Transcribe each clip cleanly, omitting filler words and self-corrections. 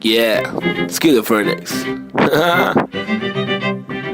Yeah, schizophrenics.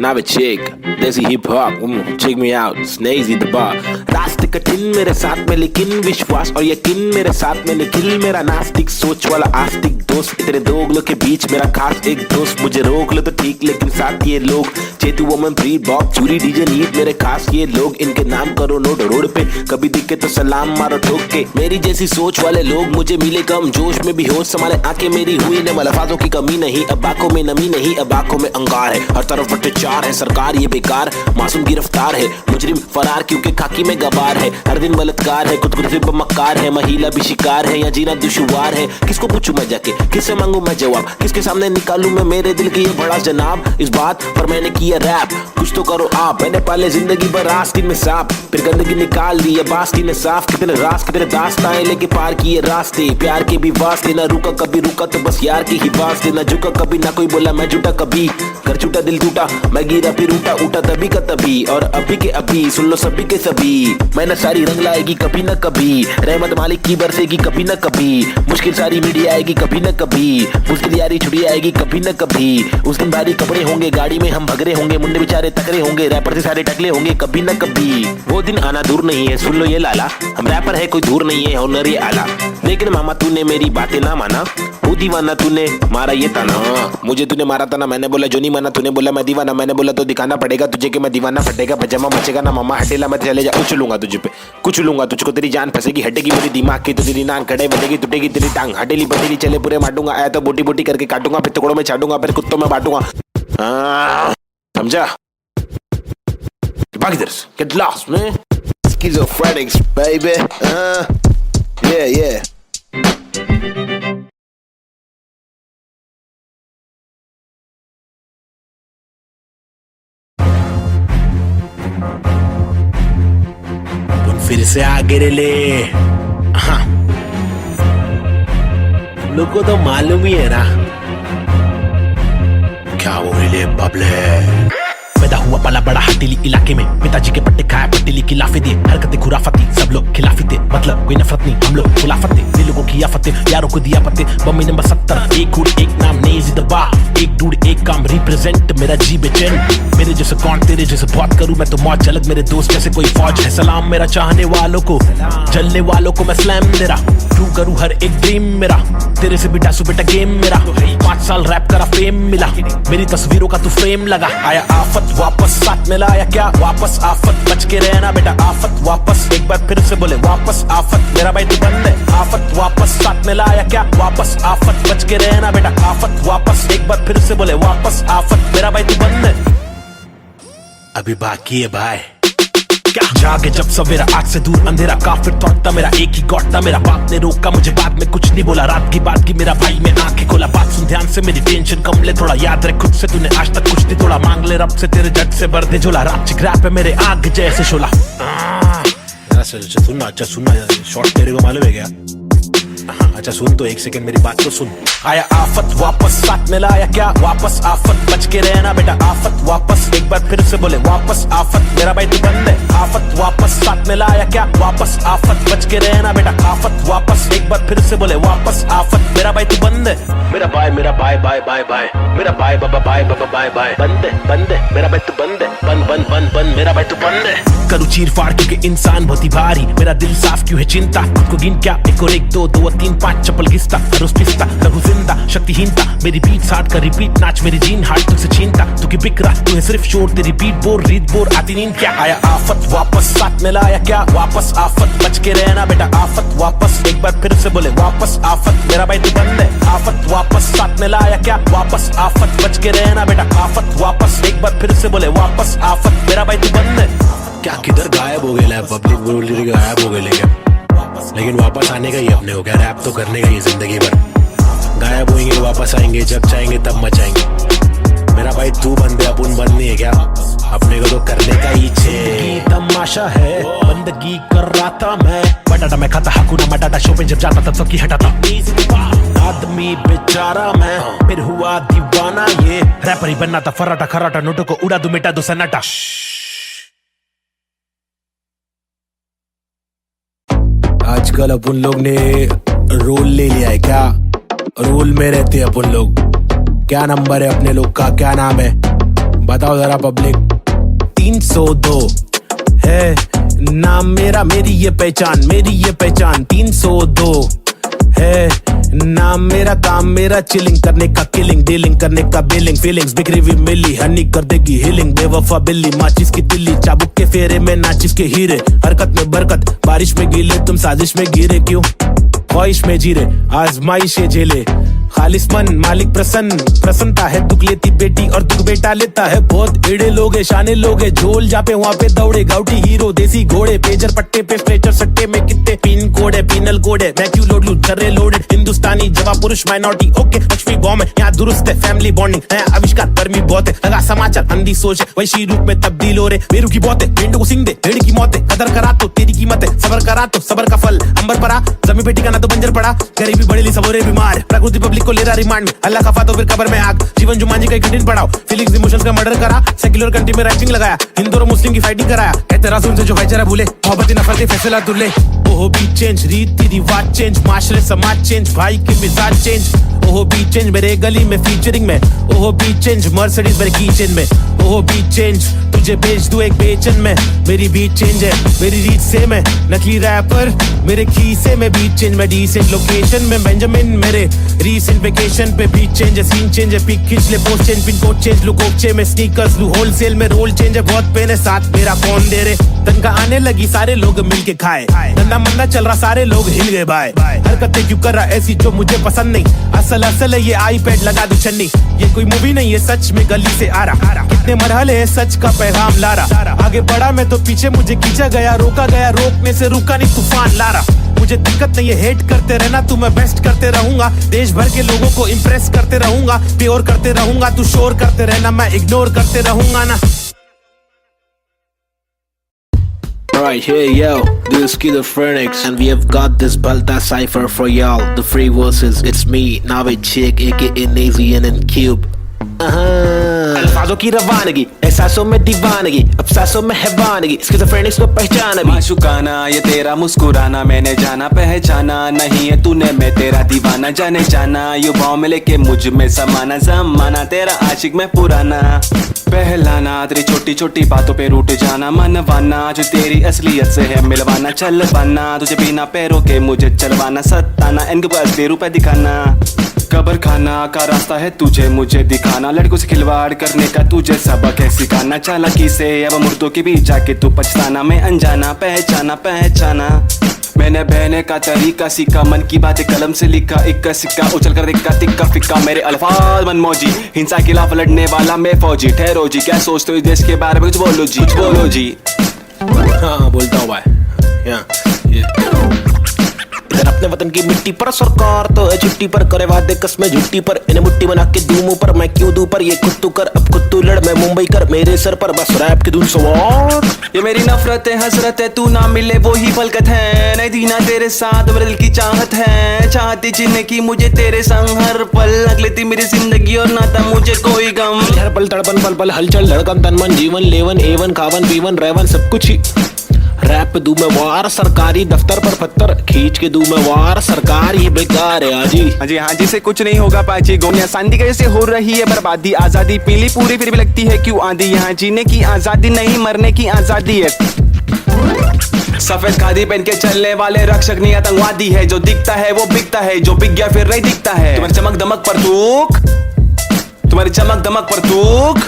Now a chick, desi hip hop, check me out, Snazy the bar. रास्ते कठिन मेरे साथ में लेकिन विश्वास और यकीन मेरे साथ में निखिल मेरा नास्तिक सोच वाला आस्तिक दोस्त इतने दोगलों के बीच मेरा खास एक दोस्त मुझे रोक लो तो ठीक लेकिन साथ ये लोग चेतु वोमन ब्रीड बॉब चूरी डीजे नीट मेरे खास ये लोग इनके नाम करो नोट रोड पे कभी दिखे तो सलाम मारो ठोक के मेरी जैसी सोच वाले लोग मुझे मिले कम जोश में भी होश संभाले आंखें मेरी हुई ने मलफाजों की कमी नहीं अब आंखों में नमी नहीं अब आंखों में अंगार है हर तरफ भ्रष्टाचार है सरकार ये बेकार मासूम गिरफ्तार है मुजरिम फरार क्योंकि खाकी में गवार है हर दिन बलात्कार है खुद मक्कार है महिला भी शिकार है या जीना दुश्वार है किसको पूछूं मैं जाके किससे मांगू मैं जवाब किसके सामने निकालूं मैं मेरे दिल की ये बड़ा जनाब इस बात पर मैंने किया रैप कुछ तो करो आप मैंने पाले जिंदगी भर आस्तीन में सांप फिर गंदगी निकाल दी अब आस्तीन में साफ कितने रास कितने दास्ताएं लेके पार किए रास्ते प्यार के भी वास्ते ना रुका कभी रुका तो बस यार की ही वास्ते ना झुका कभी ना कोई बोला मैं झूठा कभी घर छूटा दिल टूटा मैं गिरा फिर उठा उठा तभी का तभी और अभी के अभी सुन लो सभी के सभी मैंने सारी रंग लाएगी कभी न कभी रहमत मालिक की बरसेगी कभी न कभी मुश्किल सारी मीडिया आएगी कभी न कभी मुश्किल यारी छुट्टी आएगी कभी न कभी उस दिन भारी कपड़े होंगे गाड़ी में हम भगरे होंगे मुंडे बेचारे तकरे होंगे रैपर से सारे टकले होंगे कभी न कभी वो दिन आना दूर नहीं है सुन लो ये लाला हम रैपर है कोई दूर नहीं है हुनर ये आला लेकिन मामा तूने मेरी बातें ना माना वो दीवाना तूने मारा ये ताना मुझे तूने मारा था ना मैंने बोला जो नहीं माना तूने बोला मैं दीवाना मैंने बोला तो दिखाना पड़ेगा तुझे कि मैं दीवाना फटेगा पजामा मचेगा ना मामा हटेला मैं चले जा उछलूंगा तुझे पे कुछ लूंगा तुझको तेरी जान फंसेगी हटेगी मेरी दिमाग की तो तेरी नाक खड़े बनेगी टूटेगी तेरी टांग हटेली बटेली चले पूरे मारूंगा आया तो बोटी बोटी करके काटूंगा फिर टुकड़ों में छाटूंगा फिर कुत्तों में बांटूंगा समझा भाग इधर से get lost man schizophrenics baby yeah फिर से आगे ले हाँ लोग को तो मालूम ही है ना क्या वो ले बबले पैदा हुआ पला बड़ा हटीली इलाके में पिताजी के पट्टे खाया पट्टीली की लाफे दिए हरकतें खुराफती सब लोग खिलाफी थे मतलब कोई नफरत नहीं हम लोग खुलाफत थे दिलों को किया फतेह यारों को दिया पत्ते बम्मी नंबर 70 एक हुड एक नाम नेज़ी द बा एक डूड एक काम रिप्रेजेंट मेरा जी बेचैन मेरे जैसे कौन तेरे जैसे बहुत करूं मैं तो मौज अलग मेरे दोस्त जैसे कोई फौज है सलाम मेरा चाहने वालों को जलने वालों को मैं स्लैम दे रहा ट्रू करूं हर एक ड्रीम मेरा तेरे से भी डासू बेटा गेम मेरा 5 साल रैप करा फेम मिला मेरी तस्वीरों का तू फ्रेम लगा आया आफत वापस साथ में लाया क्या वापस आफत बच के रहना बेटा आफत वापस एक बार फिर से बोले वापस आफत मेरा भाई तू बंद है आफत वापस साथ में लाया क्या वापस आफत बच के रहना बेटा आफत वापस एक बार फिर से बोले वापस आफत मेरा भाई तू बंद है अभी बाकी है भाई क्या जागे जब सवेरा आग से दूर अंधेरा काफिर थॉट था मेरा एक ही गॉड था मेरा बाप ने रोका मुझे बाद में कुछ नहीं बोला रात की बात की मेरा भाई मैं आंखें खोला बात सुन ध्यान से मेरी टेंशन कम ले थोड़ा याद रख खुद से तूने आज तक कुछ नहीं थोड़ा मांग ले रब से तेरे जट से भर दे झोला रात चिक रैप है मेरे आग जैसे शोला सुनना शॉर्ट तेरे को मालूम है क्या अच्छा सुन तो एक सेकंड मेरी बात तो सुन आया आफत वापस साथ में लाया क्या वापस आफत बच के रहना बेटा आफत वापस एक बार फिर से बोले वापस आफत मेरा भाई तू बंद है आफत वापस साथ में लाया क्या वापस आफत बच के रहना बेटा आफत वापस एक बार फिर से बोले वापस आफत मेरा भाई तू बंद है मेरा भाई बाय बाय मेरा भाई बाबा बाय बाय बंद है मेरा भाई तू बंद है बंद मेरा भाई तू बंद है करूँ चीर फाड़ क्योंकि इंसान बहुत ही भारी मेरा दिल साफ क्यों है चिंता खुद को गिन क्या एक और एक दो 3 5 चप्पल घिसता रोज पिसता रहूं जिंदा शक्तिहीनता मेरी बीट हार्ड का रिपीट नाच मेरी जीन हार्ट तुझसे छीनता तू की बिक रहा तू है सिर्फ शोर तेरी बीट बोर रीत बोर आती नींद क्या आया आफत वापस साथ में लाया क्या वापस आफत बच के रहना बेटा आफत वापस एक बार फिर से बोले वापस आफत मेरा भाई तू बंद है आफत वापस साथ में लाया क्या वापस आफत बच के रहना बेटा आफत वापस एक बार फिर से बोले वापस आफत मेरा भाई तू बंद है क्या किधर गायब हो गया पब्लिक बोल गायब हो गए लेकिन वापस आने का ही अपने हो गया रैप तो करने का ही जिंदगी भर गायब होंगे वापस आएंगे जब चाहेंगे तब मचाएंगे मेरा भाई तू बंदे अपन बंद नहीं है क्या अपने को तो करने का ही छे तमाशा है बंदगी कर रहा था मैं बटाटा मैं खाता हाकुना मटाटा शो पे जब जाता तब सबकी हटाता आदमी बेचारा मैं फिर हुआ दीवाना ये रैपर ही बनना था फराटा खराटा नोटों को उड़ा दू मिटा दो सन्नाटा आजकल अपन लोग ने रोल ले लिया है क्या रूल में रहते हैं अपन लोग। क्या नंबर है अपने लोग का, क्या नाम है बताओ जरा पब्लिक। 302 है नाम मेरा, मेरी ये पहचान, मेरी ये पहचान। 302 है नाम मेरा, काम मेरा चिलिंग करने का, किलिंग डीलिंग करने का, बिलिंग फीलिंग्स बिखरी हुई मिली, हनी कर देगी हीलिंग। बेवफा बिल्ली माचिस की तिल्ली, चाबुक के फेरे में नाचिस के हीरे। हरकत में बरकत, बारिश में गीले, तुम साजिश में गिरे क्यों? ख्वाहिश में जीरे, आजमाइशें झेले, खालिस मन मालिक प्रसन्न, प्रसन्नता है दुख लेती बेटी और दुख बेटा लेता है। बहुत एड़े लोग है, शाने लोग है, झोल जापे वहाँ पे दौड़े, गाउटी हीरो देसी घोड़े, पेजर पट्टे पे स्ट्रेचर सट्टे में कितने पिन कोड है, पिनल कोड है, मैं क्यों लोड लूं चर्रे लोडेड। हिंदुस्तानी जवाब पुरुष माइनॉरिटी ओके, लक्ष्मी बॉम्ब है यहाँ दुरुस्त है, फैमिली बॉन्डिंग नया आविष्कार, गर्मी बहुत है, लगा समाचार अंधी सोच है, वैशी रूप में तब्दील हो रहे, बेरू की बहुत है, भेंडों को सिंग दे, भेड़ की मौत है, कदर करा तो तेरी कीमत है, सबर करा तो सबर का फल अंबर पड़ा, जमी बेटी का ना तो बंजर पड़ा, गरीबी बढ़ेली सबोरे बीमार, प्रकृति पब्लिक को ले रहा रिमांड में, अल्लाह खफा तो फिर कब्र में आग, जीवन जुमांजी का कठिन पड़ाव, फीलिंग्स इमोशंस का मर्डर करा, सेक्युलर कंट्री में राइटिंग लगाया, हिंदू और मुस्लिम की फाइटिंग कराया, कहते रासूल से जो भाईचारा भूले, मोहब्बत नफरत फैसला तुले। ओहो बी चेंज, रीति रिवाज चेंज, माशरे समाज चेंज, भाई के मिजाज चेंज। ओहो बी चेंज मेरे गली में फीचरिंग में, ओहो बी चेंज मर्सिडीज मेरे कीचेन में, ओहो बी चेंज तुझे बेच दूं एक बेचन में, मेरी बीट चेंज है मेरी रीच सेम है, नकली रैपर मेरे खीसे में, बीट चेंज मैं डिसेंट लोकेशन में, बेंजामिन मेरे रीसेंट वेकेशन पे, बीट चेंज है सीन चेंज है, पिक खींच ले post change, pin code change लू कोकचे में, स्नीकर्स लू होलसेल में, रोल चेंज है बहुत पेन है, साथ मेरा कौन दे रे, तनका आने लगी सारे लोग मिलके खाए, धंधा मंदा चल रहा सारे लोग हिल गए भाई, हरकतें क्यों कर रहा ऐसी जो मुझे पसंद नहीं, असल असल है ये आईपैड लगा दू छन्नी, ये कोई मूवी नहीं है सच में गली से आ रहा, कितने मरहले है सच का पैगाम ला रहा, आगे बढ़ा मैं तो पीछे मुझे खींचा गया, रोका गया रोकने से रुका नहीं तूफान ला रहा, मुझे दिक्कत नहीं है हेट करते रहना तू, मैं बेस्ट करते रहूंगा, देश भर के लोगों को इम्प्रेस करते रहूंगा, प्योर करते रहूंगा, तू शोर करते रहना मैं इग्नोर करते रहूंगा ना। Alright, here yo, this is Schizophrenics and we have got this Balta cipher for y'all. The free verses, it's me, Navid Chick, aka Nazian and Cube. अल्फाजों की रवानगी, एहसासों में दीवानगी, अफसासों में हैवानगी, Schizophrenics को पहचान अभी। माशुकाना ये तेरा मुस्कुराना, मैंने जाना पहचाना, नहीं है तूने मैं तेरा दीवाना, जाने जाना युवाओं में लेके मुझ में समाना, जमाना तेरा आशिक में पुराना, पहलाना तेरी छोटी छोटी बातों पे रूठ जाना, मनवाना जो तेरी असलियत से है मिलवाना, चल पाना तुझे बिना पैरों के मुझे चलवाना, सताना इनके असली रूप दिखाना, कब्र खाना का रास्ता है तुझे मुझे दिखाना, लड़कों से खिलवाड़ करने का तुझे सबक है सिखाना, चालाकी से अब मुर्दों के बीच जाके तू पछताना, मैं अनजाना पहचाना पहचाना, मैंने बहने का तरीका सीखा, मन की बातें कलम से लिखा, इक्का सिक्का उछल कर दिक्का तिक्का फिक्का, मेरे अल्फाज मनमौजी, हिंसा के खिलाफ लड़ने वाला मैं फौजी, ठहरो जी क्या सोचते हो इस देश के बारे में, कुछ बोलो जी कुछ बोलो जी। हाँ बोलता हूँ भाई, इधर अपने वतन की मिट्टी पर सरकार तो है छुट्टी पर, करे वादे कस्में झुट्टी पर, इन्हें मुट्ठी बना के दूं मुंह पर, मैं क्यों दूं पर, ये खुद तू कर अब खुद तू लड़, मैं मुंबई कर मेरे सर पर, बस रैप की धुन सवार, ये मेरी नफरत है हसरत है, तू ना मिले वो ही फलकत है, नहीं दीना तेरे साथ मेरे दिल की चाहत है, चाहती जीने की मुझे तेरे संग हर पल, अगले थी मेरी जिंदगी और ना था मुझे कोई गम, हर पल तड़पन पल पल हलचल धड़कन तन मन जीवन लेवन एवन खावन पीवन रेवन सब कुछ ही, रैप दूं मैं वार सरकारी दफ्तर पर पत्थर खींच के दूं मैं वार, सरकार ये बेकार है हाँ जी से कुछ नहीं होगा पाजी, गोनिया शांति कैसे हो रही है बर्बादी, आजादी पीली पूरी फिर भी लगती है क्यों आंधी, यहाँ जीने की आजादी नहीं मरने की आजादी है, सफेद खादी पहन के चलने वाले रक्षक नहीं आतंकवादी है, जो दिखता है वो बिकता है, जो बिक गया फिर नहीं दिखता है, तुम्हारी चमक दमक पर थूक, तुम्हारी चमक दमक पर थूक,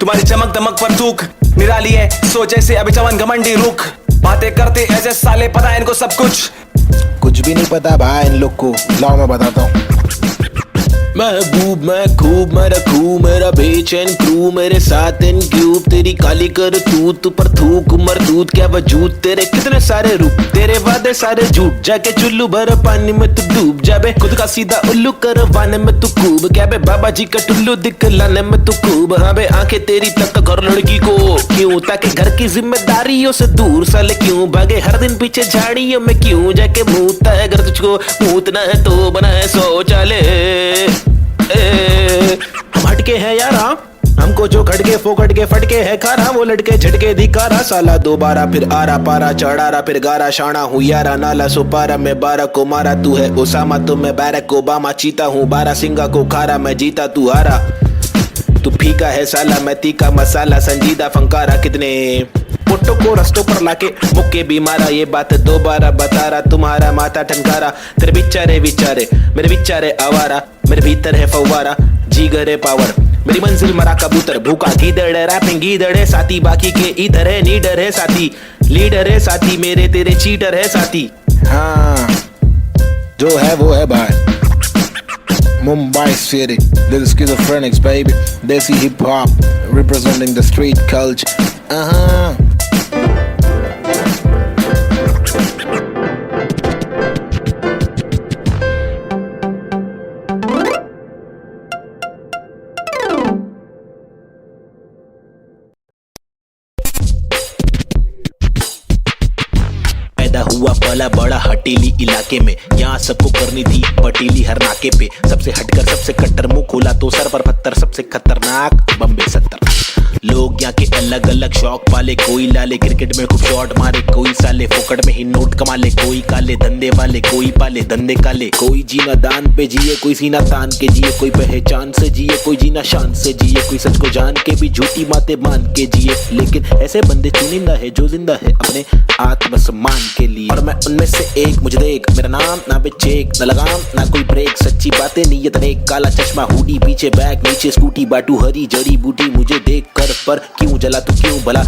तुम्हारी चमक दमक पर थूक, निराली है सोच ऐसे अभी चमन घमंडी रुख, बातें करते ऐसे साले पता है इनको सब कुछ भी नहीं पता भाई इन लोग को, लाओ मैं बताता हूँ। महबूब मैं खूब मैं रखूं मेरा बेचैन क्रू, मेरे साथ इन क्यूब, तेरी काली कर तू पर थूक मरदूत क्या वजूद, तेरे कितने सारे रूप, तेरे वादे सारे झूठ, जाके चुल्लू भर पानी में तू डूब जाबे, खुद का सीधा उल्लू करवाने में तू खूब, क्या बे बाबा जी का टुल्लू दिखलाने में तू खूब, हाँ बे आंखें तेरी तक घर लड़की को क्यों, ताकि घर की जिम्मेदारियों से दूर साले क्यों भागे, हर दिन पीछे झाड़ियों में क्यों जाके मूतता है, अगर तुझको मूतना है तो बनाए शौचालय, हम हटके हैं यार, हम हमको जो खटके फोकट के फटके है खाना वो लटके झटके धिकारा साला दोबारा फिर आरा पारा चढ़ारा फिर गारा शाना हूँ यारा नाला सुपारा मैं 12 को मारा तू है ओसामा तो मैं बैरक ओबामा चीता हूँ 12 सिंगा को खारा मैं जीता तू हारा तू फीका है साला मैं तीखा मसाला संजीदा फंकारा कितने पुट्टो को रस्तों पर लाके मुक्के भी मारा ये बात दोबारा बता रहा तुम्हारा माथा ठनकारा तेरे बिचारे विचारे मेरे विचारे आवारा मेरे भीतर है फव्वारा जीगर है पावर मेरी मंजिल मरा कबूतर भूखा गीदड़ रैपिंग गीदड़ है साथी बाकी के इधर है नीडर है साथी लीडर है साथी मेरे तेरे चीटर है साथी हाँ जो है वो है भाई Mumbai City, this is Schizophrenics baby, Desi hip hop representing the street culture. हुआ पला बड़ा हटेली इलाके में यहाँ सबको करनी थी पटीली हर नाके पे सबसे हटकर सबसे कट्टर मुंह खोला तो सर पर पत्थर सबसे खतरनाक बम्बे 70 लोग यहाँ के अलग अलग शौक पाले कोई लाले क्रिकेट में खूब शॉट मारे कोई साले फोकट में ही नोट कमा ले कोई काले धंधे वाले कोई पाले धंधे काले कोई जीना दान पे जिए कोई सीना तान के जिए कोई पहचान से जिए कोई जीना शान से जिए कोई सच को जान के भी झूठी बातें मान के जिए लेकिन ऐसे बंदे चुनिंदा है जो जिंदा है अपने आत्मसम्मान के लिए और मैं उनमें से एक मुझे देख मेरा नाम ना चेक न लगाम ना कोई ब्रेक सच्ची बातें नीयत नेक काला चश्मा हुडी पीछे बैग नीचे स्कूटी बाटू हरी जड़ी बूटी मुझे देख कर पर क्यों जला तू क्यों भला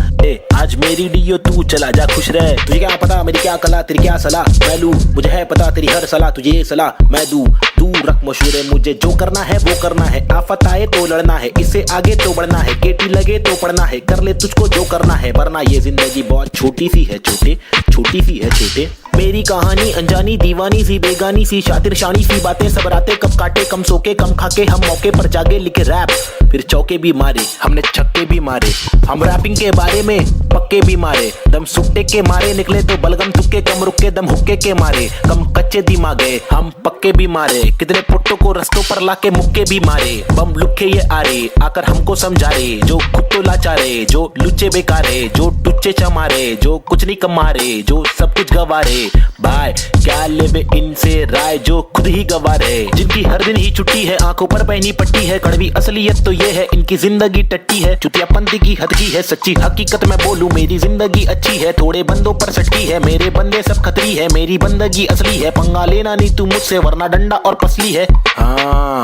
आज मेरी डियो तू चला जा खुश रह तुझे क्या पता मेरी क्या कला तेरी क्या सलाह मैं लूं मुझे है पता तेरी हर सलाह तुझे ये सलाह मैं दूं तू रख मशहूर है मुझे जो करना है वो करना है आफत आए तो लड़ना है इससे आगे तो बढ़ना है केटी लगे तो पढ़ना है कर ले तुझको जो करना है वरना ये जिंदगी बहुत छोटी सी है छोटी सी है छोटे मेरी कहानी अनजानी दीवानी सी बेगानी सी शातिर शानी सी बातें सब रातें कब काटे कम सोके कम खाके हम मौके पर जागे लिखे रैप फिर चौके भी मारे हमने छक्के भी मारे हम रैपिंग के बारे में पक्के भी मारे दम सुट्टे के मारे निकले तो बलगम तुक्के कम रुके दम हुक्के के मारे कम कच्चे दिमागे हम पक्के भी मारे कितने पुट्टों को रस्तों पर लाके मुक्के भी मारे बम लुक्के ये आरे आकर हमको समझा रहे जो खुद तो लाचारे जो लुच्चे बेकारे जो टुच्चे चमारे जो कुछ नहीं कमारे जो सब कुछ गवारे भाई क्या लेवे इनसे राय जो खुद ही गवार है जिनकी हर दिन ही छुट्टी है आंखों पर पहनी पट्टी है कड़वी असलियत तो ये है इनकी जिंदगी टट्टी है चुतियापंथी की हद की है सच्ची हकीकत मैं बोलूं मेरी जिंदगी अच्छी है थोड़े बंदों पर सटकी है मेरे बंदे सब खतरी है मेरी बंदगी असली है पंगा लेना नहीं तू मुझसे वरना डंडा और पसली है हाँ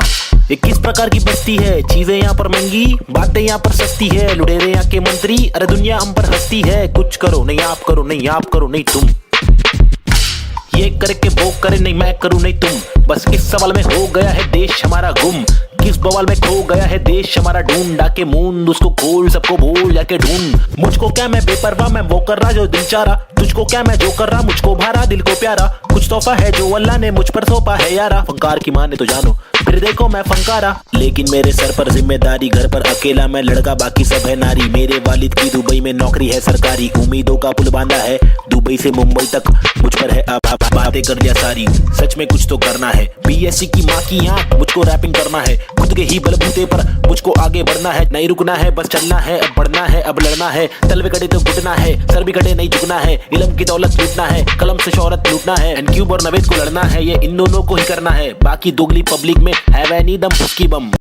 ये किस प्रकार की बस्ती है चीजें यहाँ पर महंगी बातें यहाँ पर सस्ती है लुटेरे यहाँ के मंत्री अरे दुनिया हम पर हंसती है कुछ करो नहीं आप करो नहीं आप करो नहीं तुम ये करके वो करे नहीं मैं करूं नहीं तुम बस इस सवाल में हो गया है देश हमारा गुम किस बवाल में खो गया है देश हमारा ढूंढा के मूंद उसको खोल सबको बोल जाके ढूंढ मुझको क्या मैं बेपरवाह मैं वो कर रहा जो दिल चाह रहा तुझको क्या मैं जो कर रहा मुझको भारा दिल को प्यारा कुछ तोहफा है जो अल्लाह ने मुझ पर सौंपा है यारा फंकार की माने तो जानो फिर देखो मैं फंकारा लेकिन मेरे सर पर जिम्मेदारी घर पर अकेला मैं लड़का बाकी सब है नारी मेरे वालिद की दुबई में नौकरी है सरकारी उम्मीदों का पुल बांधा है दुबई से मुंबई तक मुझ पर है अब बातें कर दिया सारी सच में कुछ तो करना है बीएससी की माँ की आंख मुझको रैपिंग करना है खुद के ही बलबूते पर मुझको आगे बढ़ना है नहीं रुकना है बस चलना है अब बढ़ना है अब लड़ना है तलवे कड़े तो घुटना है सर भी कड़े नहीं झुकना है इल्म की दौलत लूटना है कलम से शोहरत लूटना है एंड क्यूब और नवेद को लड़ना है ये इन दोनों को ही करना है बाकी दोगली पब्लिक में है वह नहीं दम फुसकी बम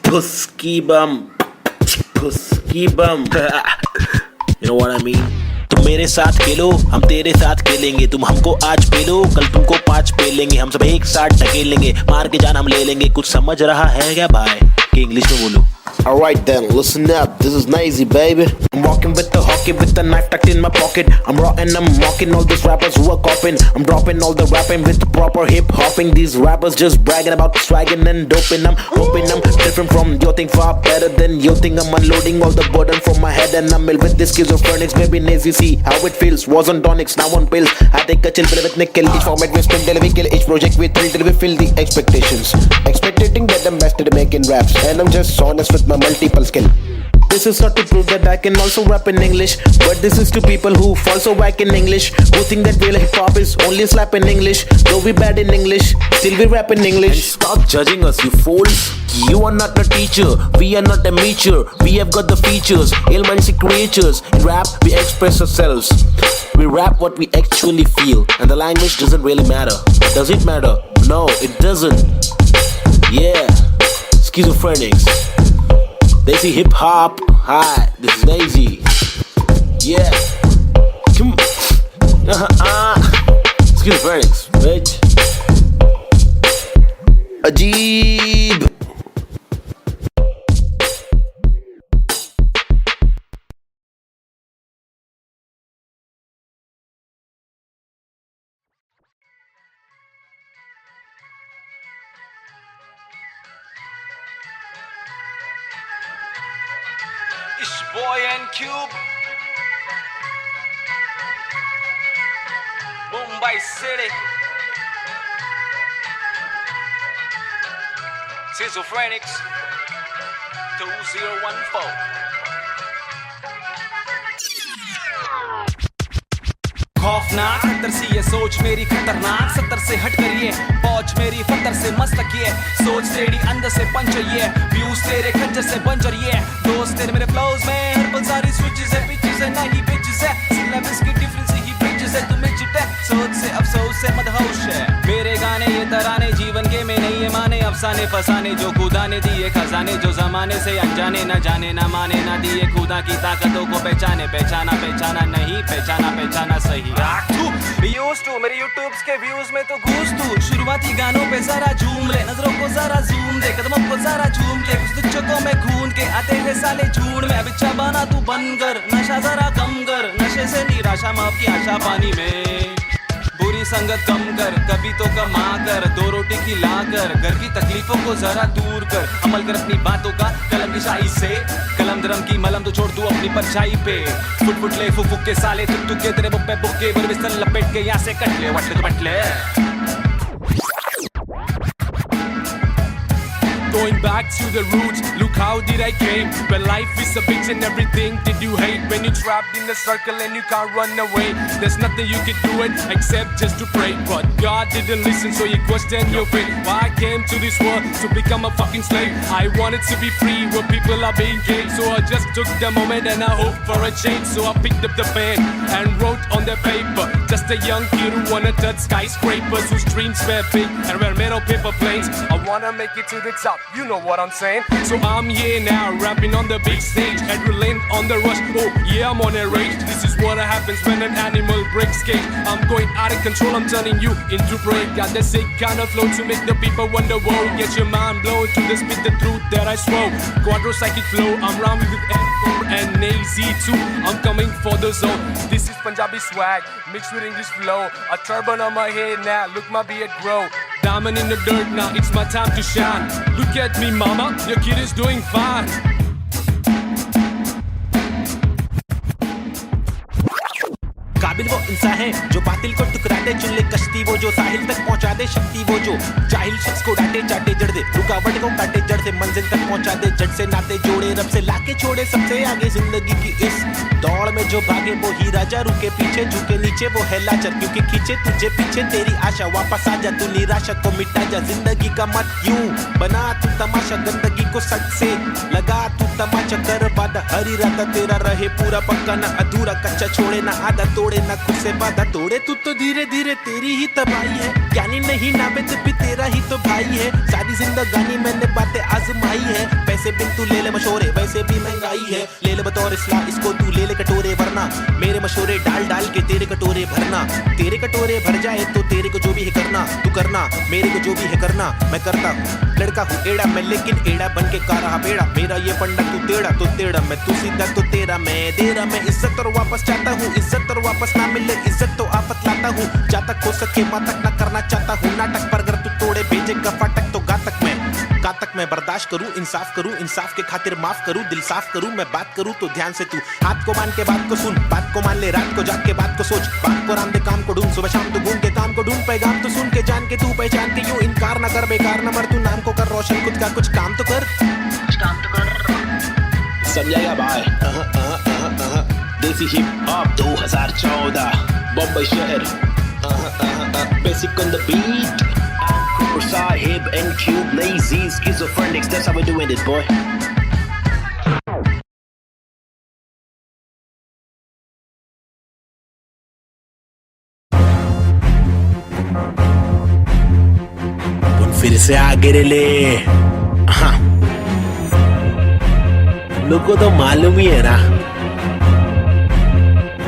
फुसकी बम फुसकी बम You know what I mean? तुम मेरे साथ खेलो हम तेरे साथ खेलेंगे तुम हमको आज पेलो कल तुमको 5 पेलेंगे हम सब एक साथ ढकेलेंगे मार के जान हम ले लेंगे कुछ समझ रहा है क्या भाई कि इंग्लिश में बोलो Alright then, listen up, this is Nazy baby. I'm walking with the hockey with the knife tucked in my pocket. I'm raw and I'm mocking all these rappers who are copying. I'm dropping all the rapping with proper hip hopping. These rappers just bragging about swagging and doping. I'm hoping I'm different from your thing, far better than your thing. I'm unloading all the burden from my head and I'm ill with this schizophrenics. Baby Nazy, see how it feels. Was on tonics, now on pills. I take a chill pill with nickel. Each format we spin till we kill. Each project we thrill till we fill the expectations. Expectating that I'm best at making raps, and I'm just honest with my multiple skill. This is not to prove that I can also rap in English, but this is to people who fall so whack in English, who think that real hip hop is only slap in English. Though we bad in English, still we rap in English. And stop judging us, you fools. You are not a teacher, we are not a meacher. We have got the features, ill-minded creatures. In rap, we express ourselves. We rap what we actually feel, and the language doesn't really matter. Does it matter? No, it doesn't. Yeah, schizophrenics. Desi hip hop. Hi, this is Nazy. Yeah, come. Schizophrenics, bitch. Ajeeb. It's boy and Cube, Mumbai City, Schizophrenics 2014. खौफनाक 70 सी ये सोच मेरी खतरनाक 70 से हट कर ये पहुंच मेरी फतर से मस्तक ये सोच तेरी अंदर से पंचर ये व्यूज तेरे खंजर से बंजर ये दोस्त तेरे मेरे फ्लोज में हर पल सारी स्विचेस है पिचेस है नहीं बिचेस है सिलेबस की डिफरेंस ही ब्रिजेस है तुम्हें चिटे सोच से अफसोस से मदहोश है मेरे गाने ये तराने जीवन के में नहीं है माने अफसाने फसाने जो खुदा ने दिए खजाने जो जमाने से अनजाने न जाने न माने न दिए खुदा की ताकतों को पहचाने पहचाना पहचाना नहीं पहचाना पहचाना सही यूज टू मेरे यूट्यूब्स के व्यूज में तो घूस तू शुरुआती गानों पे जरा झूम ले नजरों को जरा जूम दे कदमों को जरा झूम के कुछ तुझको में खून के आते हैं साले झूठ में अब इच्छा बना तू बनकर नशा जरा कम कर नशे से निराशा माफ की आशा पानी में बुरी संगत कम कर कभी तो कमा कर दो रोटी खिला कर घर की तकलीफों को जरा दूर कर अमल कर अपनी बातों का कलम की शाही से कलम दरम की मलम तो छोड़ तू अपनी परछाई पे फुट फुट ले फुक के साले तुक तुक के तेरे बुप्पे बुक्के बर बिस्तर लपेट के यहाँ से कट ले वट बट ले Going back to the roots, look how did I came. When life is a bitch and everything did you hate. When you're trapped in a circle and you can't run away, there's nothing you can do it except just to pray. But God didn't listen, so you question your fate. Why I came to this world to become a fucking slave? I wanted to be free where people are being caged. So I just took the moment and I hoped for a change. So I picked up the pen and wrote on the paper. Just a young kid who wanna touch skyscrapers, whose dreams were big and were made of paper planes. I wanna make it to the top. You know what I'm saying? So I'm here now, rapping on the big stage, adrenaline on the rush. Oh yeah, I'm on a rage. This is what happens when an animal breaks cage. I'm going out of control, I'm turning you into prey. Got the sick kind of flow to make the people wonder. Whoa, get your mind blown to the spit the truth that I swore. Quadro psychic flow, I'm rhyming with N4 and AZ2. I'm coming for the zone. This is Punjabi swag mixed with English flow. A turban on my head now, look my beard grow. Diamond in the dirt now, it's my time to shine. Look at me mama, your kid is doing fine. काबिल वो इंसान है जो बातिल को टुकरा दे चुन ले कश्ती वो जो साहिल तक पहुंचा दे शक्ति वो जो जाहिल शख्स को डांटे चाटे जड़ दे रुकावट को काटे जड़ से मंजिल तक पहुंचा दे जड़ से नाते जोड़े रब से लाके छोड़े सबसे आगे जिंदगी की इस दौड़ में जो भागे वो ही राजा रुके पीछे झुके नीचे वो है लाचार क्योंकि खींचे तुझे पीछे तेरी आशा वापस आ जा तू निराशा को मिटा जा जिंदगी का मत यूं बना तू तमाशा गंदगी को सच से लगा तू तमाचा कर वादा हर इरादा तेरा रहे पूरा पक्का ना अधूरा कच्चा छोड़े ना आधा तोड़े ना खुद से वादा तोड़े तू तो धीरे धीरे तेरी ही तबाही है ज्ञानी नहीं नावेद भी तेरा ही तो भाई है सारी जिंदगानी मैंने बातें आजमाई है पैसे बिन तू ले ले मशोरे वैसे भी महंगाई है ले ले बतौर इस्लाह इसको तू ले ले कटोरे वरना मेरे मशोरे डाल डाल के तेरे कटोरे भरना तेरे कटोरे भर जाए तो तेरे को जो भी है करना तू करना मेरे को जो भी है करना मैं करता हूँ लड़का हूँ एड़ा मैं लेकिन एड़ा बन के का रहा बेड़ा मेरा ये पंडा तू टेढ़ा तो टेढ़ा मैं तू सीधा तो तेरा मैं दे रहा मैं इज्जत और वापस चाहता हूँ इज्जत और वापस ना मिले इज्जत तो आफत लाता हूँ जहाँ तक हो सके वहाँ तक ना करना चाहता हूँ नाटक पर अगर तू तोड़े भेजेगा फाटक तो गातक मैं बर्दाश्त करूँ इंसाफ के खातिर माफ करूँ दिल साफ करूँ मैं बात करूँ तो ध्यान से तू हाथ को मान के बात को सुन बात को मान ले रात को जाग के बात को सोच बात को राम दे काम को ढूंढ सुबह शाम तू घूम के काम को ढूंढ पैगाम तो सुन के जान के तू पहचान के यूं इनकार न कर बेकार न मर तू नाम को कर रोशन खुद का कुछ काम तो कर समझेगा भाई। देसी हिप हॉप 2014 बम्बई शहर। Basic on the beat. Cooper Sahib and Cube Lazy Schizophrenics. That's how we're doing it, boy. फिर से आगे ले। हाँ, लोग को तो मालूम ही है ना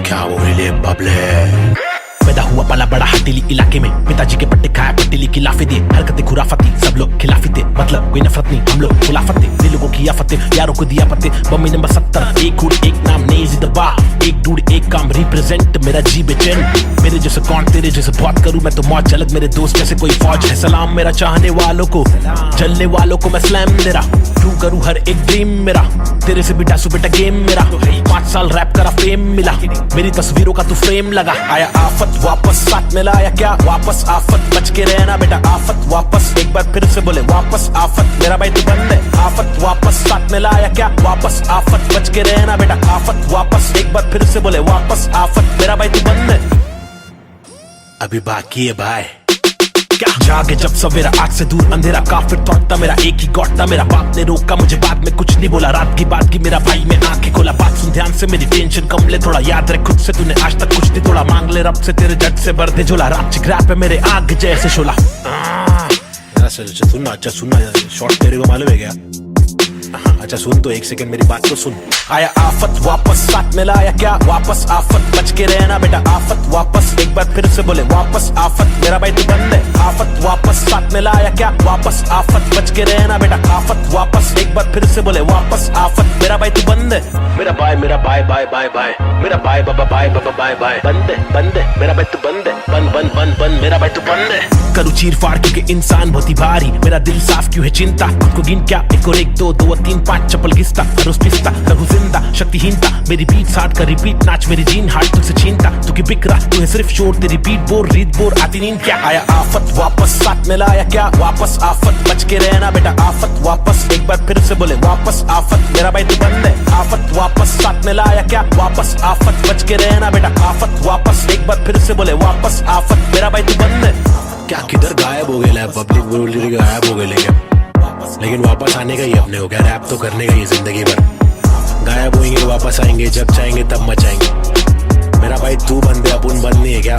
क्या बोले बबले। पैदा हुआ पला बड़ा हटीली इलाके में, पिताजी के पट्टे खाया पट्टीली की लाफे दे, हरकतें खुराफती सब लोग खिलाफी थे, मतलब कोई नफरत नहीं हम लोग खुलाफत थे, दिल लोगों की आफते यारों को दिया पत्ते। बम्मी नंबर 70 एक हुड एक नाम नेजी दबा, एक डूड एक काम रिप्रेजेंट मेरा जी बेचैन। मेरे जैसे कौन तेरे जैसे बहुत करूं मैं तो मौज अलग, मेरे दोस्त जैसे कोई फौज है। सलाम मेरा चाहने वालों को, जलने वालों को मैं स्लैम दे रहा, ट्रू करूं हर एक ड्रीम मेरा, तेरे से बिटा सुबेटा गेम मेरा। 5 साल रैप करा फेम मिला, मेरी तस्वीरों का तू फ्रेम लगा। आया आफत वापस साथ में लाया क्या वापस आफत, बच के रहना बेटा आफत वापस, एक बार फिर से बोले वापस आफत, मेरा भाई तू बंद है। आफत वापस साथ में लाया क्या वापस आफत, बच के रहना बेटा आफत वापस, एक बार फिर से बोले वापस आफत, मेरा भाई तू बंद है। अभी बाकी है भाई क्या जागे जब सवेरा, आग से दूर अंधेरा काफिर थॉट था मेरा, एक ही गॉड था मेरा। बाप ने रोका मुझे बाद में कुछ नहीं बोला, रात की बात की मेरा भाई में आंखें खोला। बात सुन ध्यान से मेरी टेंशन कम ले थोड़ा, याद रख खुद से तूने आज तक कुछ नहीं तोड़ा, मांग ले रब से तेरे जट से भर दे झोला। रात चिग्रैप है मेरे आग जैसे शोला। सुनना अच्छा सुनना, शॉर्ट तेरे को मालूम है क्या? अच्छा सुन तो एक सेकंड मेरी बात तो सुन। आया आफत वापस साथ में लाया क्या वापस आफत, बच के रहना बेटा आफत वापस, एक बार फिर से बोले वापस आफत, मेरा भाई तू बंद है। आफत वापस साथ में लाया क्या वापस आफत, बच के रहना बेटा आफत वापस, एक बार फिर से बोले वापस आफत, मेरा भाई तू बंद है। मेरा भाई बाय बाय, मेरा भाई बाबा बाय बाय, बंद है मेरा भाई तू बंद है, बंद मेरा भाई तू बंद है। करूँ चीर फाड़ क्योंकि इंसान बहुत ही भारी, मेरा दिल साफ क्यों है चिंता, खुद को गिन क्या 1 और 1 2 2 और 3 5 चप्पल घिसता, रोज पिसता रहूं जिंदा शक्तिहीनता, मेरी बीट साथ का रिपीट नाच मेरी जीन हार्ट तुझसे छीनता, तू की बिक रहा तू है सिर्फ शोर, तेरी बीट बोर रीत बोर आती नींद क्या। आया आफत वापस साथ में लाया क्या वापस आफत, बच के रहना बेटा आफत वापस, एक बार फिर से बोले वापस आफत, मेरा भाई तू बंद है। आफत वापस साथ में लाया क्या वापस आफत, बच के रहना बेटा आफत वापस, एक बार फिर से बोले वापस आफत, मेरा भाई तू बंद है। क्या किधर गायब हो गया पब्लिक बोल रही गायब हो गए, लेकिन वापस आने का ही अपने हो गया, रैप तो करने का ही जिंदगी भर। गायब होंगे वापस आएंगे, जब चाहेंगे तब मचाएंगे। मेरा भाई तू बंदे अपन बंद नहीं है क्या,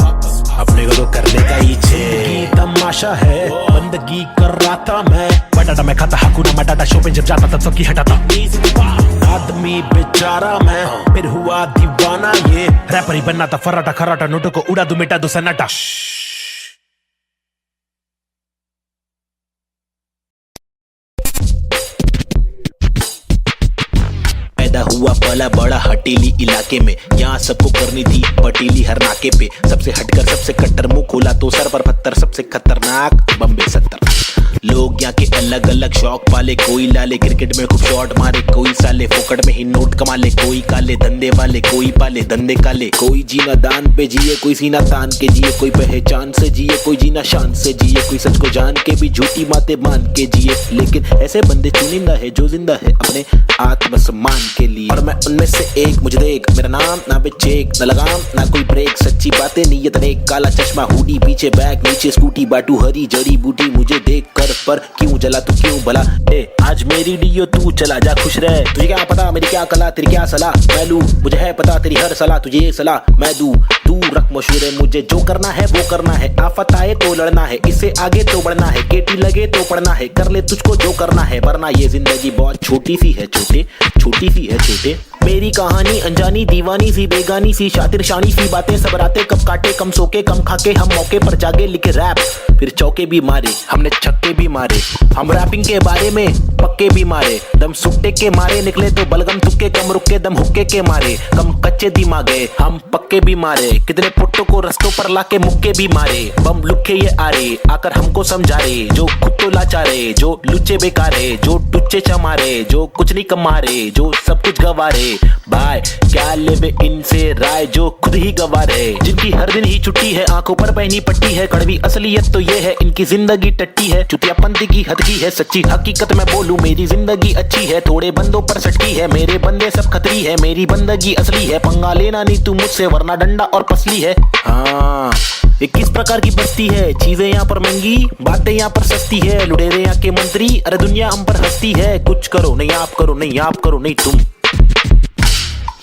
अपने को तो करने का ही छे। तमाशा है बंदगी कर रहा था मैं, बटाटा मैं खाता हकूना मटाटा, शो पे जब जाता था सबकी हटाता, आदमी बेचारा मैं फिर हुआ दीवाना, ये रैपर ही बनना था फर्राटा खर्राटा, नोटों को उड़ा दो मिटा दो सन्नाटा। हुआ पला बड़ा हटीली इलाके में, यहाँ सबको करनी थी पटीली हर नाके पे, सबसे हटकर सबसे कट्टर मुंह खोला तो सर पर पत्थर, सबसे खतरनाक बम्बे 70। लोग यहाँ के अलग अलग शौक पाले, कोई लाले क्रिकेट में खूब शॉट मारे, कोई साले फोकट में ही नोट कमा ले, कोई काले धंधे वाले, कोई पाले धंधे काले, कोई जीना दान पे जिए, कोई सीना तान के जिए, कोई पहचान से जिए, कोई जीना शान से जिए, कोई सच को जान के भी झूठी बातें मान के जिए, लेकिन ऐसे बंदे चुनिंदा है जो जिंदा है अपने आत्मसम्मान के लिए, और मैं उनमें से एक। मुझे देख मेरा नाम ना बेचेक न लगाम ना कोई ब्रेक, सच्ची बातें नीयत नेक, काला चश्मा हुडी पीछे बैग नीचे स्कूटी, बाटू हरी जड़ी बूटी, मुझे देख कर पर क्यों जला तू क्यों भला। आज मेरी डियो तू चला जा खुश रह, तुझे क्या पता मेरी क्या कला तेरी क्या सलाह, मैं लूं मुझे है पता तेरी हर सलाह, तुझे ये सलाह मैं दूं, तू रख मशहूर है, मुझे जो करना है वो करना है, आफत आए तो लड़ना है, इससे आगे तो बढ़ना है, केटी लगे तो पढ़ना है, कर ले तुझको जो करना है, वरना ये जिंदगी बहुत छोटी सी है छोटे, छोटी सी है छोटे। मेरी कहानी अनजानी दीवानी सी बेगानी सी, शातिर शानी सी बातें सब रातें कब काटे, कम सोके कम खाके हम मौके पर जागे, लिखे रैप फिर चौके भी मारे, हमने छक्के भी मारे, हम रैपिंग के बारे में पक्के भी मारे, दम सुट्टे के मारे निकले तो बलगम तुक्के, कम रुके दम हुक्के के मारे, कम कच्चे दिमागे हम पक्के भी मारे, कितने पुट्टों को रस्तों पर लाके मुक्के भी मारे, बम लुक्के ये आरे आकर हमको समझा रे, जो खुद तो लाचारे, जो लुच्चे बेकारे, जो टुच्चे चमारे, जो कुछ नहीं कमारे, जो सब कुछ गवारे, भाई क्या लेबे इनसे राय, जो खुद ही गवारे, जिनकी हर दिन ही छुट्टी है, आंखों पर पहनी पट्टी है, कड़वी असलियत तो ये है इनकी जिंदगी टट्टी है, चुतियापंती की हद की है, सच्ची हकीकत मैं बोलूं बोलूं मेरी जिंदगी अच्छी है, थोड़े बंदों पर सटकी है, मेरे बंदे सब खतरी है, मेरी बंदगी असली है, पंगा लेना नहीं तू मुझसे वरना डंडा और पसली है। हाँ ये किस प्रकार की बस्ती है, चीजें यहाँ पर महंगी, बातें यहाँ पर सस्ती है, लुटेरे यहाँ के मंत्री, अरे दुनिया हम पर हंसती है, कुछ करो नहीं आप करो नहीं आप करो नहीं तुम,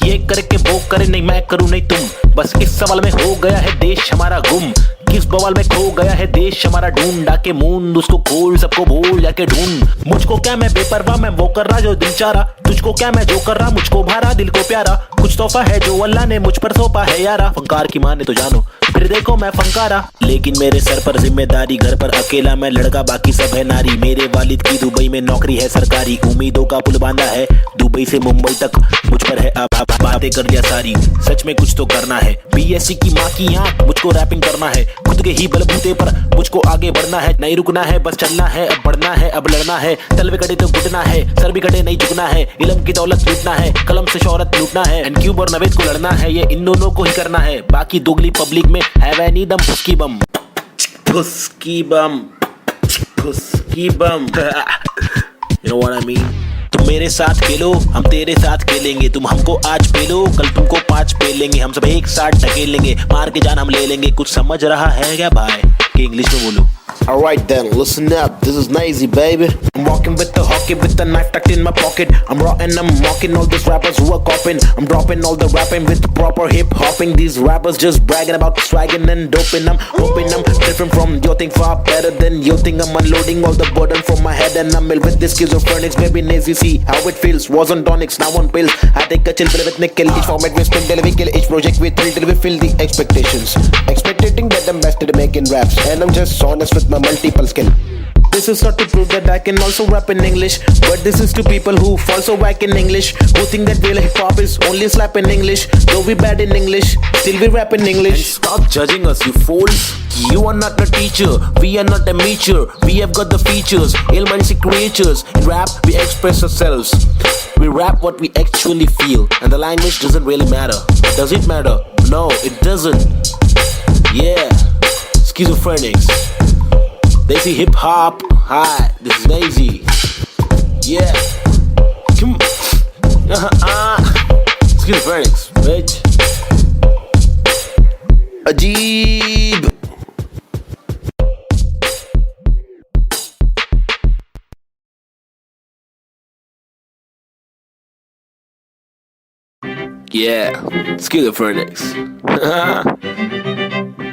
ये करके वो करे नहीं मैं करूं नहीं तुम, बस इस सवाल में हो गया है देश हमारा गुम, किस बवाल में खो गया है देश हमारा, ढूंढा के मूंद उसको खोल सबको भूल जाके ढूंढ, मुझको क्या मैं बेपरवाह मैं वो कर रहा जो दिल चाह रहा, तुझको क्या मैं जो कर रहा मुझको भारा दिल को प्यारा, कुछ तोहफा है जो अल्लाह ने मुझ पर सौंपा है यारा, फंकार की माने तो जानो फिर देखो मैं फंकारा, लेकिन मेरे सर पर जिम्मेदारी, घर पर अकेला मैं लड़का बाकी सब है नारी, मेरे वालिद की दुबई में नौकरी है सरकारी, उम्मीदों का पुल बांधा है दुबई से मुंबई तक, मुझ पर है अब बातें कर लिया सारी, सच में कुछ तो करना है, बीएससी की माँ की आंख मुझको रैपिंग करना है, खुद के ही बलबूते पर मुझको आगे बढ़ना है, नहीं रुकना है बस चलना है, अब बढ़ना है अब लड़ना है, तलवे कटे तो घुटना है, सर भी कटे नहीं झुकना है, इल्म की दौलत लूटना है, कलम से शोहरत लूटना है, एंड क्यूब और नवेद को लड़ना है, ये इन दोनों को ही करना है, बाकी दोगली पब्लिक में है वह नी दम फुसकी बम फुसकी बम फुसकी बम you know what I mean? तुम मेरे साथ खेलो हम तेरे साथ खेलेंगे, तुम हमको आज पेलो कल तुमको 5 पेलेंगे, हम सब एक साथ ढकेलेंगे, मार के जान हम ले लेंगे, कुछ समझ रहा है क्या भाई कि इंग्लिश में बोलो। Alright then, listen up, this is Nazy baby. I'm walking with the hockey with the knife tucked in my pocket, I'm raw and I'm mocking all these rappers who are copying, I'm dropping all the rapping with proper hip hopping, these rappers just bragging about swagging and doping, I'm hoping I'm different from your thing, far better than your thing, I'm unloading all the burden from my head and I'm ill with this schizophrenics, baby Nazy see how it feels, was on tonics now on pills, I take a chill pill with nickel, each format we spin till we kill, each project we thrill till we fill the expectations, expecting that I'm best at making raps and I'm just honest with my multiple skill. This is not to prove that I can also rap in English, but this is to people who fall so whack in English, who think that real hip hop is only slap in English, though we bad in English, still we rap in English. Stop judging us, you fools. You are not a teacher, we are not a amateur, we have got the features, ill-minded creatures, in rap we express ourselves, we rap what we actually feel, and the language doesn't really matter, does it matter? No, it doesn't, yeah, schizophrenics. Desi hip hop, hi, this is Nazy. Yeah, come, schizophrenics, bitch. Ajeeb. Yeah, schizophrenics.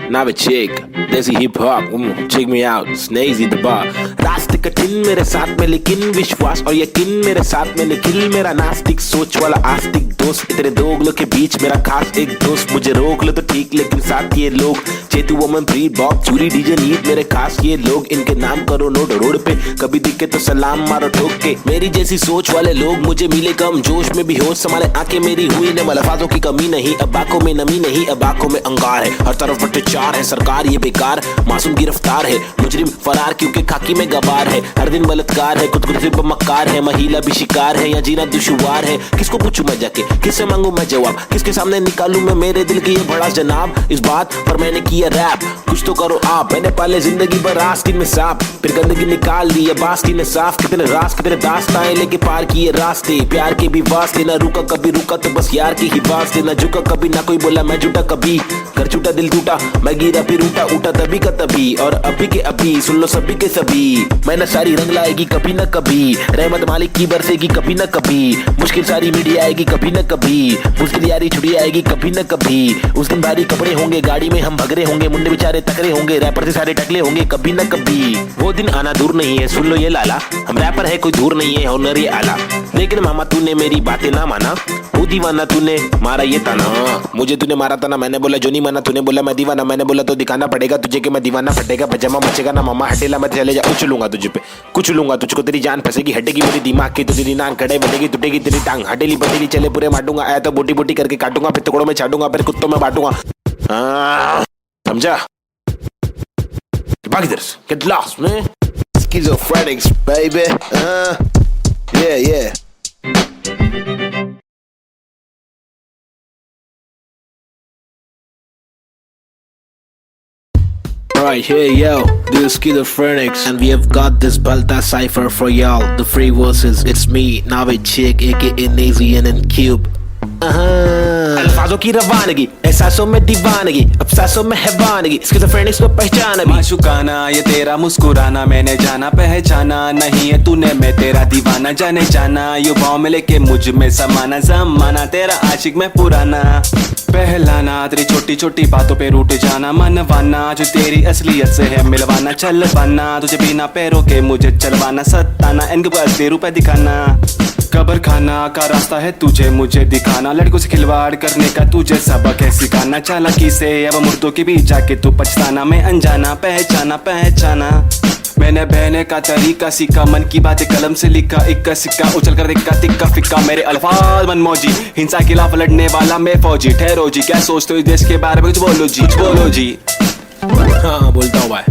Now a chick, Desi hip hop, check me out, Snazy the bar. रास्ते कठिन मेरे साथ में लेकिन विश्वास और यकीन मेरे साथ में निखिल, मेरा नास्तिक सोच वाला आस्तिक दोस्त, तेरे दोगलों के बीच मेरा खास एक दोस्त, मुझे रोक लो तो ठीक लेकिन साथ ये लोग, चेतु वमन प्री बॉब चूरी डीजे नीट मेरे खास ये लोग, इनके नाम करो नोट रोड पे, कभी दिखे तो सलाम मारो ठोक के, मेरी जैसी सोच वाले लोग मुझे मिले कम जोश में भी होश संभाले आंखें मेरी हुई ने मलफाजों की कमी नहीं, अब आंखों में नमी नहीं अब आंखों में अंगार है, हर तरफ भ्रष्टाचार है, सरकार ये बेकार, मासूम गिरफ्तार है, मुजरिम फरार क्योंकि खाकी में गवार है, हर दिन बलात्कार है, खुदकुशी पर मक्कार है, महिला भी शिकार है, या जीना दुश्वार है, किसको पूछूं मैं जाके, किससे मांगू मैं जवाब, किसके सामने निकालूं मैं मेरे दिल की ये बड़ा जनाब, इस बात पर मैंने किया रैप, कुछ तो करो आप, मैंने पाले जिंदगी भर आस्तीन में सांप, फिर गंदगी निकाल दी अब आस्तीन ने साफ, कितने रास कितने दास्ताएं लेके पार किए रास्ते, प्यार के भी वास्ते, ना रुका कभी रुका तो बस यार की ही वास्ते, ना झुका कभी ना कोई बोला मैं झूठा कभी, घर छूटा दिल टूटा मैं गिरा फिर उठा तभी का तभी, और अभी के अभी सुन लो सभी के सभी, मैं न सारी रंग लाएगी कभी न कभी, रहमत मालिक की बरसेगी कभी न कभी, मुश्किल सारी मीडिया आएगी कभी न कभी, मुश्किल यारी छुड़ी आएगी कभी न कभी, उस दिन भारी कपड़े होंगे गाड़ी में हम भगरे होंगे, मुंडे बेचारे तकरे होंगे, रैपर से सारे टकले होंगे कभी न कभी, वो दिन आना दूर नहीं है सुन लो ये लाला, हम रैपर है कोई दूर नहीं है हुनर ये आला, लेकिन मामा तूने मेरी बातें ना माना, वो दीवाना तूने मारा ये ताना, मुझे तूने मारा ताना मैंने बोला जो नहीं माना, तूने बोला मैं दीवाना मैंने बोला तो दिखाना पड़ेगा तुझे कि मैं दीवाना, फटेगा पजामा मचेगा ना मामा हटेला मैं चले जा, कुछ लूंगा तुझे पे कुछ लूंगा तुझको, तेरी जान फंसेगी हटेगी मेरी दिमाग की, तो तेरी नान खड़े बढ़ेगी टूटेगी तेरी टांग, हटेली बटेली चले पूरे मारूंगा, आया तो बोटी बोटी करके काटूंगा, फिर टुकड़ों में छाटूंगा, फिर कुत्तों में बांटूंगा, समझा? भाग इधर से, get lost man. Schizophrenics, baby. Yeah. Alright, here yo, this is Schizophrenics, and we have got this Balta cipher for y'all. The free verses, it's me, Navid Chick, aka Nazian and Cube. अल्फाजों की रवानगी, एहसासों में दीवानगी, अफसासों में हैवानगी, Schizophrenics को पहचाना भी। माशुकाना ये तेरा मुस्कुराना मैंने जाना पहचाना, नहीं है तूने मैं तेरा दीवाना, जाने जाना युवाओं में लेके मुझ में समाना, जमाना तेरा आशिक मैं पुराना, पहलाना तेरी छोटी छोटी बातों पे रूठ जाना, मनवाना जो तेरी असलियत से है मिलवाना, चल पाना तुझे बिना पैरों के मुझे चलवाना, सताना इनके पास असली रुपए दिखाना, कब्र खाना का रास्ता है तुझे मुझे दिखाना, लड़कों से खिलवाड़ करने का तुझे सबक है सिखाना, चालाकी से अब मुर्दों के बीच जाके तू पछताना, मैं अनजाना पहचाना पहचाना, मैंने बहने का तरीका सीखा, मन की बातें कलम से लिखा, इक्का सिक्का उछल कर दिक्का तिक्का फिक्का, मेरे अल्फाज मनमौजी, हिंसा के खिलाफ लड़ने वाला मैं फौजी, ठहरो जी क्या सोचते हो इस देश के बारे में, कुछ बोलो जी कुछ बोलो जी। हाँ बोलता हूँ भाई,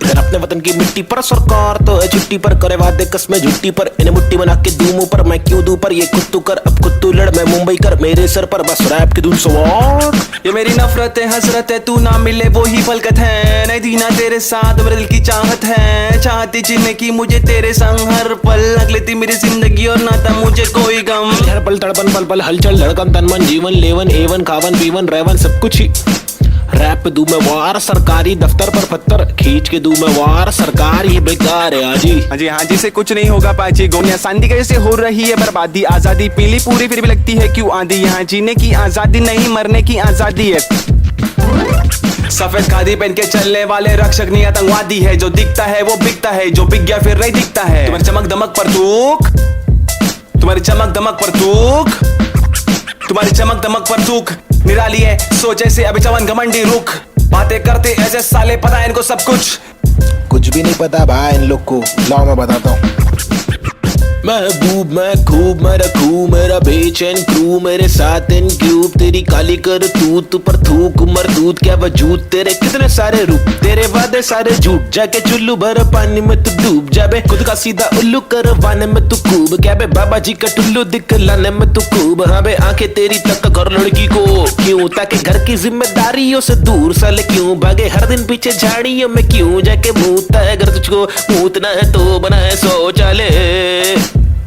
इधर अपने वतन की मिट्टी पर सरकार तो है छुट्टी पर, करे वादे कसमें झुट्टी पर, इन्हें मुट्ठी बना के दूं मुंह पर, मैं क्यों दूं पर, ये खुद तू कर अब खुद तू लड़, मैं मुंबई कर मेरे सर पर, बस रैप की धुन सवार, ये मेरी नफरत है हसरत है, तू ना मिले वो ही फलकत है, नहीं दीना तेरे साथ मेरे दिल की चाहत है, चाहती जीने की मुझे तेरे संग हर पल, लग लेती मेरी जिंदगी और नाता मुझे कोई गम, हर पल तड़पन पल पल हलचल लड़कन तन मन जीवन लेवन एवन खावन पीवन रेवन सब कुछ ही, रैप पे दूं मैं वार, सरकारी दफ्तर पर पत्थर खींच के दूं मैं वार, सरकार ये बेकार है हाजी हाँ जी से कुछ नहीं होगा पाजी, गोनिया सांदी कैसे हो रही है बर्बादी, आजादी पीली पूरी फिर भी लगती है क्यों आंधी, यहाँ जीने की आजादी नहीं मरने की आजादी है, सफेद खादी पहन के चलने वाले रक्षक नहीं आतंकवादी है, जो दिखता है वो बिकता है, जो बिक गया फिर नहीं दिखता है, तुम्हारी चमक दमक पर तूक, तुम्हारी चमक दमक पर तूक, तुम्हारी चमक दमक पर तूक निराली है, सोचे से अभी चवन घमंडी रुख, बातें करते ऐसे साले पता है इनको सब कुछ भी नहीं पता भाई इन लोग को, लाओ मैं बताता हूँ, महबूब मैं खूब मैं रखूं मेरा बेचैन क्रू, मेरे साथ इन क्यूब, तेरी काली कर तू पर थूक मरदूत क्या वजूद, तेरे कितने सारे रूप, तेरे वादे सारे झूठ, जाके चुल्लू भर पानी में तू डूब जाबे, खुद का सीधा उल्लू करवाने में तू खूब, क्या बे बाबा जी का टुल्लू दिखलाने में तू खूब, हाँ बे आंखें तेरी तक घर लड़की को क्यों, ताकि घर की जिम्मेदारियों से दूर साले क्यों भागे, हर दिन पीछे झाड़ियों में क्यों जाके मूतता है, अगर तुझको मूतना है तो बनाए शौचालय,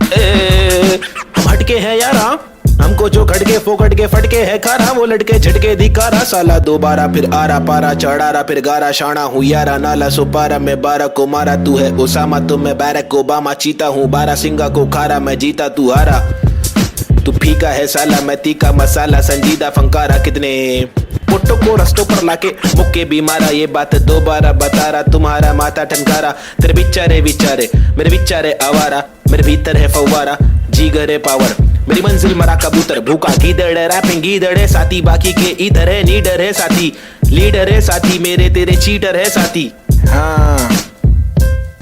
हम हटके हैं यारा, हमको जो खटके फोकट के फटके है खारा, वो लटके झटके दिखारा, साला दोबारा फिर आरा पारा चढ़ारा फिर गारा, शाना हूँ यारा नाला सुपारा, मैं 12 को मारा तू है ओसामा, तो मैं बैरक ओबामा, चीता हूँ 12 सिंगा को खारा, मैं जीता तू हारा, तू फीका है साला मैं तीखा मसाला, संजीदा फंकारा, कितने पुट्टो को रस्तों पर लाके मुक्के भी मारा, ये बात दोबारा बता रहा, तुम्हारा माथा ठनकारा, तेरे बिचारे विचारे मेरे बिचारे आवारा, मेरे भीतर है फव्वारा जीगर है पावर, मेरी मंजिल मरा कबूतर, भूखा गीदड़ है रैपिंग गीदड़ है साथी, बाकी के इधर है नीडर है साथी, लीडर है साथी, मेरे तेरे चीटर है साथी, हाँ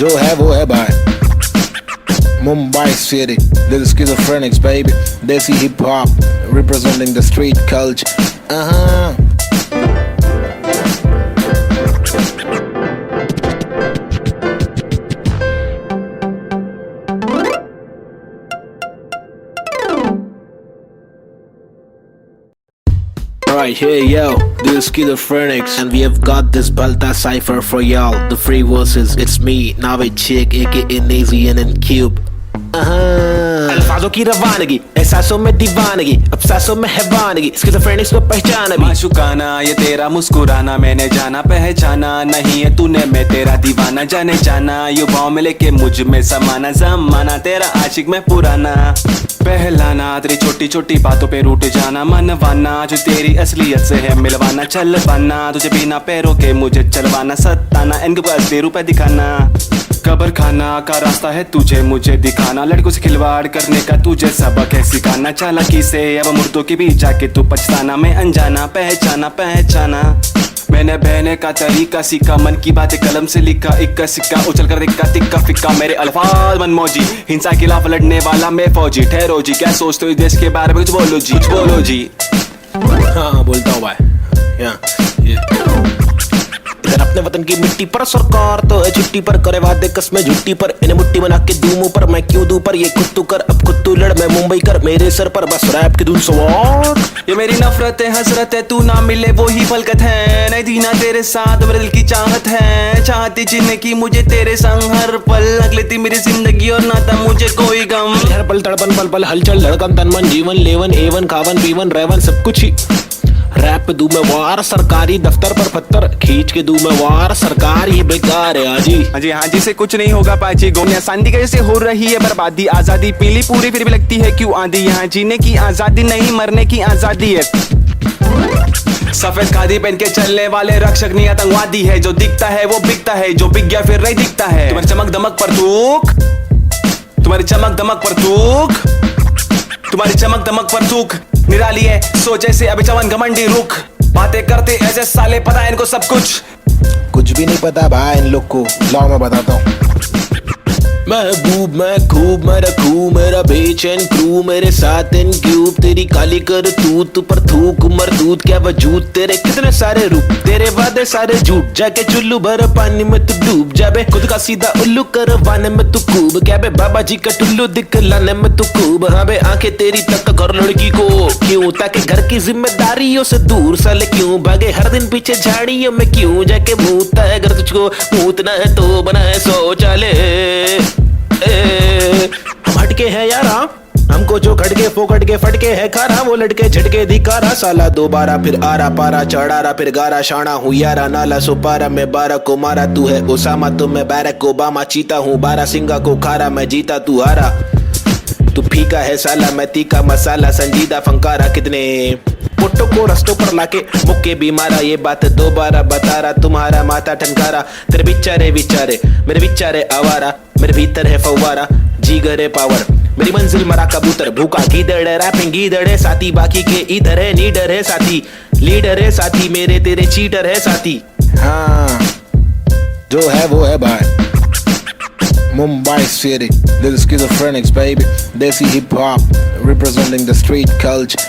जो है वो है भाई, Mumbai City, this is Schizophrenics baby, Desi hip hop representing the street culture, Alright, here yo, this is Schizophrenics, and we have got this Balta cipher for y'all. The free verses, it's me, Navid Chick, aka Nazian and Cube. अल्फाजों की रवानगी, एहसासों में दीवानगी, अफसासों में हैवानगी, Schizophrenics को पहचाना भी। माशुकाना ये तेरा मुस्कुराना मैंने जाना पहचाना, नहीं है तूने मैं तेरा दीवाना, जाने जाना युवाओं में लेके मुझ में समाना, जमाना तेरा आशिक मैं पुराना, पहलाना तेरी छोटी छोटी बातों पे रूठ जाना, मनवाना जो तेरी असलियत से है मिलवाना, चल पाना तुझे बिना पैरों के मुझे चलवाना, सताना इनके पास असली रुपए दिखाना, कब्र खाना का रास्ता है तुझे मुझे दिखाना, लड़कों से खिलवाड़ करने का तुझे सबक है सिखाना, चालाकी से अब मुर्दों के बीच जाके तू पछताना, मैं अनजाना पहचाना पहचाना, मैंने बहने का तरीका सीखा, मन की बातें कलम से लिखा, इक्का सिक्का उछल कर दिक्का तिक्का फिक्का, मेरे अल्फाज मनमौजी, हिंसा के खिलाफ लड़ने वाला मैं फौजी, ठहरो जी क्या सोचते हो इस देश के बारे में, कुछ बोलो जी कुछ बोलो जी। हाँ बोलता हूँ भाई, अपने वतन की मिट्टी पर सरकार तो है छुट्टी पर, करे वादे कसमें झुट्टी पर, इन्हें मुट्ठी बना के दूं मुंह पर, मैं क्यों दूं पर, ये खुद तू कर अब खुद तू लड़, मैं मुंबई कर मेरे सर पर, बस रैप की धुन सवार। ये मेरी नफरत है हसरत है, तू ना मिले वो ही फलकत है, नहीं दीना तेरे साथ मेरे दिल की चाहत है, चाहती जीने की मुझे तेरे संग हर पल, लग लेती मेरी जिंदगी और ना था मुझे कोई गम, हर पल तड़पन पल पल हलचल धड़कन तन मन जीवन लेवन एवन खावन पीवन रेवन सब कुछ ही, रैप दूं मैं वार, सरकारी दफ्तर पर पत्थर खींच के दूं मैं वार, सरकार ये बेकार है हाजी। हाँ जी से कुछ नहीं होगा पाजी, गोनिया शांति कैसे हो रही है बर्बादी, आजादी पीली पूरी फिर भी लगती है क्यों आंधी, यहाँ जीने की आजादी नहीं मरने की आजादी है, सफेद खादी पहन के चलने वाले रक्षक नहीं आतंकवादी है, जो दिखता है वो बिकता है, जो बिक गया फिर नहीं दिखता है, तुम्हारी चमक दमक पर थूक, तुम्हारी चमक दमक पर थूक, तुम्हारी चमक दमक पर थूक, निराली है सोच ऐसे अभी चवन घमंडी रुख, बातें करते ऐसे साले पता है इनको सब कुछ भी नहीं पता भाई इन लोग को, लाओ मैं बताता हूँ। महबूब मैं खूब मैं रखूं मेरा बेचैन क्रू, मेरे साथ इन क्यूब तेरी काली कर तू पर थूक मरदूत क्या वजूद, तेरे कितने सारे रूप तेरे वादे सारे झूठ, जाके चुल्लू भर पानी में तू डूब जाबे, खुद का सीधा उल्लू करवाने में तू खूब, क्या बे बाबा जी का टुल्लू दिखलाने में तू खूब, हाँ बे आंखें तेरी तक घर लड़की को क्यों, ताकि घर की जिम्मेदारियों से दूर साले क्यों भागे, हर दिन पीछे झाड़ियों में क्यों जाके मूतता है, अगर तुझको मूतना है तो बनाए शौचालय, हम हटके हैं यारा, हमको जो खटके फोकट के फटके है खारा, वो लटके झटके दिखारा, साला दोबारा फिर आरा पारा चढ़ारा फिर गारा, शाना हूँ यारा नाला सुपारा, मैं 12 को मारा तू है ओसामा, तो मैं बैरक ओबामा, चीता हूँ 12 सिंगा को खारा, मैं जीता तू हारा, तू फीका है साला मैं तीखा मसाला, संजीदा फंकारा, कितने पुट्टो को रस्तों पर लाके मुक्के भी मारा, ये बात दोबारा बता रहा, तुम्हारा माथा ठनकारा, तेरे बिचारे विचारे मेरे बिचारे आवारा, मेरे भीतर है फव्वारा जीगर है पावर, मेरी मंजिल मरा कबूतर भूखा गीदड़ रैपिंग गीदड़ है साथी, बाकी के इधर है नीडर है साथी, लीडर है साथी, मेरे तेरे चीटर है साथी, हाँ जो है वो है भाई। Mumbai City, this is Schizophrenics baby, Desi hip hop representing the street culture.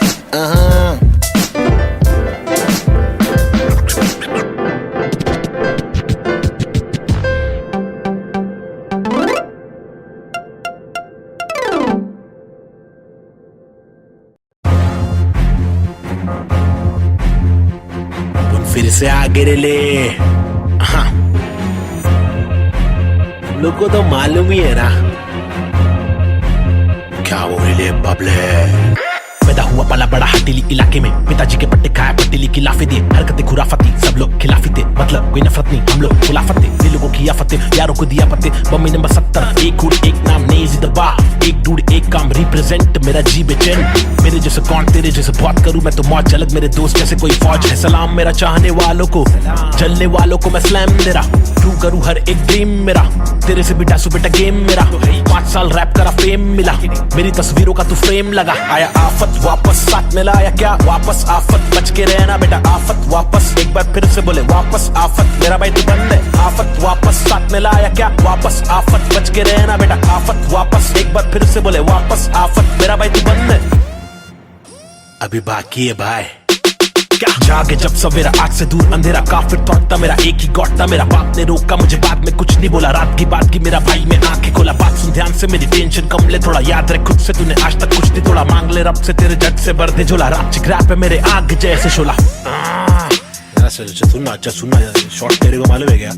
फिर से आगे ले, हाँ लोग को तो मालूम ही है ना क्या वो ले बबले, पैदा हुआ पला बड़ा हटीली इलाके में, पिताजी के पट्टे खाया पतीली की लाफे दिए, हरकतें खुराफती सब लोग खिलाफी थे, मतलब कोई नफरत नहीं हम लोग खुलाफत थे, दिलों को किया फतेह यारों को दिया पते, बम्मी नंबर 70 एक हुड एक नाम नेजी दबा, एक डूड एक काम रिप्रेजेंट मेरा जी बेचैन, मेरे जैसे कौन तेरे जैसे बहुत करूं मैं तो मौज अलग, मेरे दोस्त जैसे कोई फौज है, सलाम मेरा चाहने वालों को, जलने वालों को मैं स्लैम दे रहा, ट्रू करूं हर एक ड्रीम मेरा, तेरे से बिटा सु बेटा गेम मेरा, 5 साल रैप करा फेम मिला, मेरी तस्वीरों का तू फ्रेम लगा, आया आफत वापस साथ में लाया क्या वापस आफत, बच के रहना बेटा आफत वापस, एक बार फिर से बोले वापस आफत, मेरा भाई तू बंद है आफत वापस साथ में लाया क्या वापस आफत, बच के रहना बेटा आफत वापस, एक बार फिर से बोले वापस आफत, मेरा भाई तू बंद है, अभी बाकी है भाई क्या, जागे जब सवेरा आग से दूर अंधेरा, काफिर थॉट था मेरा एक ही गॉड था, मेरा बाप ने रोका मुझे बाद में कुछ नहीं बोला, रात की बात की मेरा भाई मैं आंखें खोला, बात सुन ध्यान से मेरी टेंशन कम ले, थोड़ा याद रख खुद से तूने आज तक कुछ नहीं तोड़ा, मांग ले रब से तेरे जट से भर दे झोला, रात चिक रैप है मेरे आग जैसे शोला, अच्छा सुनना शॉर्ट तेरे को मालूम है क्या,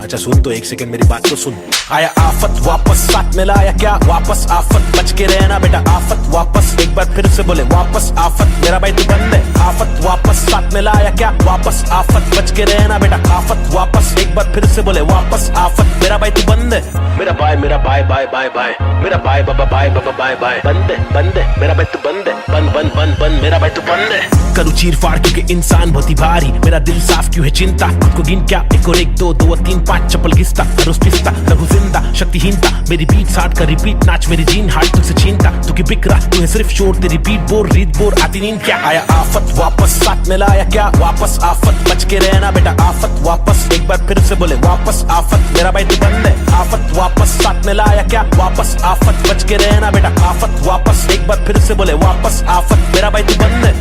अच्छा सुन तो एक सेकंड मेरी बात तो सुन, आया आफत वापस साथ में लाया क्या वापस आफत, बच के रहना बेटा आफत वापस, एक बार फिर से बोले वापस आफत, मेरा भाई तू बंद है आफत वापस साथ में लाया क्या वापस आफत, बच के रहना बेटा आफत वापस, एक बार फिर से बोले वापस आफत, मेरा भाई तू बंद है, मेरा भाई बाय बाय, मेरा भाई बाबा बाय बाय, बंद है मेरा भाई तू बंद है, बंद मेरा भाई तू बंद है, करूँ चीर फाड़ क्योंकि इंसान बहुत ही भारी, मेरा दिल साफ क्यों है चिंता, खुद को गिन क्या 1 और 1 2 2 और 3 5 चप्पल घिसता, रोज पिसता लघु जिंदा शक्तिहीनता, मेरी बीट साठ का रिपीट नाच मेरी जीन हार्ट तुझसे छीनता, तू की बिक रहा तू है सिर्फ शोर, तेरी बीट बोर रीत बोर आती नींद क्या, आया आफत वापस साथ में लाया क्या वापस आफत, बच के रहना बेटा आफत वापस, एक बार फिर से बोले वापस आफत, मेरा भाई तू बंद है आफत वापस साथ में लाया क्या वापस आफत, बच के रहना बेटा आफत वापस, एक बार फिर से बोले वापस आफत, मेरा भाई तू बंद है,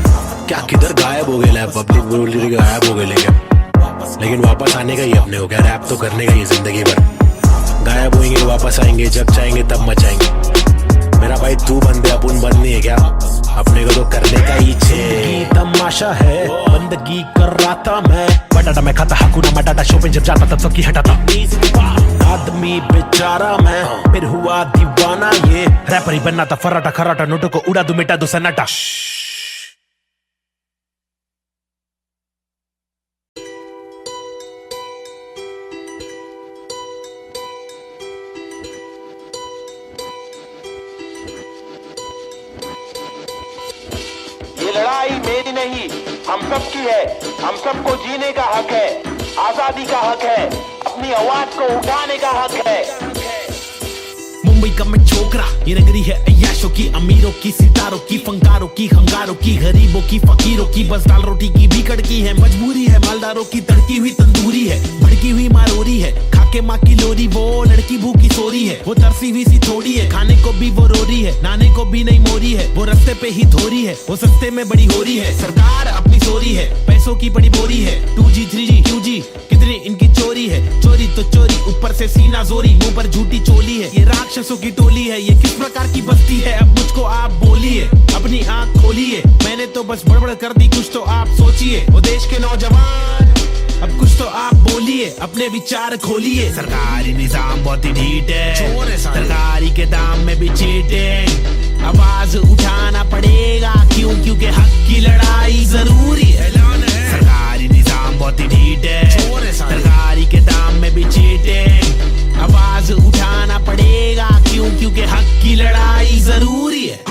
क्या किधर गायब हो गया पब्लिक गायब हो गए, लेकिन वापस आने का ही अपने को क्या, रैप तो करने का ही जिंदगी भर। गायब होंगे वापस आएंगे, जब चाहेंगे तब मचाएंगे। मेरा भाई तू बंदे अपन बंद नहीं है क्या, अपने को तो करने का ही छे। तमाशा है बंदगी कर रहा था मैं, बटाटा मैं खाता हकूना मटाटा, शो पे जब जाता तब सबकी हटाता। आदमी बेचारा मैं, फिर हुआ दीवाना ये, रैपर ही बनना था फर्राटा खर्राटा, नोटों को उड़ा दूं मिटा दूं सन्नाटा। ये लड़ाई मेरी नहीं, हम सब की है। हम सबको जीने का हक है, आजादी का हक है, अपनी आवाज को उठाने का हक है। मुंबई का मैं छोकरा, ये नगरी है अय्याशों की, अमीरों की, सितारों की, फंकारों की, हंगारों की, गरीबों की, फकीरों की, बस दाल रोटी की भी कड़की है। मजबूरी है मालदारों की, तड़की हुई तंदूरी है, भड़की हुई मारोरी है, खाके माँ की लोरी, वो लड़की भूखी सोरी है, वो तरसी हुई सी थोड़ी है, खाने को भी वो रोरी है, नाने को भी नहीं मोरी है, वो रास्ते पे ही धोरी है, वो सस्ते में बड़ी हो रही है। सरकार अपनी सोरी है, पैसों की बड़ी बोरी है, 2G 3G QG कितनी इनकी चोरी है। चोरी तो चोरी, ऊपर से सीना जोरी, मुंह पर झूठी चोली है, ये राक्षसों की टोली है। ये किस प्रकार की बस्ती है, अब मुझको आप बोलिए, अपनी आंख खोलिए। मैंने तो बस बड़बड़ कर दी, कुछ तो आप सोचिए। वो देश के नौजवान, अब कुछ तो आप बोलिए, अपने विचार खोलिए। सरकारी निजाम बहुत ही ढीठ है, सरकारी के दाम में भी चीटिंग। आवाज उठाना पड़ेगा क्यों, क्योंकि हक की लड़ाई जरूरी है। सरकारी निजाम बहुत ही ढीठ है, सरकारी के दाम में भी चीटिंग। आवाज उठाना पड़ेगा क्यों, क्योंकि हक की लड़ाई जरूरी है।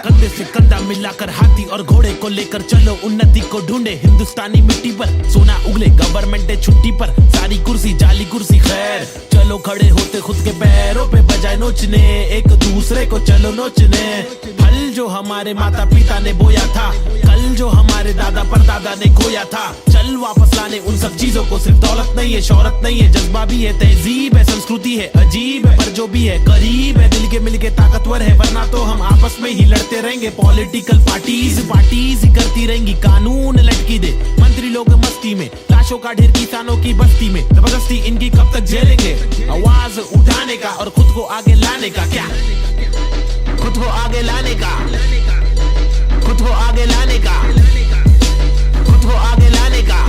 कंधे से कंधा मिलाकर हाथी और घोड़े को लेकर चलो, उन्नति को ढूंढे हिंदुस्तानी मिट्टी पर। सोना उगले गवर्नमेंट है छुट्टी पर, सारी कुर्सी जाली कुर्सी खैर। चलो खड़े होते खुद के पैरों पे, बजाय नोचने एक दूसरे को चलो नोचने। फल जो हमारे माता पिता ने बोया था, कल जो हमारे दादा परदादा ने खोया था, चल वापस लाने उन सब चीजों को। सिर्फ दौलत नहीं है, शोहरत नहीं है, जज्बा भी है, तहजीब है, संस्कृति है, अजीब है, पर जो भी है करीब है, दिल के मिलके ताकतवर है। वरना तो हम आपस में ही लड़ते रहेंगे। पॉलिटिकल पार्टीज ही करती रहेंगी, कानून लटकी दे मंत्री लोग मस्ती में, लाशों का ढेर किसानों की बस्ती में। जबरदस्ती इनकी कब तक झेलेंगे, आवाज उठाने का और खुद को आगे लाने का। क्या खुद को आगे लाने का, खुद को आगे लाने का, खुद को आगे लाने का,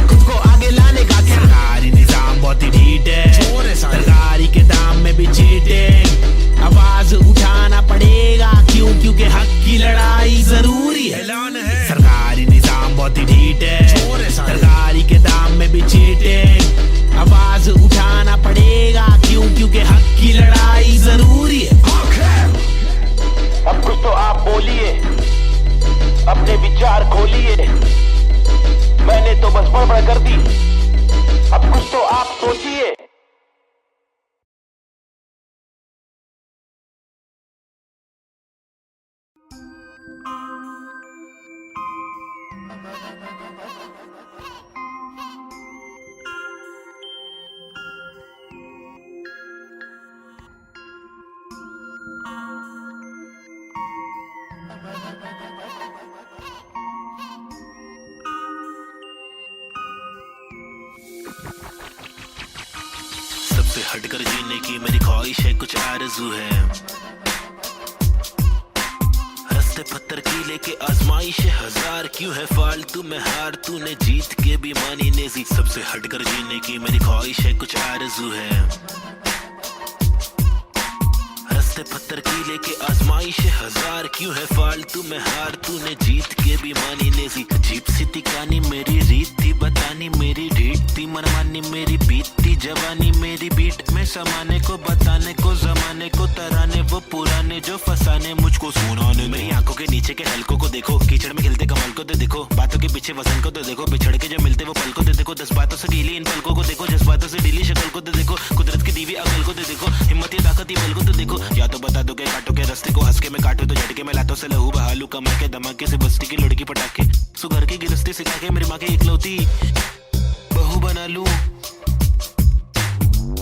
खुद को आगे लाने का। सरकारी निजाम बहुत ही ढीठ है, सरकारी के दाम में भी चीटिंग। आवाज उठाना पड़ेगा क्यों, क्योंकि हक की लड़ाई जरूरी है। सरकारी निजाम बहुत ही ढीठ है, सरकारी के दाम में भी चीटिंग। आवाज उठाना पड़ेगा क्यों, क्योंकि हक की लड़ाई जरूरी है। अब कुछ तो आप बोलिए, अपने विचार खोलिए। मैंने तो बस बड़बड़ कर दी, अब कुछ तो आप सोचिए। सबसे हटकर जीने की मेरी ख्वाहिश है, कुछ आरज़ू है। रास्ते पत्थर की लेके आजमाइश है हजार, क्यों है फालतू में हार, तूने जीत के भी मानी नेजी। सबसे हटकर जीने की मेरी ख्वाहिश है, कुछ आरज़ू है। रास्ते पत्थर की लेके आजमाइश है हजार, क्यों है फालतू में हार, तूने जीत के भी मानी नेजी। अजीब सी तिकानी मेरी रीत थी बतानी, मेरी ढीठ थी मनमानी, मेरी बीतती जवानी, मेरी बीट में समाने को, बताने को, जमाने को, तराने वो पुराने जो फसाने मुझको सुनाने। मेरी आंखों के नीचे के हलकों को देखो, कीचड़ में खिलते कमल को तो देखो, बातों के पीछे वजन को तो देखो, बिछड़ के जो मिलते वो पल को तो देखो, 10 बातों से ढीली इन पलकों को देखो, जज्बातों से ढीली शक्ल को तो देखो, कुदरत की दीवी अकल को तो देखो, हिम्मत या ताकत बल को तो देखो। या तो बता दो के काटो के रास्ते को, हंस के मैं काटो तो झटके में लातों से लहू बहालू, कमा के धमाके से बस्ती की लड़की पटाके, सुगर की गिरस्ती सिखा के मेरी माँ के इकलौती बहू बना लूं,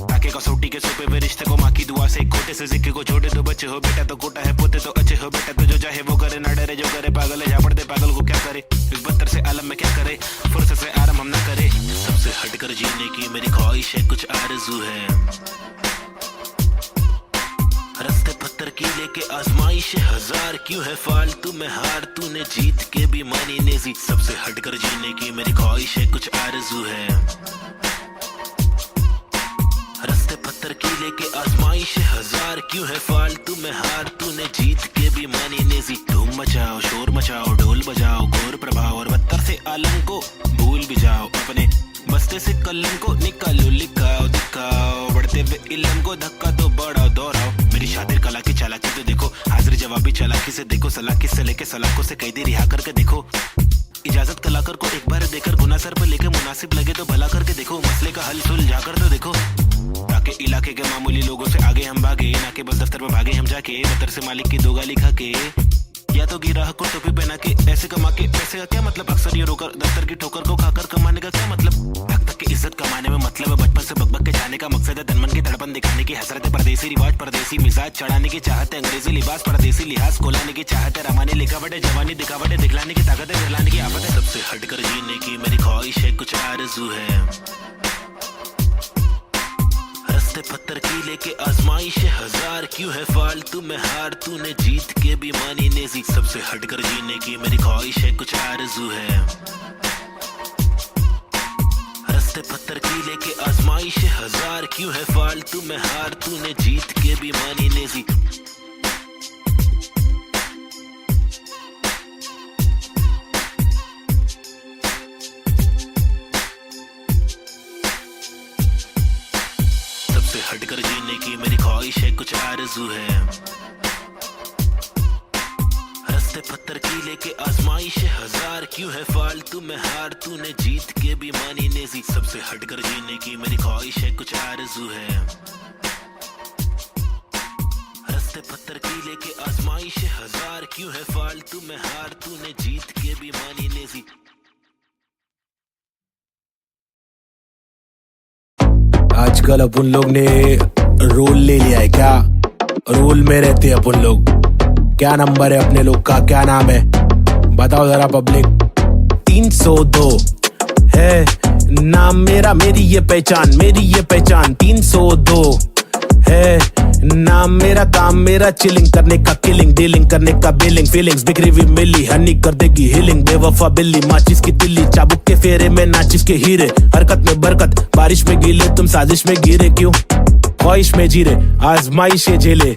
ताकि कसौटी के सोपे पे रिश्ते को माँ की दुआ पास एक कोटे से सिक्के को छोटे तो बच्चे हो बेटा, तो कोटा है पोते तो अच्छे हो बेटा, तो जो चाहे वो करे ना डरे, जो करे पागल है झापड़ दे, पागल को क्या करे, इस बदतर से आलम में क्या करे, फुर्सत से आराम हम ना करे। सबसे हटकर जीने की मेरी ख्वाहिश है, कुछ आरज़ू है, रास्ते पत्थर की लेके आजमाइश हजार, क्यों है फालतू में हार, तूने जीत के भी मानी नेजी। सबसे हटकर जीने की मेरी ख्वाहिश है, कुछ आरज़ू है, रास्ते पत्थर की लेके आजमाइश हजार, क्यों है फालतू में हार, तूने जीत के भी मानी नेजी। धूम मचाओ, शोर मचाओ, ढोल बजाओ, घोर प्रभाव और बदतर से आलम को भूल भी जाओ, अपने बस्ते से कलम को निकालो, लिखाओ दिखाओ, बढ़ते हुए इल्म को धक्का तो बढ़ाओ दोहराओ, मेरी शातिर कला की चालाकी तो देखो, हाजिर जवाबी चालाकी से देखो, सलाकी से लेके सलाखों से कैदी रिहा करके देखो, इजाजत कलाकार को एक बार देकर गुना सर पे लेके मुनासिब लगे तो भला करके देखो, मसले का हल सुलझा कर तो देखो, ताकि इलाके के मामूली लोगों से आगे हम भागे, ना कि बस दफ्तर में भागे हम जाके, बदतर से मालिक की दो गाली खा के, या तो गिराह को टोपी पहना के, पैसे कमा के, पैसे का क्या मतलब, अक्सर ये रोकर दफ्तर की ठोकर को खाकर कमाने का क्या मतलब, हक तक की इज्जत कमाने में मतलब है, बचपन से बकबक के जाने का मकसद है, तनमन की धड़पन दिखाने की हसरत है, परदेसी रिवाज परदेसी मिजाज चढ़ाने की चाहत है, अंग्रेजी लिबास परदेसी लिहाज कोलाने की चाहत है, रमानी लिखावट है, जवानी दिखावट है, दिखलाने की ताकत है, दिखलाने की आफत है। सबसे हटकर जीने की मेरी ख्वाहिश है, कुछ आरज़ू है, रास्ते पत्थर की लेके आजमाइश हजार, क्यों है फालतू में हार, तूने जीत के भी मानी नेजी। सबसे हटकर जीने की मेरी ख्वाहिश है, कुछ आरज़ू है, रास्ते पत्थर की लेके आजमाइश हजार, क्यों है फालतू में हार, तूने जीत के भी मानी नेजी। सबसे हटकर जीने की मेरी ख्वाहिश है, कुछ आरज़ू है, रास्ते पत्थर की लेके आजमाइश हजार, क्यों है फालतू में हार, तूने जीत के भी मानी नेजी। सबसे हटकर जीने की मेरी ख्वाहिश है, कुछ आरज़ू है, रास्ते पत्थर की लेके आजमाइश हजार, क्यों है फालतू में हार, तूने जीत के भी मानी नेजी। आजकल अपन लोग ने रोल ले लिया है क्या, रोल में रहते हैं अपन लोग, क्या नंबर है अपने लोग का, क्या नाम है बताओ जरा पब्लिक। 302 है नाम मेरा, मेरी ये पहचान, मेरी ये पहचान 302 है नाम मेरा, काम मेरा चिलिंग करने का, किलिंग डीलिंग करने का, बिलिंग फीलिंग्स बिखरी हुई मिली, हनी कर देगी हीलिंग, बेवफा बिल्ली माचिस की तिल्ली, चाबुक के फेरे में नाचिस के हीरे, हरकत में बरकत, बारिश में गीले तुम साजिश में गिरे, क्यों ख्वाहिश में जीरे आजमाइशे झेले,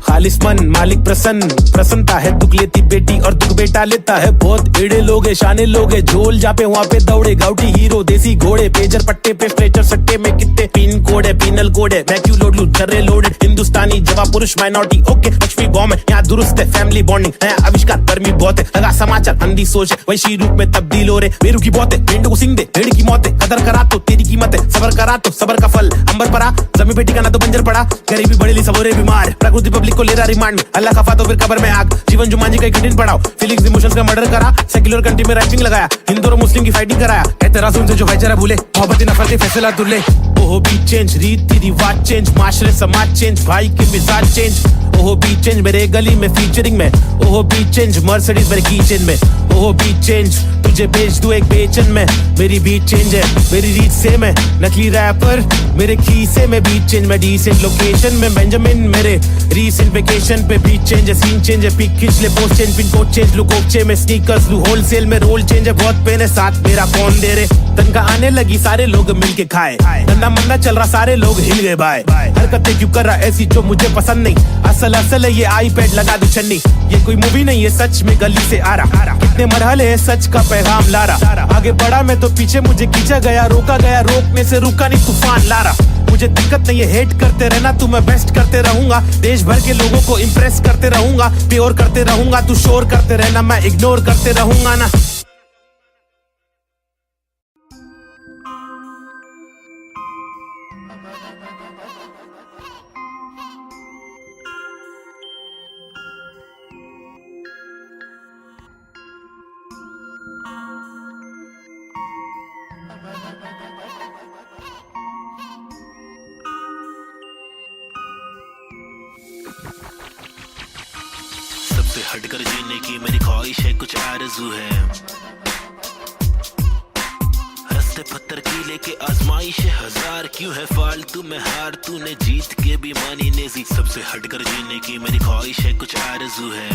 खालिसमन मालिक प्रसन्न, प्रसन्नता है दुख लेती बेटी और दुख बेटा लेता है, बहुत एड़े लोग है शाने लोग है, झोल जापे वहाँ पे दौड़े, गाउटी हीरो देसी घोड़े, पेजर पट्टे पे स्ट्रेचर सट्टे में कितने पिन कोड है, पिनल कोड है, मैं क्यों लोड लूं छर्रे लोडेड, हिंदुस्तानी जवाब पुरुष माइनॉरिटी ओके, लक्ष्मी बॉम्ब है यहाँ दुरुस्त है, फैमिली बॉन्डिंग है आविष्कार, गर्मी बहुत है, लगा समाचार अंधी सोच है, वैशी रूप में तब्दील हो रहे, बेरू की बहुत है, भेंडों को सिंग दे भेड़ की मौत है, कदर करा तो तेरी कीमत है, सबर करा तो सबर का फल अंबर पड़ा, जमी पे टिकाना तो बंजर पड़ा, गरीबी बड़ी सबोरे बीमार, प्रकृति पब्लिक को ले रहा रिमांड में, अल्लाह खफा तो फिर कब्र में आग, जीवन जुमांजी का कठिन पड़ाव, फीलिंग्स इमोशंस का मर्डर करा, सेक्युलर कंट्री में रैपिंग लगाया, हिंदू और मुस्लिम की फाइटिंग कराया, एतराज उनसे जो भाईचारा भूले, मोहब्बत नफरत फैसला दुल्ले, ओहो बी चेंज, रीति रिवाज चेंज, माशरे समाज चेंज, भाई के मिजाज चेंज, ओहो बी चेंज मेरे गली में फीचरिंग में, ओहो बी चेंज मर्सिडीज मेरे की चेंज में, ओहो बी चेंज तुझे बेच दूं एक बेचन में, मेरी बीट चेंज है मेरी रीत सेम है, नकली रैपर मेरे खीसे में, बीट चेंज में डिसेंट लोकेशन में, बेंजामिन मेरे रीसेंट वेकेशन पे, बीट चेंज है सीन चेंज है, पिक खींच ले post change, pin code change लू कोकचे में, स्नीकर्स लू होलसेल में, रोल चेंज है बहुत पेन है, साथ मेरा कौन दे रे, तनका आने लगी सारे लोग मिलके खाए, धंधा मंदा चल रहा सारे लोग हिल गए भाई, हरकतें क्यों कर रहा ऐसी जो मुझे पसंद नहीं, असल असल है ये आईपैड लगा दू छन्नी, ये कोई मूवी नहीं है सच में गली से आ रहा, कितने मरहले है सच का पैगाम ला रहा, आगे बढ़ा मैं तो पीछे मुझे खींचा गया, रोका गया रोकने से रुका नहीं तूफान ला रहा, मुझे दिक्कत नहीं है हेट करते रहना तू, मैं बेस्ट करते रहूंगा, देश भर के लोगों को इम्प्रेस करते रहूंगा, प्योर करते रहूंगा, तू शोर करते रहना मैं इग्नोर करते रहूंगा ना। सबसे हटकर जीने की मेरी ख्वाहिश है, कुछ आरज़ू है। रास्ते पत्थर की लेके आजमाइश है हजार, क्यों है फालतू में हार, तूने जीत के भी मानी नेजी। सबसे हटकर जीने की मेरी ख्वाहिश है, कुछ आरज़ू है।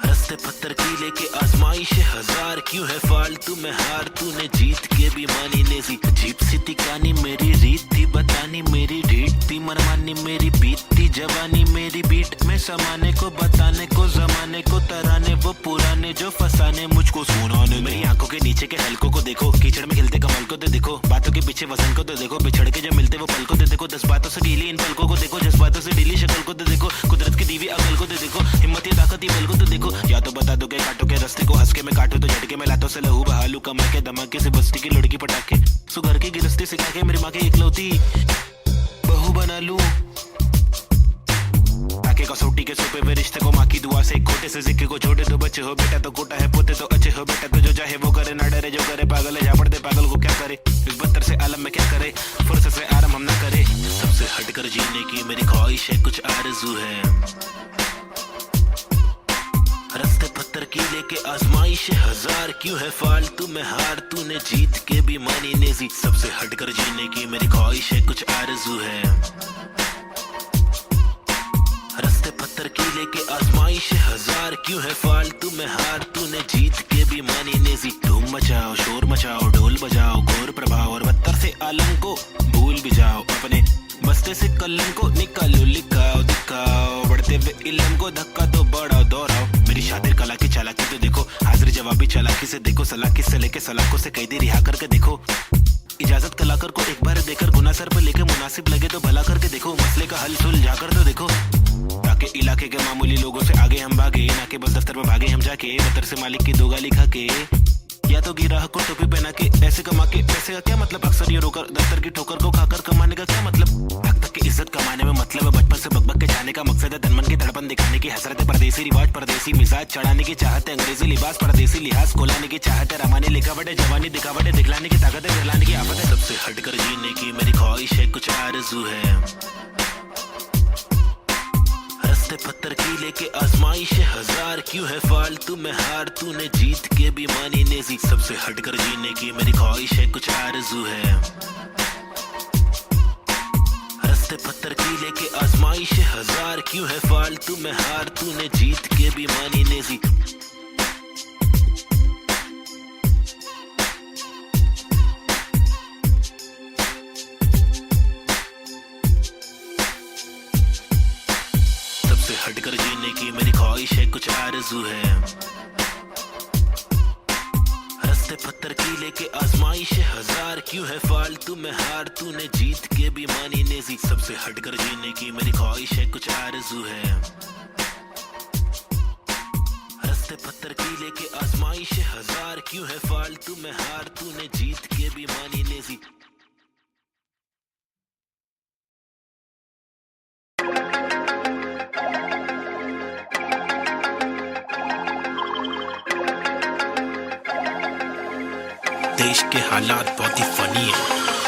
रास्ते पत्थर की लेके आजमाइश है हजार, क्यों है फालतू में हार, तूने जीत के भी मानी नेजी। अजीब सी थी कहानी मेरी, रीत थी बतानी मेरी, ढीठ थी मनमानी मेरी, बीतती जवानी मेरी, बीट में समाने को बताने को जमाने को तराने, वो पुराने जो फसाने मुझको सुनाने। मेरी आंखों के नीचे के हलकों को देखो, कीचड़ में खिलते कमल को तो देखो, बातों के पीछे वजन को तो देखो, बिछड़ के जब मिलते वो पल को तो देखो, 10 बातों से ढीली इन पलकों को देखो, जज्बातों से ढीली शक्ल को तो देखो, कुदरत की दीवी अकल को तो देखो, हिम्मत या ताकत बल को तो देखो। या तो बता दो के काटो के रास्ते को, हंस के मैं काटो तो झटके में लातों से लहू बहालू, कमा के धमाके से बस्ती की लड़की पटाके, सुगर की गिरस्ती सिखा के मेरी माँ के इकलौती बहू बना लूं, ताकि कसौटी के सोपे पे रिश्ते को माँ की दुआ से, खोटे से सिक्के को छोटे तो बच्चे हो बेटा, तो कोटा है पोते तो अच्छे हो बेटा, तो जो चाहे वो करे, ना डरे जो करे पागल है, जा पड़ते पागल को क्या करे, इस बदतर से आलम में क्या करे, फुर्सत से आराम हम ना करे। सबसे हटकर जीने की मेरी ख्वाहिश है, कुछ आरज़ू है। रास्ते पत्थर की लेके आजमाइश है हजार, क्यों है फालतू में हार, तूने जीत के भी मानी नेजी। सबसे हटकर जीने की मेरी ख्वाहिश है, कुछ आरज़ू है। रास्ते पत्थर की लेके आजमाइश है हजार, क्यों है फालतू में हार, तूने जीत के भी मानी नेजी। धूम मचाओ शोर मचाओ ढोल बजाओ, घोर प्रभाव और बदतर से आलम को भूल भी जाओ, अपने बस्ते से कलम को निकालो, लिखाओ दिखाओ, बढ़ते हुए इल्म को धक्का तो बढ़ाओ दोहराओ। मेरी शातिर कला की चालाकी तो देखो, हाजिर जवाबी चालाकी से देखो, सलाकी से लेके सलाखों से कैदी रिहा करके देखो, इजाजत कलाकार को एक बार देकर गुना सर पे लेके मुनासिब लगे तो भला करके देखो, मसले का हल सुलझा कर तो देखो, ताकि इलाके के मामूली लोगों से आगे हम भागे, ना कि बस दफ्तर में भागे हम जाके, बदतर से मालिक की दो गाली खा के, या तो गिराह को टोपी पहना के, पैसे कमा के, पैसे का क्या मतलब, अक्सर ये रोकर दफ्तर की ठोकर को खाकर कमाने का क्या मतलब, हक तक की इज्जत कमाने में मतलब है, बचपन से बकबक के जाने का मकसद है, तनमन की धड़पन दिखाने की हसरत है, परदेसी रिवाज परदेसी मिजाज चढ़ाने की चाहत है, अंग्रेजी लिबास परदेसी लिहाज खोलाने की चाहत है, रमानी लिखावट है, जवानी दिखावट है, दिखलाने की ताकत है, दिखलाने की आफत है। सबसे हटकर जीने की मेरी ख्वाहिश है, कुछ आरज़ू है। रास्ते पत्थर की लेके आजमाइश है हजार, क्यों है फालतू में हार, तूने जीत के भी मानी नेजी। सबसे हटकर जीने की मेरी ख्वाहिश है, कुछ आरज़ू है। रास्ते पत्थर की लेके आजमाइश है हजार, क्यों है फालतू में हार, तूने जीत के भी मानी नेजी। हटकर जीने की मेरी ख्वाहिश है, कुछ आरज़ू है। रास्ते पत्थर की लेके आजमाइश है हजार, क्यों है फालतू में हार, तूने जीत के भी मानी नेजी। सबसे हटकर जीने की मेरी ख्वाहिश है, कुछ आरज़ू है। रास्ते पत्थर की लेके आजमाइश है हजार, क्यों है फालतू में हार, तूने जीत के भी मानी नेजी। देश के हालात बहुत ही फनी है,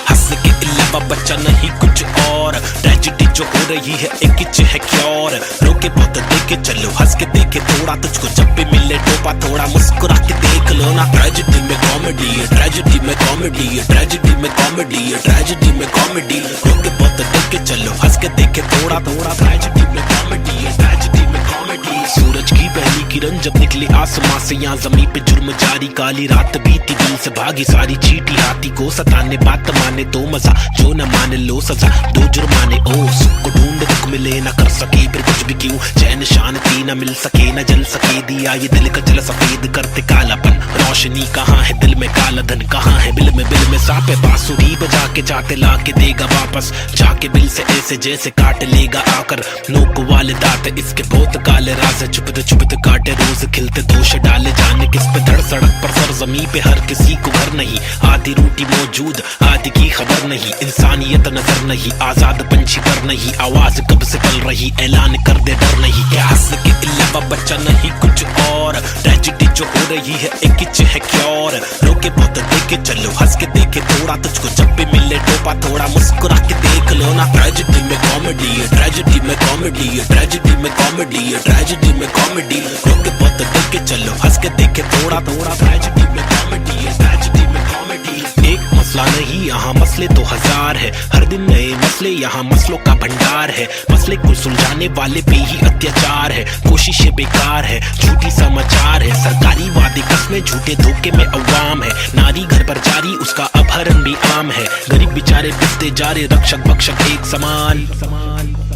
हंस के अलावा बच्चा नहीं कुछ और, ट्रेजेडी जो हो रही है एक किच है क्या और, रोके बहुत देखे चलो हंस के देखे थोड़ा, तुझको जब भी मिले टोपा थोड़ा मुस्कुरा के देख लो ना। ट्रेजेडी में कॉमेडी है, ट्रेजेडी में कॉमेडी है, ट्रेजेडी में कॉमेडी है, ट्रेजेडी में कॉमेडी, रोके बहुत देखे चलो हंस के देखे थोड़ा थोड़ा, ट्रेजेडी में कॉमेडी है, ट्रेजेडी में कॉमेडी। सूरज की पहली किरण जब निकली आसमां से, यहाँ जमीन पे जुर्म जारी, काली रात बीती दिल से भागी सारी चीटी, हाथी को सताने बात माने तो मजा, जो न माने लो सजा, दो जुर्माने। ओ सुख को ढूंढ दुख मिले न कर सके फिर कुछ भी क्यों, चैन शांति न मिल सके न जल सके, दिया ये दिल का जल सफेद करते कालापन, रोशनी कहाँ है दिल में, काला धन कहाँ है बिल में सांप है, बांसुरी बजा के चाहते ला के देगा वापस, जाके बिल से ऐसे जैसे काट लेगा आकर, नोक वाले दांत इसके बहुत काले राज है, चुपते चुपते काटे है रोज खिलते दोष डाले जाने किस पे धड़ सड़क पर सरजमी पे हर किसी को घर नहीं आधी रोटी मौजूद आधी की खबर नहीं इंसानियत नजर नहीं आजाद पंछी पर नहीं आवाज कब से पल रही ऐलान कर दे डर नहीं क्या हंस के अलावा बच्चा नहीं कुछ और ट्रेजेडी जो हो रही है एक किच है क्योर रोके बहुत देखे चलो हंस के देखे थोड़ा तुझको जब भी मिले टोपा थोड़ा मुस्कुरा के देख लो ना ट्रेजेडी में कॉमेडी है ट्रेजेडी में कॉमेडी है ट्रेजेडी में कॉमेडी है ट्रेजेडी में कॉमेडी रोके बहुत देखे चलो हंस के देखे थोड़ा थोड़ा ट्रेजेडी में कॉमेडी है ट्रेजेडी में कॉमेडी एक मसला नहीं यहाँ मसले तो हजार है हर दिन नए मसले यहाँ मसलों का भंडार है मसले को सुलझाने वाले पे ही अत्याचार है कोशिशें बेकार है झूठी समाचार है सरकारी वादे कसमें झूठे धोखे में अवाम है नारी घर पर जारी उसका अपहरण भी आम है गरीब बेचारे पिसते जा रहे रक्षक भक्षक एक समान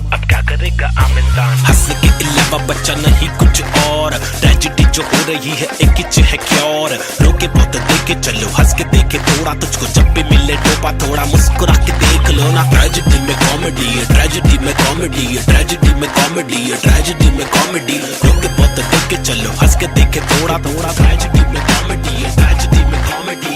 अब क्या करेगा आम इंसान हंसने के अलावा बच्चा नहीं कुछ और ट्रेजेडी जो हो रही है एक किच है क्योर रोके बहुत देखे चलो हंस के देखे थोड़ा तुझको जब भी मिले टोपा थोड़ा मुस्कुरा के देख लो ना ट्रेजेडी में कॉमेडी है ट्रेजेडी में कॉमेडी है ट्रेजेडी में कॉमेडी है ट्रेजेडी में कॉमेडी रोके बहुत देखे चलो हंस के देखे थोड़ा थोड़ा ट्रेजेडी में कॉमेडी है ट्रेजेडी में कॉमेडी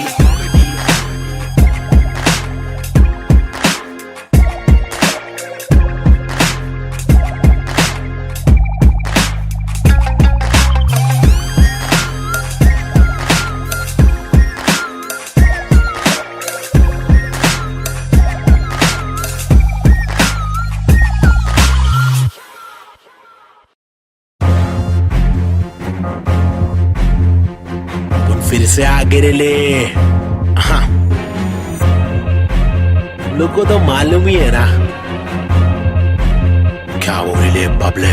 फिर से आगे ले हाँ लोग को तो मालूम ही है ना क्या वो ले बबले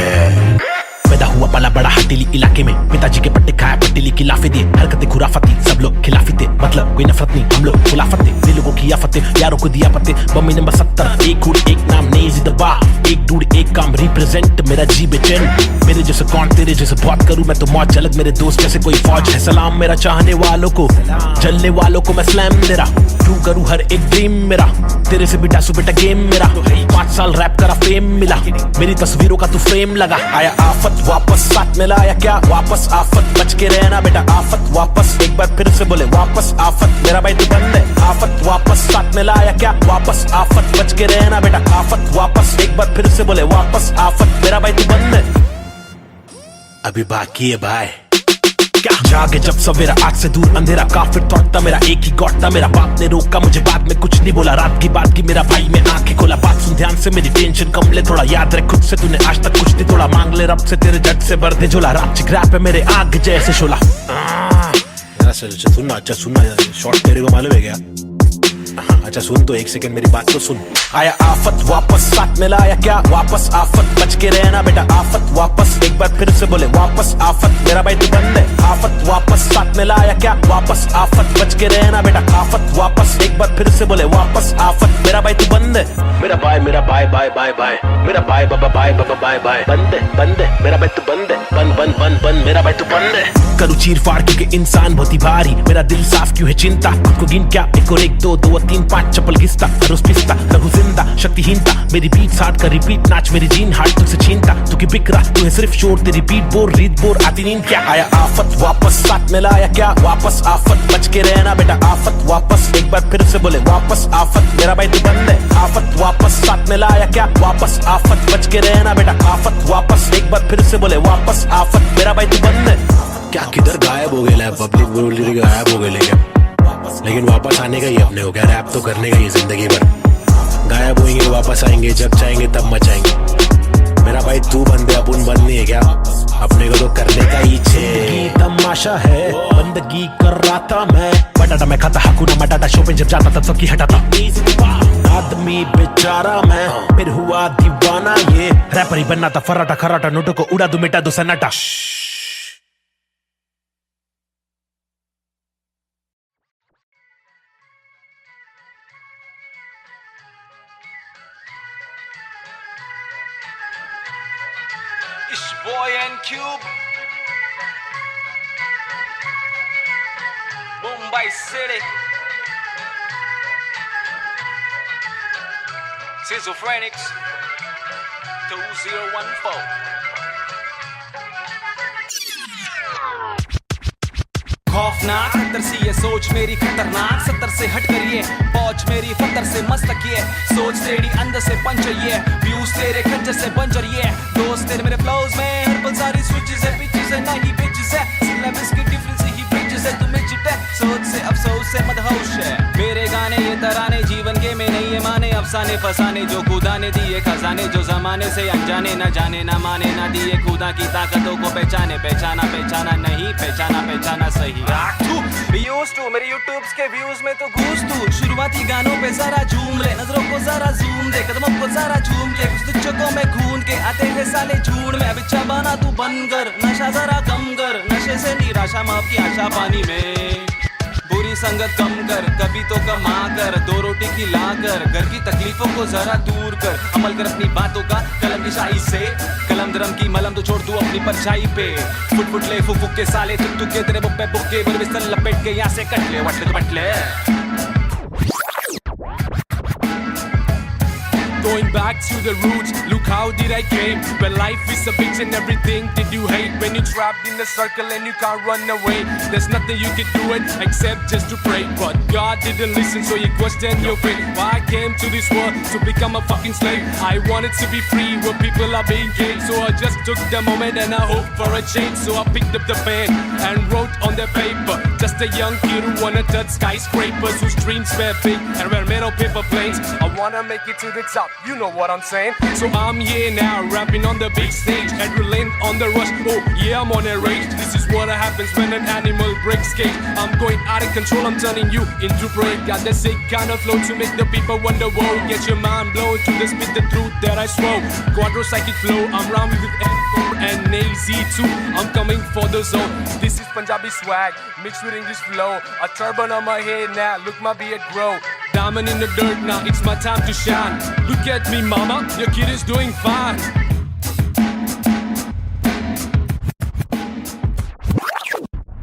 पैदा हुआ पला बड़ा हटीली इलाके में पिताजी के पट्टे खाया पट्टीली की लाफे दिए हरकतें खुराफती सब लोग खिलाफी थे मतलब कोई नफरत नहीं हम लोग खुलाफत थे दिलों को किया फतेह यारों को दिया पते बम्मी नंबर 70 एक हुड एक नाम नेजी दबा एक डूड एक काम रिप्रेजेंट मेरा जी बेचैन मेरे जैसे कौन तेरे जैसे बहुत करूं मैं तो मौज झलक मेरे दोस्त जैसे कोई फौज है सलाम मेरा चाहने वालों को जलने वालों को मैं स्लैम दे रहा ट्रू करूं हर एक ड्रीम मेरा तेरे से भी डासू बेटा गेम मेरा 5 साल रैप करा फेम मिला मेरी तस्वीरों का तू फ्रेम लगा आया आफत वापस साथ में लाया क्या वापस आफत बच के रहना बेटा आफत वापस एक बार फिर से बोले वापस आफत मेरा भाई तू बंद है आफत वापस साथ में लाया क्या वापस आफत बच के रहना बेटा आफत वापस एक बार फिर से बोले वापस आफत मेरा भाई तू बंद है अभी बाकी है भाई क्या जागे जब सवेरा आग से दूर अंधेरा काफिर तोड़ता मेरा एक ही गॉड था मेरा बाप ने रोका मुझे बाद में कुछ नहीं बोला रात की बात की मेरा भाई में आंखें खोला बात सुन ध्यान से मेरी टेंशन कम ले थोड़ा याद रख खुद से तूने आज तक कुछ नहीं तोड़ा मांग ले रब से तेरे जट से भर दे झोला रात चिकराप है मेरे आग जैसे शोला सुनना अच्छा सुनना शॉर्ट तेरे को मालूम है क्या अच्छा सुन तो एक सेकंड मेरी बात तो सुन आया आफत वापस साथ में लाया क्या वापस आफत बच के रहना बेटा आफत वापस एक बार फिर से बोले वापस आफत मेरा भाई तू बंद है आफत वापस साथ में लाया क्या वापस आफत बच के रहना बेटा आफत वापस एक बार फिर से बोले वापस आफत मेरा भाई तू बंद है मेरा भाई बाय बाय मेरा भाई बाबा बाय बाय बंद है मेरा भाई तू बंद है बंद मेरा भाई तू बंद है करूँ चीर फाड़ क्योंकि इंसान बहुत ही भारी मेरा दिल साफ क्यों है चिंता खुद को गिन क्या एक और एक दो दो और तीन पाँच चप्पल घिसता रोज पिसता रहूं जिंदा शक्तिहीनता मेरी बीट हार्ट का रिपीट नाच मेरी जीन हार्ट तुझसे छीनता तू की बिक रहा तू है सिर्फ शोर तेरी बीट बोर रीत बोर आती नींद क्या आया आफत वापस साथ में लाया क्या वापस आफत बच के रहना बेटा आफत वापस एक बार फिर से बोले वापस आफत मेरा भाई तू बंद है आफत वापस साथ में लाया क्या वापस आफत बच के रहना बेटा आफत वापस एक बार फिर से बोले वापस आफत मेरा भाई तू बंद है क्या किधर गायब हो गया पब्लिक बोल गायब हो गए लेकिन वापस आने का ही अपने हो गया रैप तो करने का ही जिंदगी भर गायब होंगे वापस आएंगे जब चाहेंगे तब मचाएंगे मेरा भाई तू बंदे अपन बंद नहीं है क्या अपने को तो करने का ही छे तमाशा है बंदगी कर रहा था मैं बटाटा मैं खाता हकूना मटाटा शो पे जब जाता तब सबकी हटाता आदमी बेचारा मैं फिर हुआ दीवाना ये रैपर ही बनना था फराटा खराटा नोटों को उड़ा दो मिटा दो सन्नाटा It's boy and Cube, Mumbai City, Schizophrenics 2014. खौफनाक खतर सी ये सोच मेरी खतरनाक, 70 से हट कर ये पहुंच मेरी फतर से मस्तक ये सोच तेरी अंदर से पंचर ये व्यूज तेरे खंजर से बंजर ये दोस्त तेरे मेरे फ्लोज में हर पल सारी स्विचेस है पिचेस है नहीं बिचेस है सिलेबस की डिफरेंस ही ब्रिजेस है तुम्हें चिट है सोच से अफसोस से मदहोश है मेरे गाने ये तराने जीवन के में नहीं ये माने अफसाने फसाने जो खुदा ने दिए खजाने जो जमाने से अनजाने न जाने न माने न दिए खुदा की ताकतों को पहचाने पहचाना पहचाना नहीं पहचाना पहचाना सही यूज टू मेरे यूट्यूब्स के व्यूज में तो घूस तू शुरुआती गानों पे जरा झूम ले नजरों को जरा जूम दे कदमों को जरा झूम के कुछ तुझको में खून के आते हैं साले झूठ में अब इच्छा बना तू बन कर नशा जरा कम कर नशे से निराशा माफ की आशा पानी में बुरी संगत कम कर कभी तो कमा कर दो रोटी खिला कर घर की तकलीफों को जरा दूर कर अमल कर अपनी बातों का कलम की शाही से कलम दरम की मलम तो छोड़ तू अपनी परछाई पे फुट फुट ले फुक के साले तुक तुक के तेरे बुक पे बुक्के बुर बिस्तर लपेट के यहाँ से कट ले वट ले Going back to the roots, look how did I came. When life is a bitch and everything did you hate. When you're trapped in a circle and you can't run away. There's nothing you can do it except just to pray. But God didn't listen so you question your fate. Why I came to this world to become a fucking slave. I wanted to be free where people are being gay. So I just took the moment and I hoped for a change. So I picked up the pen and wrote on the paper. Just a young kid who wanna touch skyscrapers. Whose dreams were big and were made of paper planes. I wanna make it to the top. You know what I'm saying? So I'm here now, rapping on the big stage. Adrenaline on the rush, oh yeah, I'm on a rage. This is what happens when an animal breaks cage. I'm going out of control, I'm turning you into prey. Got the sick kind of flow to make the people wonder, whoa. Get your mind blown to the spit the truth that I swore. Quadro psychic flow, I'm rhyming with M4 and AZ2. I'm coming for the zone. This is Punjabi swag, mixed with English flow. A turban on my head now, look my beard grow. Diamond in the dirt now, it's my time to shine. Look at me mama, your kid is doing fine.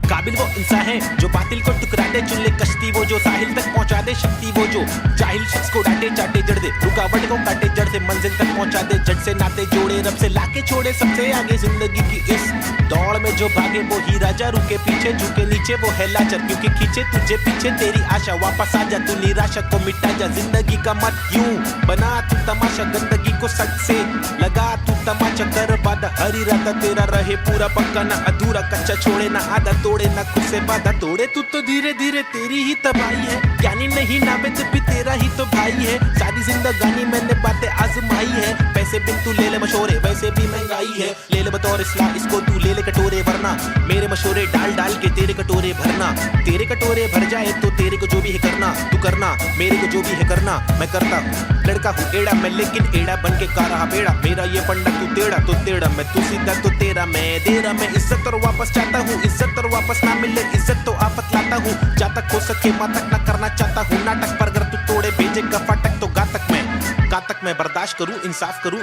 काबिल वो इंसान है जो बातिल को टुकरा दे चुन ले कश्ती वो जो साहिल तक पहुंचा दे शक्ति वो जो जाहिल शख्स को डांटे चाटे जड़ दे रुकावट को काटे जड़ से मंजिल तक पहुंचा दे जड़ से नाते जोड़े रब से लाके छोड़े सबसे आगे जिंदगी की इस दौड़ में जो भागे वो ही राजा रुके पीछे झुके नीचे वो है लाचार क्योंकि खींचे तुझे पीछे तेरी आशा वापस आ जा तू निराशा को मिटा जा जिंदगी का मत यूं बना तू तमाशा गंदगी को सच से लगा तू तमाचा कर बादा हरी रात तेरा रहे पूरा पक्का ना अधूरा कच्चा छोड़े ना आधा तोड़े ना खुद से वादा तोड़े तू तो धीरे धीरे तेरी ही तबाही है ज्ञानी नहीं नाबिद भी तेरा ही तो भाई है सारी जिंदगानी मैंने बातें आजमाई है पैसे बिन तू ले ले मशोरे वैसे भी महंगाई है ले ले बतौर इस्लाम इसको तू ले ले कटोरे वरना मेरे मशोरे डाल डाल के तेरे कटोरे भरना तेरे कटोरे भर जाए तो तेरे को जो भी है करना तू करना मेरे को जो भी है करना मैं करता हूँ लड़का हूँ एड़ा मैं लेकिन एड़ा बन के का रहा बेड़ा मेरा ये पंडा तू टेढ़ा तो टेढ़ा मैं तू सीधा तो तेरा मैं दे रहा मैं इज्जत और वापस चाहता हूँ इज्जत और वापस ना मिले इज्जत तो आफत लाता हूँ जब तक हो सके मातक ना करना चाहता हूँ नाटक पर अगर तू तोड़े भेजेगा फाटक तो गातक मैं बर्दाश्त करूँ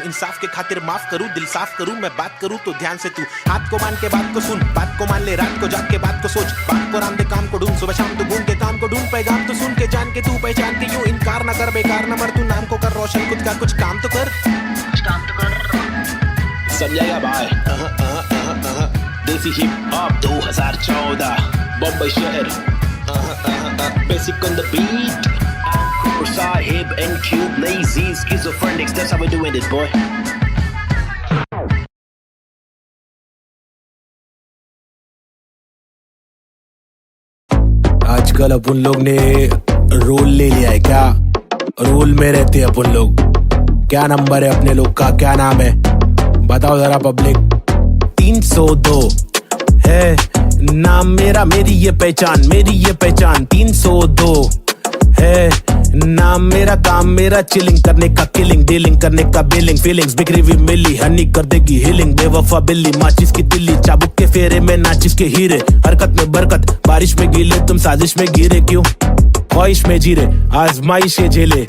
इंसाफ के खातिर माफ करूँ दिल साफ करूँ मैं बात करूँ तो ध्यान से तू हाथ को मान के बात को सुन बात को मान ले रात को जाग के बात को सोच बात को राम दे काम को ढूंढ सुबह शाम तो घूम के काम को ढूंढ पैगाम तो सुन के जान के तू पहचान के यूं इनकार न कर बेकार न मर तू नाम को कर रोशन खुद का कुछ काम तो कर समझेगा भाई देसी हिप हॉप 2014 बम्बई शहर basic on the beat Sahib and Cube lazy schizophrenics that's how we're doing it boy आजकल अपन लोग ने रोल ले लिया है क्या रोल में रहते हैं अपन लोग क्या नंबर है अपने लोग का क्या नाम है बताओ जरा पब्लिक 302 है नाम मेरा मेरी ये पहचान 302 है नाम मेरा काम मेरा चिलिंग करने का किलिंग डीलिंग करने का बिलिंग फीलिंग्स बिखरी हुई मिली हनी कर देगी हीलिंग बेवफा बिल्ली माचिस की तिल्ली चाबुक के फेरे में नाचिस के हीरे हरकत में बरकत बारिश में गीले तुम साजिश में गिरे क्यों ख्वाहिश में जीरे आजमाइश झेले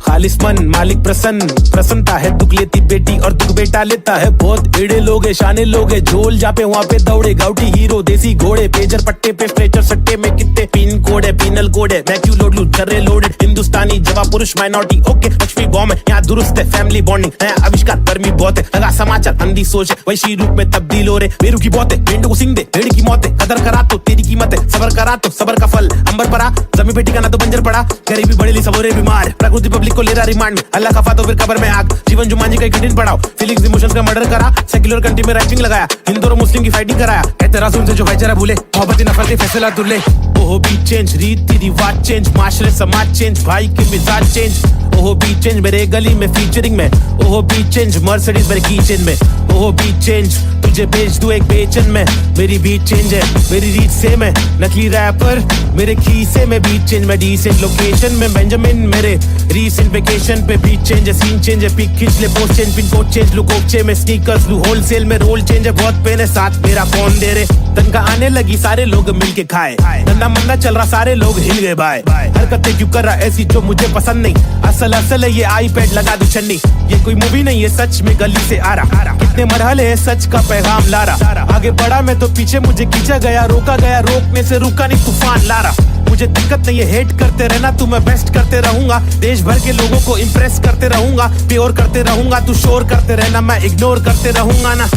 खालिस मन मालिक प्रसन्न, प्रसन्नता है दुख लेती बेटी और दुख बेटा लेता है। बहुत एड़े लोग है शाने लोग है, झोल जा पे वहाँ पे दौड़े गाउटी हीरो देसी घोड़े, पेजर पट्टे पे स्ट्रेचर सट्टे में कितने पिन कोड है, पिनल कोड है, मैं क्यों लोड लूं जर्रे लोडेड, हिंदुस्तानी जवाब पुरुष माइनॉरिटी ओके, लक्ष्मी बॉम्ब है यहाँ दुरुस्त है, फैमिली बॉन्डिंग नया आविष्कार गर्मी बहुत है, लगा समाचार अंधी सोच है, वैशी रूप में तब्दील हो रहे, बेरू की बहुत है, भेड़ को सिंह दे भेड़ की मौत है, कदर करा तो तेरी कीमत है, सबर करा तो सबर का फल अंबर पड़ा, जमी बेटी का ना तो बंजर पड़ा, गरीबी बढ़ेली सबोरे बीमार, प्रकृति पब्लिक को ले रहा रिमांड में, अल्लाह खफा तो फिर कब्र में आग, जीवन जुमान जी का कठिन पड़ाओ, फीलिंग्स इमोशंस का मर्डर करा, सेक्युलर कंट्री में राइटिंग लगाया, हिंदू और मुस्लिम की फाइटिंग कराया, एतराज उनसे जो भाईचारा भूले, मोहब्बत नफरत के फैसला तुले, ओहो बी चेंज, रीति रिवाज चेंज, माशरे समाज चेंज, भाई के मिजाज चेंज, ओहो बी चेंज मेरे गली में फीचरिंग में, ओहो बी चेंज मर्सिडीज मेरे की चेन में, ओहो बी चेंज तुझे बेच दूं एक बेचन में, मेरी बीट चेंज है मेरी रीत से मैं नकली रैपर, मेरे खीसे में बीट चेंज, मैं डिसेंट लोकेशन में बेंजामिन, मेरे रीसेंट वेकेशन पे बीट चेंज है, सीन चेंज है, पिक खींच ले post change, pin code change लू कोकचे में स्नीकर्स लू होलसेल में, रोल चेंज है बहुत पेन है साथ मेरा कौन दे रे, तनका आने लगी सारे लोग मिलके खाए, धंधा मंदा चल रहा सारे लोग हिल गए भाई, हरकतें क्यों कर रहा ऐसी जो मुझे पसंद नहीं, असल असल है ये आईपैड लगा दू छन्नी, ये कोई मूवी नहीं है सच में गली से आ रहा, कितने मरहले है सच का पैगाम ला रहा, आगे बढ़ा मैं तो पीछे मुझे खींचा गया, रोका गया रोकने से रुका नहीं तूफान ला रहा, मुझे दिक्कत नहीं है हेट करते रहना तू, मैं बेस्ट करते रहूंगा, देश भर के लोगों को इम्प्रेस करते रहूंगा, प्योर करते रहूंगा, तू शोर करते रहना मैं इग्नोर करते रहूंगा ना।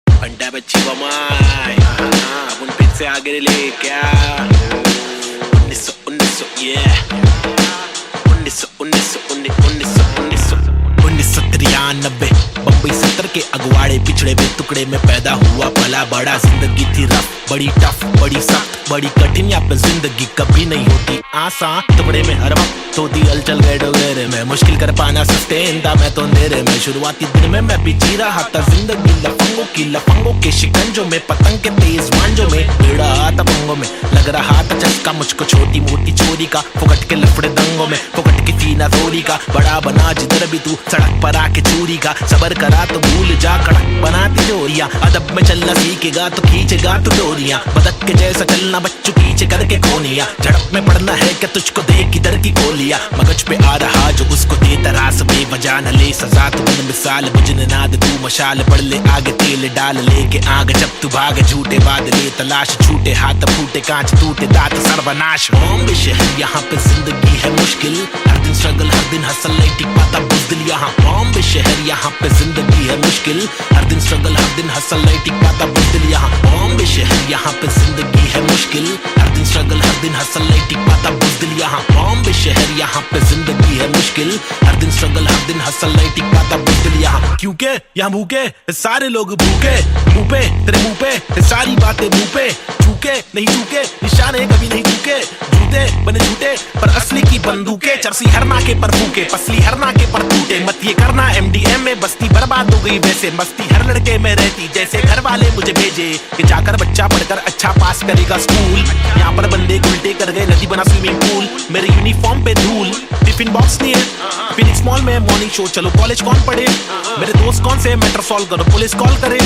अंडा बच्ची बमाई अपन फिर से आगे ले क्या 1993 बम्बई 70 के अगवाड़े पिछड़े में टुकड़े में पैदा हुआ पला बड़ा, जिंदगी थी रफ बड़ी टफ बड़ी सख्त बड़ी कठिन, यहाँ पे जिंदगी कभी नहीं होती आसान, टुकड़े में हर वक्त होती हलचल गए डोगरे में, मुश्किल कर पाना सस्टेन था मैं तो अंधेरे में, शुरुआती दिन में मैं भी जी रहा था जिंदगी लफंगों के शिकंजों में, पतंग के तेज मांझों में, बेड़ा आता पंगों में, लग रहा था चस्का मुझको छोटी मोटी चोरी का, फुकट के लफड़े दंगों में, फुकट की सीना थोड़ी का, बड़ा बना जिधर भी तू सड़क पर आके चूरी का, सबर करा तो भूल जा कड़क बनाती जोरियां, अदब में चलना सीखेगा तो खींचेगा तू डोरियां, बदक के जैसा चलना बच्चों पीछे करके कोनिया, झड़प में पड़ना है क्या तुझको देख इधर की गोलियां, मगज पे आ रहा जो उसको देता रास बेवजह न ले सजा, तू बन मिसाल बुझने ना दे तू मशाल, बढ़ ले आगे तेल डाल लेके आग, जब तू भागे झूठे बादले तलाश, छूटे हाथ फूटे कांच टूटे दांत सर्वनाश, बॉम्बे शहर यहाँ पे जिंदगी है मुश्किल, हर दिन स्ट्रगल हर दिन हसल नहीं टिक पाता बुज़दिल, यहाँ बॉम्बे शहर यहाँ पे जिंदगी है मुश्किल, हर दिन स्ट्रगल हर दिन हसल नहीं टिक पाता बुज़दिल, यहाँ बॉम्बे शहर यहाँ पे जिंदगी है मुश्किल, हर दिन स्ट्रगल हर दिन हसल नहीं टिक पाता बुज़दिल, यहाँ बॉम्बे शहर यहाँ पे जिंदगी है मुश्किल, हर दिन स्ट्रगल हर दिन हसल नहीं टिक पाता बुज़दिल, यहाँ क्योंकि यहाँ भूखे सारे लोग भूखे, मुंह पे तेरे मुंह पे सारी बातें मुंह पे, चूके नहीं चूके निशाने कभी नहीं चूके, झूठे बने झूठे पर असली की बंदूकें, चरसी हर नाके पर फूके पसली हर नाके पर टूटे, मत ये करना MDM में बस्ती बर्बाद हो गई वैसे, मस्ती हर लड़के में रहती जैसे घर वाले मुझे भेजे कि जाकर बच्चा पढ़कर अच्छा पास करेगा स्कूल, यहाँ पर बंदे उल्टे कर गए नदी बना स्विमिंग पूल, मेरे यूनिफॉर्म पे धूल, टिफिन बॉक्स नहीं है फिनिक्स मॉल में मॉर्निंग शो, चलो कॉलेज कौन पढ़े, मेरे दोस्त कौन से मैटर सॉल्व करो पुलिस कॉल करे,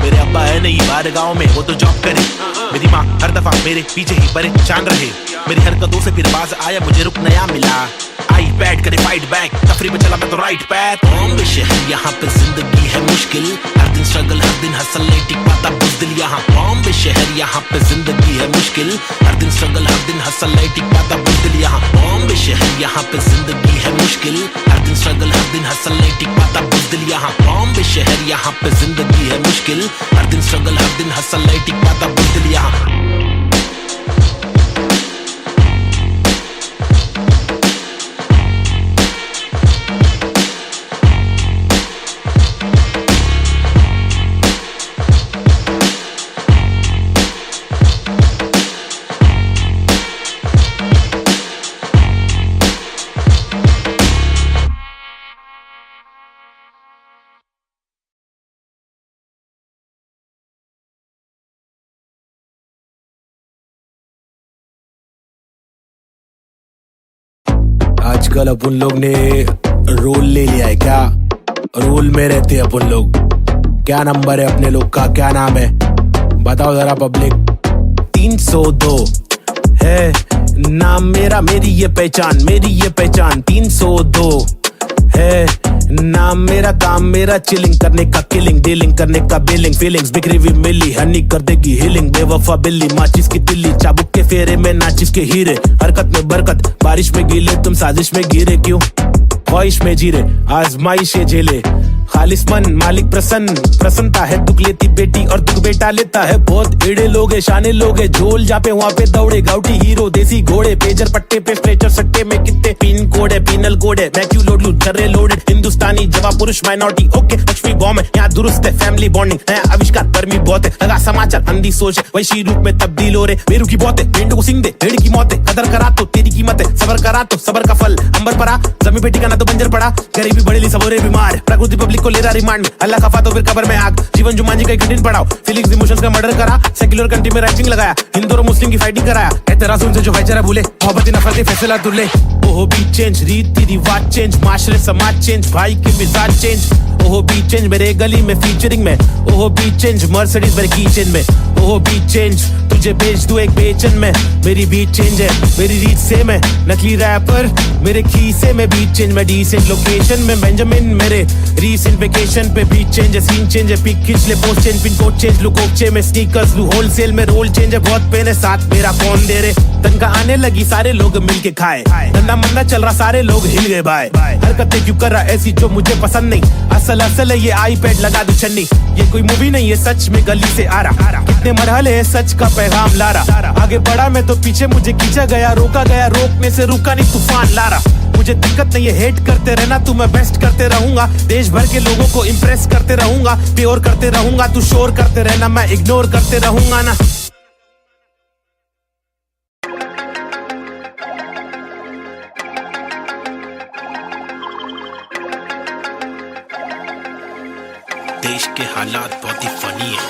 मेरे अब्बा है नहीं बाहर गाँव में वो तो जॉब करे, मेरी माँ हर दफा मेरे पीछे ही परेशान रहे, मेरी हरकतों से फिर बाज आया मुझे रुक नया मिला, आईपैड करे फाइट बैक तफरी में चला मैं तो राइट पैथ, बॉम्बे शहर यहाँ पे जिंदगी है मुश्किल, हर दिन स्ट्रगल हर दिन हसल नहीं टिक पाता बुज़दिल, यहाँ बॉम्बे शहर यहाँ पे जिंदगी है मुश्किल, हर दिन स्ट्रगल हर दिन हसल नहीं टिक पाता बुज़दिल, यहाँ बॉम्बे शहर यहाँ पे जिंदगी है मुश्किल, हर दिन स्ट्रगल हर दिन हसल नहीं टिक पाता बुज़दिल, यहाँ बॉम्बे शहर यहाँ पे जिंदगी है मुश्किल, हर दिन स्ट्रगल हर दिन हसल नहीं टिक पाता बुज़दिल, यहाँ आजकल अपन लोग ने रोल ले लिया है क्या, रोल में रहते हैं अपन लोग, क्या नंबर है अपने लोग का, क्या नाम है बताओ जरा पब्लिक, 302 है नाम मेरा, मेरी ये पहचान, मेरी ये पहचान 302 है। नाम मेरा, काम मेरा, चिलिंग करने का, किलिंग डीलिंग करने का, बिलिंग फीलिंग्स बिखरी हुई मिली, हनी कर देगी हीलिंग। बेवफा बिल्ली, माचिस की तिल्ली, चाबुक के फेरे में नाचिस के हीरे। हरकत में बरकत, बारिश में गीले, तुम साजिश में गिरे क्यों? ख्वाहिश में जीरे, आजमाइशें झेले, खालिस मन मालिक प्रसन्न, प्रसन्नता है दुख लेती बेटी और दुख बेटा लेता है। बहुत एड़े लोग है, शाने लोग है, झोल जापे वहाँ पे दौड़े, गाउटी हीरो देसी घोड़े, पेजर पट्टे पे स्ट्रेचर सट्टे में कितने पिन कोड है, पिनल कोड है, मैं क्यों लोड लूं चर्रे लोडेड। हिंदुस्तानी जवाब पुरुष माइनॉरिटी, ओके लक्ष्मी बॉम्ब है, यहाँ दुरुस्त है, फैमिली बॉन्डिंग है, आविष्कार गर्मी बहुत है, लगा समाचार अंधी सोच है, वैशी रूप में तब्दील हो रहे, बेरू की बहुत है, भेंड को सिंग दे, भेड़ की मौत है, कदर करा तो तेरी कीमत है, सबर करा तो सबर का फल अंबर पड़ा, जमी पे ठिकाना तो बंजर पड़ा, गरीबी बड़ेली सबोरे बीमार, प्रकृति पब्लिक को ले रहा रिमांड में, अल्लाह खफा तो फिर कब्र में आग, जीवन जुमांजी का एक दिन पढ़ाओ, फीलिंग्स इमोशंस का मर्डर करा, सेक्युलर कंट्री में राइटिंग लगाया, हिंदू और मुस्लिम की फाइटिंग कराया, एतराज उनसे जो भाईचारा भूले, मोहब्बत नफरत फैसला दुल्ले। ओहो बी चेंज, रीति रिवाज चेंज, माशरे समाज चेंज, भाई के मिजाज चेंज। ओहो बी चेंज, मेरे गली में फीचरिंग में, ओहो बी चेंज, मर्सिडीज मेरे कीचेन में, ओहो बी चेंज, तुझे भेज दूं एक बेचन में, मेरी बीट चेंज है, मेरी रीच सेम है, नकली रैपर मेरे खीसे में, बीट चेंज मैं डिसेंट लोकेशन में, बेंजामिन मेरे रीसेंट वेकेशन पे, बीट चेंज है, सीन चेंज है, पिक खींच ले post change, pin code change, look ओपचे में स्नीकर्स लू, होलसेल में रोल चेंज है, बहुत पेन है, साथ मेरा कौन दे रे, तनका आने लगी सारे लोग मिलके खाए, धंधा मंदा चल रहा सारे लोग हिल गए भाई, हरकतें क्यों कर रहा ऐसी जो मुझे पसंद नहीं, असल है ये आईपैड लगा दू छन्नी, ये कोई मूवी नहीं है सच में गली से आ रहा, कितने मरहले है सच का पैगाम ला रहा, आगे बढ़ा मैं तो पीछे मुझे खींचा गया, रोका गया, रोकने से रुका नहीं तूफान ला रहा, मुझे दिक्कत नहीं है हेट करते रहना तू, मैं बेस्ट करते रहूंगा, देश भर के लोगों को इम्प्रेस करते रहूंगा, प्योर करते रहूंगा, तू शोर करते रहना, मैं इग्नोर करते रहूंगा ना। देश के हालात बहुत ही फनी है,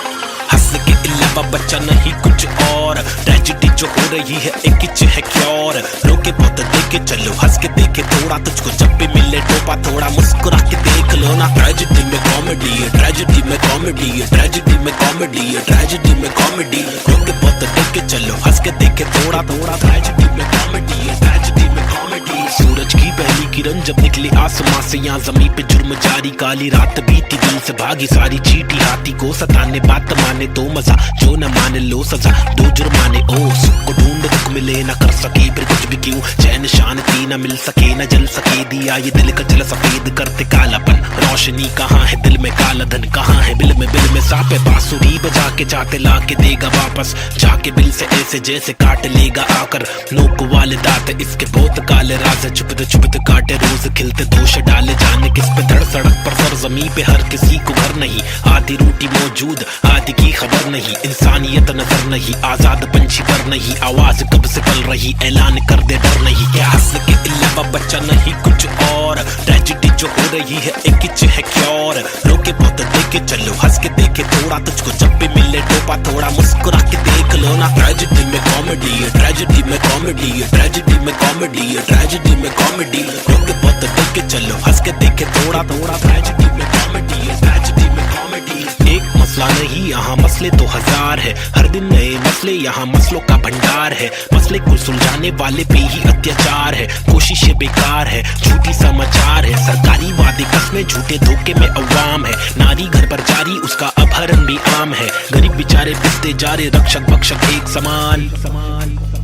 हंसने के अलावा बच्चा नहीं कुछ और, ट्रेजेडी जो हो रही है एक ही है क्योर, रोके बहुत देखे चलो, हंस के देखे थोड़ा, तुझको जब भी मिले टोपा थोड़ा, मुस्कुरा के देख लो ना, ट्रेजेडी में कॉमेडी है, ट्रेजेडी में कॉमेडी है, ट्रेजेडी में कॉमेडी है, ट्रेजेडी में कॉमेडी, रोके बहुत देखे चलो, हंस के देखे थोड़ा थोड़ा, ट्रेजेडी में कॉमेडी है, ट्रेजेडी में कॉमेडी। सूरज की पहली किरण जब निकली आसमां से, यहाँ जमीन पे जुर्म जारी, काली रात बीती दिल से भागी सारी, चीटी हाथी को सताने, बात माने तो मजा, जो न माने लो सजा, दो जुर्माने, ओ सुख को ढूंढ दुख मिले ना कर सके फिर कुछ भी क्यों, चैन शांति न मिल सके न जल सके, दिया ये दिल का जल सफेद करते कालापन, रोशनी कहाँ है दिल में, काला धन कहाँ है बिल में सापे, बांसुरी बजा के जाते ला के देगा वापस, जाके बिल से ऐसे जैसे काट लेगा आकर, नोक वाले दांत इसके बहुत काले राज, चुपते काटे रोज खिलते दोष डाले, जाने किस पे धड़ सड़क पर सर जमी पे, हर किसी को घर नहीं, आधी रोटी मौजूद आधी की खबर नहीं, इंसानियत नजर नहीं, आजाद पंछी पर नहीं, आवाज कब से पल रही, ऐलान कर दे डर नहीं, क्या हंसने के अलावा बच्चा नहीं कुछ और, ट्रेजेडी जो हो रही है एक ही है क्योर, रोके बहुत देखे चलो, हंस के देखे थोड़ा, तुझको जब भी मिले टोपा थोड़ा, मुस्कुरा के देख लो ना, ट्रेजेडी में कॉमेडी है, ट्रेजेडी में कॉमेडी है, ट्रेजेडी में कॉमेडी है, ट्रेजेडी में कॉमेडी, रोके बहुत देखे चलो, हंस के देखे थोड़ा थोड़ा, ट्रेजेडी में कॉमेडी है, ट्रेजेडी में कॉमेडी। एक मसला नहीं यहाँ मसले तो हजार है, हर दिन नए मसले यहाँ मसलों का भंडार है, मसले को सुलझाने वाले पे ही अत्याचार है, कोशिशें बेकार है, झूठी समाचार है, सरकारी वादे कस्में झूठे धोखे में अवाम है, नारी घर पर जारी उसका अपहरण भी आम है, गरीब बेचारे पिसते जा रहे रक्षक भक्षक एक समान,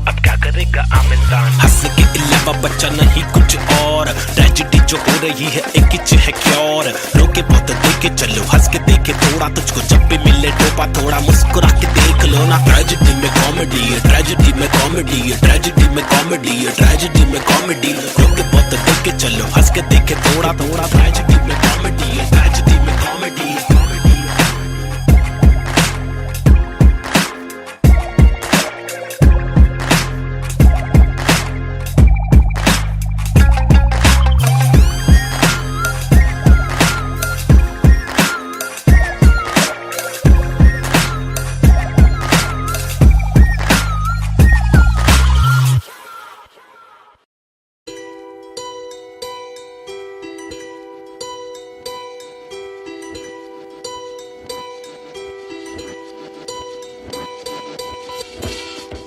अब क्या करेगा आम इंसान, हंसने के अलावा बच्चा नहीं कुछ और, ट्रेजेडी जो हो रही है एक ही है क्योर, रोके बहुत देखे चलो, हंस के देखे थोड़ा, तुझको जब भी मिले टोपा थोड़ा, मुस्कुरा के देख लो ना, ट्रेजेडी में कॉमेडी है, ट्रेजेडी में कॉमेडी है, ट्रेजेडी में कॉमेडी है, ट्रेजेडी में कॉमेडी, रोके बहुत देखे चलो, हंस के देखे थोड़ा थोड़ा, ट्रेजेडी में कॉमेडी है, ट्रेजेडी में कॉमेडी।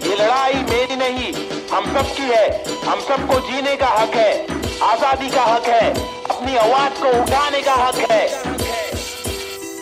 ये लड़ाई मेरी नहीं, हम सब की है, हम सबको जीने का हक है, आजादी का हक है, अपनी आवाज को उठाने का हक है।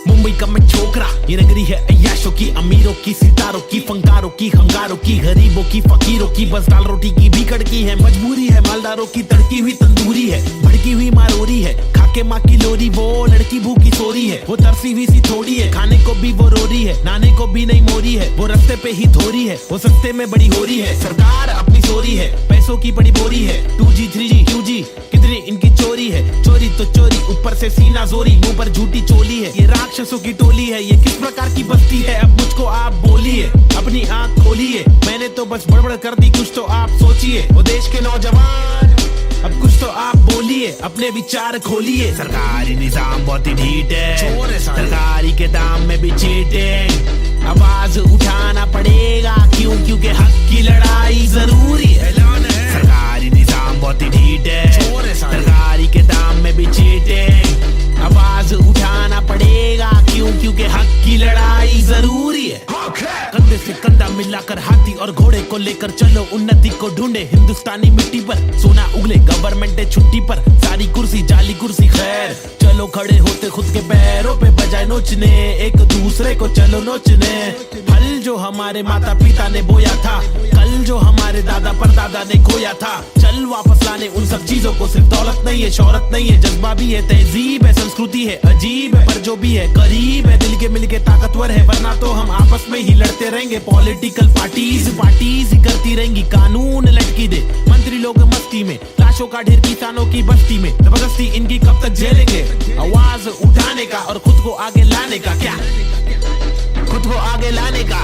मुंबई का मैं छोकरा, ये नगरी है अय्याशों की, अमीरों की, सितारों की, फंकारों की, हंगारों की, गरीबों की, फकीरों की, बस दाल रोटी की भी कड़की है, मजबूरी है मालदारों की, तड़की हुई तंदूरी है, भड़की हुई मारोरी है, खाके माँ की लोरी, वो लड़की भूखी सोरी है, वो तरसी हुई सी थोड़ी है, खाने को भी वो रोरी है, नाने को भी नहीं मोरी है, वो रास्ते पे ही धोरी है, वो सस्ते में बड़ी हो रही है, सरकार अपनी सोरी है, पैसों की बड़ी बोरी है, 2G 3G QG कितनी इनकी चोरी है, चोरी तो चोरी, ऊपर से सीना जोरी, मुंह पर झूठी चोली है, ये राक्षसों की टोली है, ये किस प्रकार की बस्ती है, अब मुझको आप बोलिए, अपनी आंख खोलिए, मैंने तो बस बड़बड़ कर दी, कुछ तो आप सोचिए, वो देश के नौजवान अब कुछ तो आप बोलिए, अपने विचार खोलिए। सरकारी निजाम बहुत ही ढीठ है, सरकारी के दाम में भी चीटिंग, आवाज उठाना पड़ेगा क्यों, क्योंकि हक की लड़ाई जरूरी है। सरकारी निजाम बहुत ही ढीठ है, सरकारी के दाम में भी चीटिंग, आवाज उठाना पड़ेगा क्यों, क्योंकि हक की लड़ाई जरूरी है। कंधे से कंधा मिलाकर हाथी और घोड़े को लेकर चलो, उन्नति को ढूंढे हिंदुस्तानी मिट्टी पर, सोना उगले गवर्नमेंट है छुट्टी पर, सारी कुर्सी जाली कुर्सी खैर, चलो खड़े होते खुद के पैरों पे बजाय नोचने, एक दूसरे को चलो नोचने, फल जो हमारे माता पिता ने बोया था, कल जो हमारे दादा परदादा ने खोया था, चल वापस लाने उन सब चीजों को, सिर्फ दौलत नहीं है, शोहरत नहीं है, जज्बा भी है, तहजीब है, संस्कृति है, अजीब है, पर जो भी है करीब है, दिल के मिलके ताकतवर है, वरना तो हम आपस में ही लड़ते रहेंगे। पॉलिटिकल पार्टीज ही करती रहेंगी, कानून लटकी दे मंत्री लोग मस्ती में, लाशों का ढेर किसानों की बस्ती में, जबरदस्ती इनकी कब तक झेलेंगे, आवाज उठाने का और खुद को आगे लाने का, क्या खुद को आगे लाने का,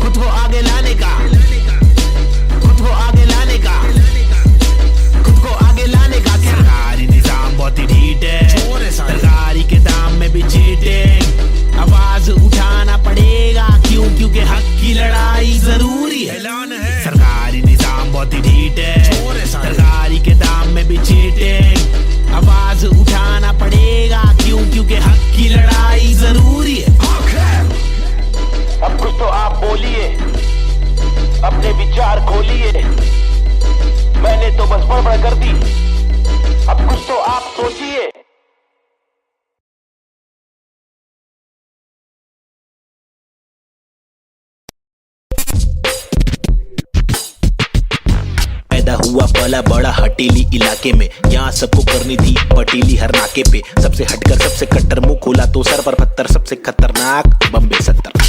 खुद को आगे लाने का, खुद को आगे लाने का, खुद को आगे लाने का। सरकारी निजाम बहुत ही ढीठ है, सरकारी के दाम में भी चीटिंग, आवाज उठाना पड़ेगा क्यों, क्योंकि हक की लड़ाई जरूरी है। सरकारी निजाम बहुत ही ढीठ है, सरकारी के दाम में भी चीटिंग, आवाज उठाना पड़ेगा क्यों, क्योंकि हक की लड़ाई जरूरी है। अब कुछ तो आप बोलिए, अपने विचार खोलिए, मैंने तो बस बड़बड़ कर दी, अब कुछ तो आप सोचिए। पैदा हुआ पला बड़ा हटीली इलाके में, यहाँ सबको करनी थी पटीली हर नाके पे, सबसे हटकर सबसे कट्टर, मुंह खोला तो सर पर पत्थर, सबसे खतरनाक बम्बे 70।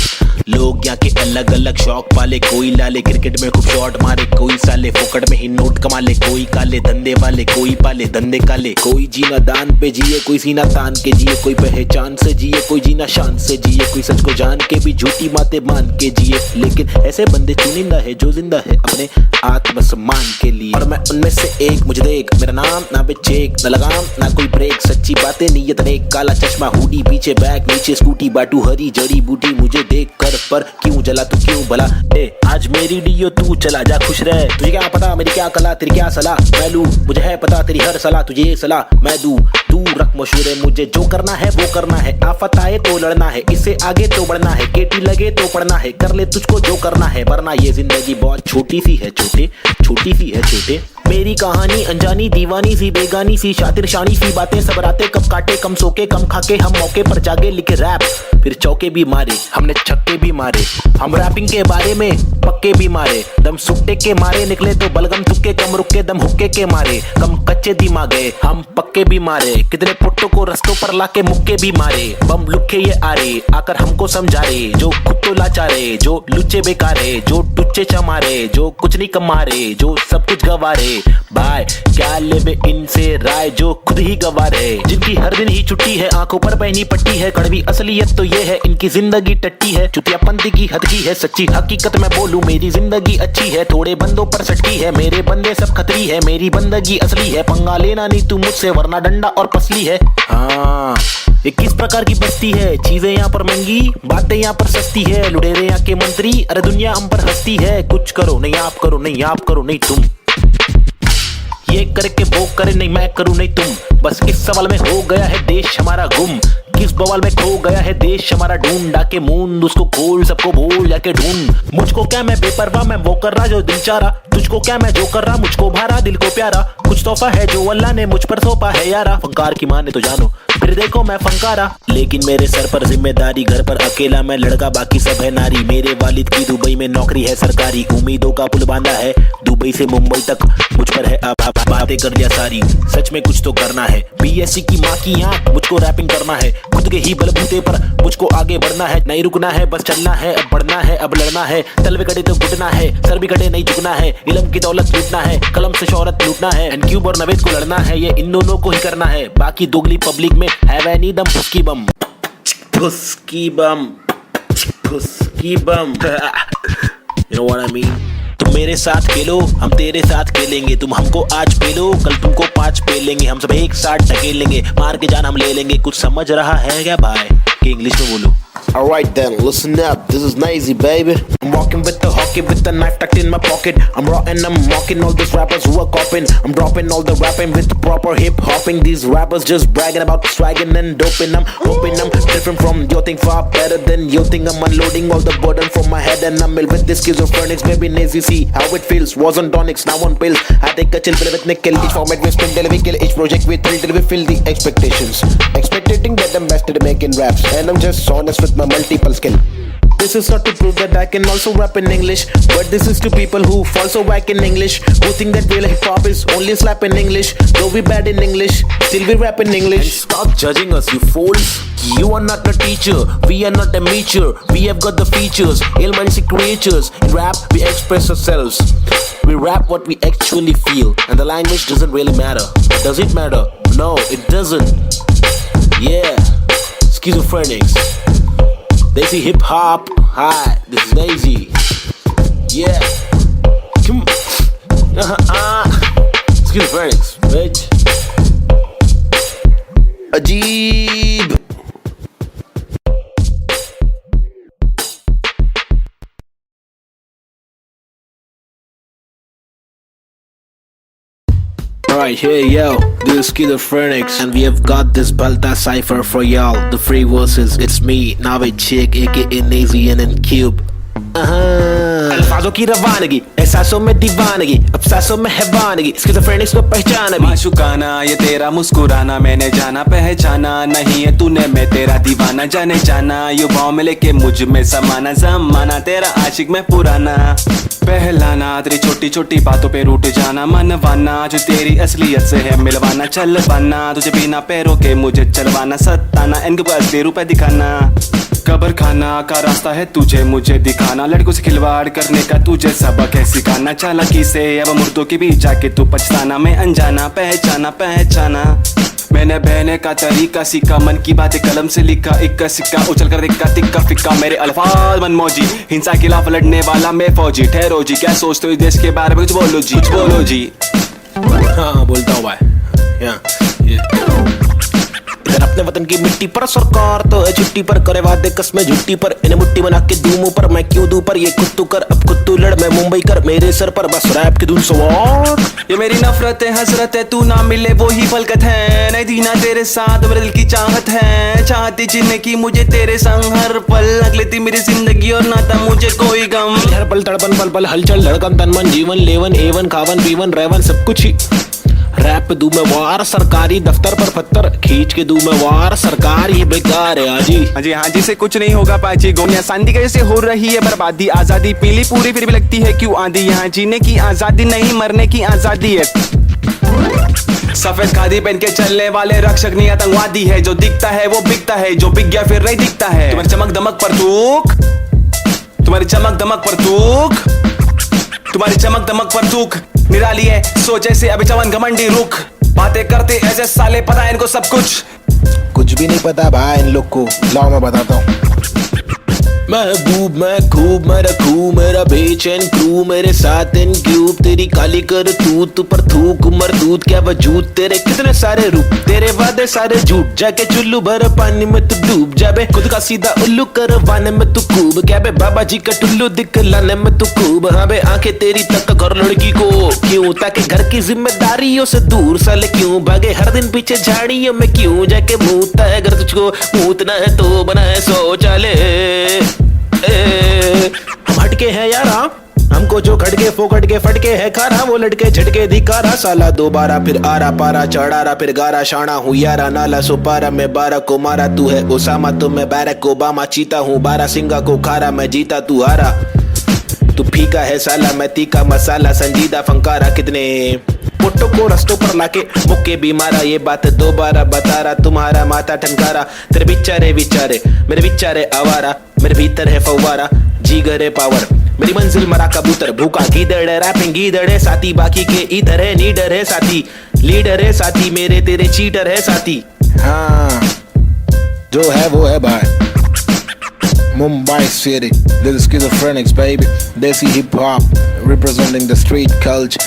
लोग यहाँ के अलग अलग शौक पाले, कोई लाले क्रिकेट में खूब शॉट मारे, कोई साले फोकट में ही नोट कमा ले, कोई काले धंधे वाले, कोई पाले धंधे काले, कोई जीना दान पे जिए, कोई सीना तान के जिए, कोई पहचान से जिए, कोई जीना शान से जिए, कोई सच को जान के भी झूठी बातें मान के जिए, लेकिन ऐसे बंदे चुनिंदा है जो जिंदा है अपने आत्मसम्मान के लिए, और मैं उनमें से एक, मुझे देख, मेरा नाम ना बेचेक, ना लगाम ना कोई ब्रेक, सच्ची बातें नीयत नेक, काला चश्मा हुडी पीछे बैग, नीचे स्कूटी, बाटू हरी जड़ी बूटी, मुझे देख कर पर क्यों जला तू क्यों भला, आज मेरी डियो तू चला जा खुश रह, तुझे क्या पता मेरी क्या कला, तेरी क्या सलाह मैं लूं, मुझे है पता तेरी हर सलाह, तुझे सलाह मैं दूं, तू रख मशहूर, मुझे जो करना है वो करना है, आफत आए तो लड़ना है, इससे आगे तो बढ़ना है, केटी लगे तो पढ़ना है, कर ले तुझको जो करना है, वरना ये जिंदगी बहुत छोटी सी है छोटे, छोटी सी है छोटे। मेरी कहानी अनजानी दीवानी सी, बेगानी सी, शातिर शानी सी बातें, सब रातें कब काटे, कम सोके कम खाके, हम मौके पर जागे, लिखे रैप फिर चौके भी मारे, हमने छक्के भी मारे, हम रैपिंग के बारे में पक्के भी मारे, दम सुट्टे के मारे निकले तो बलगम तुक्के, कम रुके दम हुक्के के मारे, कम कच्चे दिमागे हम पक्के भी मारे, कितने पुट्टों को रस्तों पर लाके मुक्के भी मारे, बम लुक्के ये आरे आकर हमको समझा रे, जो खुद तो लाचारे, जो लुच्चे बेकारे, जो टुच्चे चमारे, जो कुछ नहीं कमारे, जो सब कुछ गवारे, भाई क्या लेबे इनसे राय, जो खुद ही गवारे, जिनकी हर दिन ही छुट्टी है, आंखों पर पहनी पट्टी है, कड़वी असलियत तो ये है इनकी जिंदगी टट्टी है, चुतियापंती की हद की है, सच्ची हकीकत मैं बोलूं मेरी जिंदगी अच्छी है, थोड़े बंदों पर सटकी है, मेरे बंदे सब खतरी है, मेरी बंदगी असली है, पंगा लेना नहीं तू मुझसे वरना डंडा और पसली है। हाँ ये किस प्रकार की बस्ती है, चीजें यहाँ पर महंगी, बातें यहाँ पर सस्ती है, लुटेरे यहाँ के मंत्री, अरे दुनिया हम पर हंसती है, कुछ करो नहीं आप करो नहीं आप करो नहीं तुम, ये करके वो करे नहीं मैं करूं नहीं तुम, बस इस सवाल में हो गया है देश हमारा गुम, किस बवाल में खो गया है देश हमारा, ढूंढा के मूंद उसको खोल, सबको भूल जाके ढूंढ। मुझको क्या मैं बेपरवाह, मैं वो कर रहा जो दिल चाह रहा, तुझको क्या मैं जो कर रहा, मुझको भारा दिल को प्यारा। कुछ तोहफा है जो अल्लाह ने मुझ पर सौंपा है यारा, फंकार की माने तो जानो फिर देखो मैं फंकारा। लेकिन मेरे सर पर जिम्मेदारी, घर पर अकेला मैं लड़का, बाकी सब है नारी। मेरे वालिद की दुबई में नौकरी है सरकारी, उम्मीदों का पुल बांधा है दुबई से मुंबई तक, मुझ पर है अब बातें कर लिया सारी। सच में कुछ तो करना है, बीएससी की माँ की आंख, मुझको रैपिंग करना है खुद के ही बलबूते पर, मुझको आगे बढ़ना है, नहीं रुकना है, बस चलना है, अब बढ़ना है, अब लड़ना है। तलवे कटे तो घुटना है, सर भी कटे नहीं झुकना है, इल्म की दौलत लूटना है, कलम से शोहरत लूटना है, एंड क्यूब और नवेद को लड़ना है, ये इन दोनों को ही करना है। बाकी दोगली पब्लिक में है वह नी दम, फुसकी बम फुसकी बम फुसकी बम You know what I mean? तुम मेरे साथ खेलो, हम तेरे साथ खेलेंगे, तुम हमको आज पेलो, कल तुमको 5 पेलेंगे, हम सब एक साथ ढकेलेंगे, मार के जान हम ले लेंगे। कुछ समझ रहा है क्या भाई कि इंग्लिश में बोलो? Alright then, listen up, this is Nazy, baby. I'm walking with the hockey, with the knife tucked in my pocket. I'm raw and I'm mocking all these rappers who are copying. I'm dropping all the rapping with proper hip hopping. These rappers just bragging about swagging and doping. I'm hoping I'm different from your thing, far better than your thing. I'm unloading all the burden from my head and I'm ill with this schizophrenics. Baby Nazy, see how it feels. Was on tonics, now on pills. I take a chill pill with nickel. Each format we spin till we kill. Each project we thrill till we fill the expectations. Expecting that I'm best at making raps, and I'm just honest with my multiple skill. This is not to prove that I can also rap in English, but this is to people who fall so whack in English, who think that real hip hop is only slap in English. Though we bad in English, still we rap in English. And stop judging us, you fools. You are not a teacher, we are not amateur. We have got the features, ill-minded creatures. In rap, we express ourselves. We rap what we actually feel, and the language doesn't really matter. Does it matter? No, it doesn't. Yeah, schizophrenics. Desi hip hop. Hi, this is Nazy. Yeah. Come. Schizophrenics, bitch. Ajeeb. Alright, hey yo, this is Schizophrenics, and we have got this Balta cipher for y'all. The free verses, it's me, Navid Chick, aka Nazy and Cube. अल्फाजों की रवानगी, एहसासों में दीवानगी, अफसासों में हैवानगी, Schizophrenics को पहचाना भी। माशुकाना ये तेरा मुस्कुराना, मैंने जाना पहचाना, नहीं है तूने मैं तेरा दीवाना, जाने जाना युवाओं में लेके मुझ में समाना, जमाना तेरा आशिक मैं पुराना। पहलाना तेरी छोटी छोटी बातों पे रूठ जाना, मनवाना जो तेरी असलियत से है मिलवाना, चलवाना तुझे बिना पैरों के मुझे चलवाना, सताना इनके पास दे रुपए दिखाना, कब्र खाना का रास्ता है तुझे मुझे दिखाना, लड़कों से खिलवाड़ करने का तुझे सबक है सिखाना, चालाकी से अब मुर्दों के बीच जाके तू पछताना, मैं अनजाना पहचाना पहचाना, मैंने बहने का तरीका सीखा, मन की बातें कलम से लिखा, इक्का सिक्का उछल कर दिक्का तिक्का फिक्का, मेरे अल्फाज मनमौजी, हिंसा के खिलाफ लड़ने वाला मैं फौजी, ठहरो जी क्या सोचते हो इस देश के बारे में, कुछ बोलो जी कुछ बोलो जी। हाँ बोलता हूँ भाई, इधर अपने वतन की मिट्टी पर सरकार तो है छुट्टी पर, करे वादे कसमें झुट्टी पर, इन्हें मुट्ठी बना के दूं मुंह पर, मैं क्यों दूं पर, ये खुद तू कर अब खुद तू लड़, मैं मुंबई कर मेरे सर पर बस रैप की धुन सवार। ये मेरी नफरत है हसरत है, तू ना मिले वो ही फलकत है, नहीं दीना तेरे साथ मेरे दिल की चाहत है, चाहती जीने की मुझे तेरे संग हर पल, अगले थी मेरी जिंदगी और ना था मुझे कोई गम, हर पल तड़पन पल पल हलचल धड़कन तन मन जीवन लेवन एवन खावन पीवन रेवन सब कुछ ही रैप दूं मैं वार, सरकारी दफ्तर पर पत्थर खींच के दूं मैं वार, सरकार ये बेकार है हाजी हाँ जी से कुछ नहीं होगा पाची गोनिया, शांति कैसे हो रही है बर्बादी, आजादी पीली पूरी फिर भी लगती है क्यों आंधी, यहाँ जीने की आजादी नहीं मरने की आजादी है, सफेद खादी पहन के चलने वाले रक्षक नहीं आतंकवादी है, जो दिखता है वो बिकता है, जो बिक गया फिर नहीं दिखता है, तुम्हारी चमक दमक पर थूक, तुम्हारी चमक दमक पर थूक, तुम्हारी चमक दमक पर थूक, निराली है सोच ऐसे अभी जवान घमंडी रुख, बातें करते ऐसे साले पता है इनको सब कुछ कुछ भी नहीं पता भाई इन लोग को, लाओ मैं बताता हूँ। महबूब मैं खूब मैं रखूं मेरा बेचैन क्रू मेरे साथ इन क्यूब तेरी काली कर तू पर थूक मरदूत क्या वजूद तेरे कितने सारे रूप तेरे वादे सारे झूठ जाके चुल्लू भर पानी में तू डूब जाबे खुद का सीधा उल्लू करवाने में तू खूब क्या बे बाबा जी का टुल्लू दिखलाने में तू खूब हाँ बे आंखें तेरी तक कर लड़की को क्यों ताकि घर की जिम्मेदारियों से दूर साले क्यों भागे हर दिन पीछे झाड़ियों में क्यों जाके मूतता है घर तुझको मूतना है तो बनाए शौचालय हम हटके हैं यारा हमको जो खटके फोकट के फटके है खारा वो लटके झटके धिकारा साला दोबारा फिर आरा पारा चढ़ारा फिर गारा शाना हूँ यारा नाला सुपारा मैं 12 को मारा तू है ओसामा तो मैं बैरक ओबामा चीता हूँ 12 सिंगा को खारा मैं जीता तू हारा तू फीका है साला मैं तीखा मसाला संजीदा फंकारा कितने पुट्टो को रस्तों पर लाके मुक्के भी मारा ये बात दोबारा बता रहा तुम्हारा माथा ठनकारा तेरे बिचारे विचारे मेरे विचारे आवारा मेरे भीतर है फव्वारा जीगर है पावर मेरी मंजिल मरा कबूतर भूखा गीदड़ रैपिंग गीदड़ है साथी बाकी के इधर है नीडर है साथी लीडर है साथी मेरे तेरे चीटर है साथी हाँ जो है वो है भाई Mumbai City, little schizophrenics baby, desi hip hop, representing the street culture.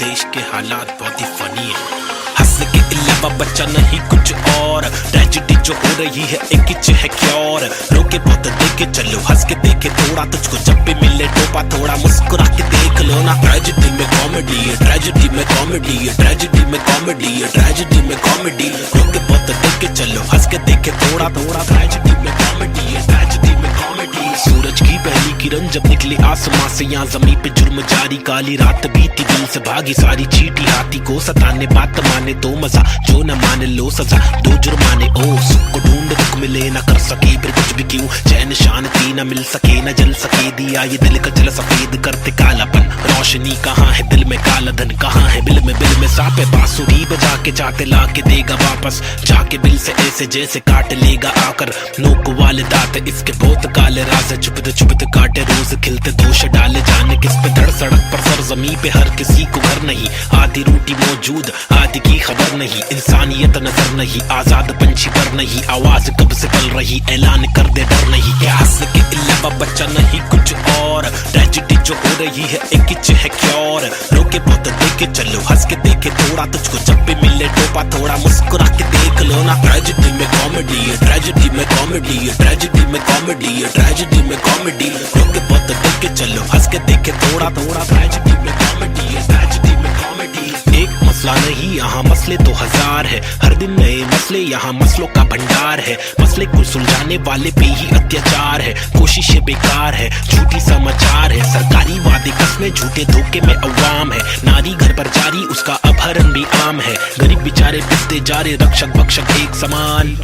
देश के हालात बहुत ही फनी है हंस के अलावा बच्चा नहीं कुछ और ट्रेजेडी जो हो रही है एक किच है क्योर रोके बहुत देखे चलो हंस के देखे थोड़ा तुझको जब भी मिले टोपा थोड़ा मुस्कुरा के देख लो ना ट्रेजेडी में कॉमेडी है ट्रेजेडी में कॉमेडी है ट्रेजेडी में कॉमेडी है ट्रेजेडी में कॉमेडी रोके बहुत देखे चलो हंस के देखे थोड़ा थोड़ा ट्रेजेडी में कॉमेडी है ट्रेजेडी में कॉमेडी सूरज की पहली किरण जब निकली आसमां से यहाँ जमीन पे जुर्म जारी काली रात बीती दिल से भागी सारी चीटी हाथी को सताने बात माने तो मजा जो न माने लो सजा दो जुर्माने ओ सुख को ढूंढ दुख मिले न कर सके फिर कुछ भी क्यों चैन शांति न मिल सके न जल सके दिया ये दिल का जल सफेद करते कालापन रोशनी कहाँ है दिल में काला धन कहाँ है बिल में सापे बांसुरी बजा के चाहते ला के देगा वापस जाके बिल से ऐसे जैसे काट लेगा आकर नोक वाले दांत इसके बहुत काले राज चुपते काटे रोज खिलते दोष डाले जाने किस पे धड़ सड़क पर सर जमी पे हर किसी को घर नहीं आधी रोटी मौजूद आधी की खबर नहीं इंसानियत नजर नहीं आजाद पंछी पर नहीं आवाज कब से पल रही ऐलान कर दे डर नहीं क्या हंस के अलावा बच्चा नहीं कुछ और ट्रेजेडी जो हो रही है एक किच है क्योर रोके बहुत देखे चलो हंस के देखे थोड़ा तुझको जब भी मिले टोपा थोड़ा मुस्कुरा के देख लो ना ट्रेजेडी में कॉमेडी है ट्रेजेडी में कॉमेडी है ट्रेजेडी में कॉमेडी है ट्रेजेडी में कॉमेडी रोके बहुत देखे चलो हंस के देखे थोड़ा थोड़ा ट्रेजेडी में कॉमेडी है ट्रेजेडी में कॉमेडी एक मसला नहीं यहाँ मसले तो हजार है हर दिन नए मसले यहाँ मसलों का भंडार है मसले को सुलझाने वाले पे ही अत्याचार है कोशिशें बेकार है झूठी समाचार है सरकारी वादे कसमें झूठे धोखे में अवाम है नारी घर पर जारी उसका अपहरण भी आम है गरीब बेचारे पिसते जा रहे रक्षक भक्षक एक समान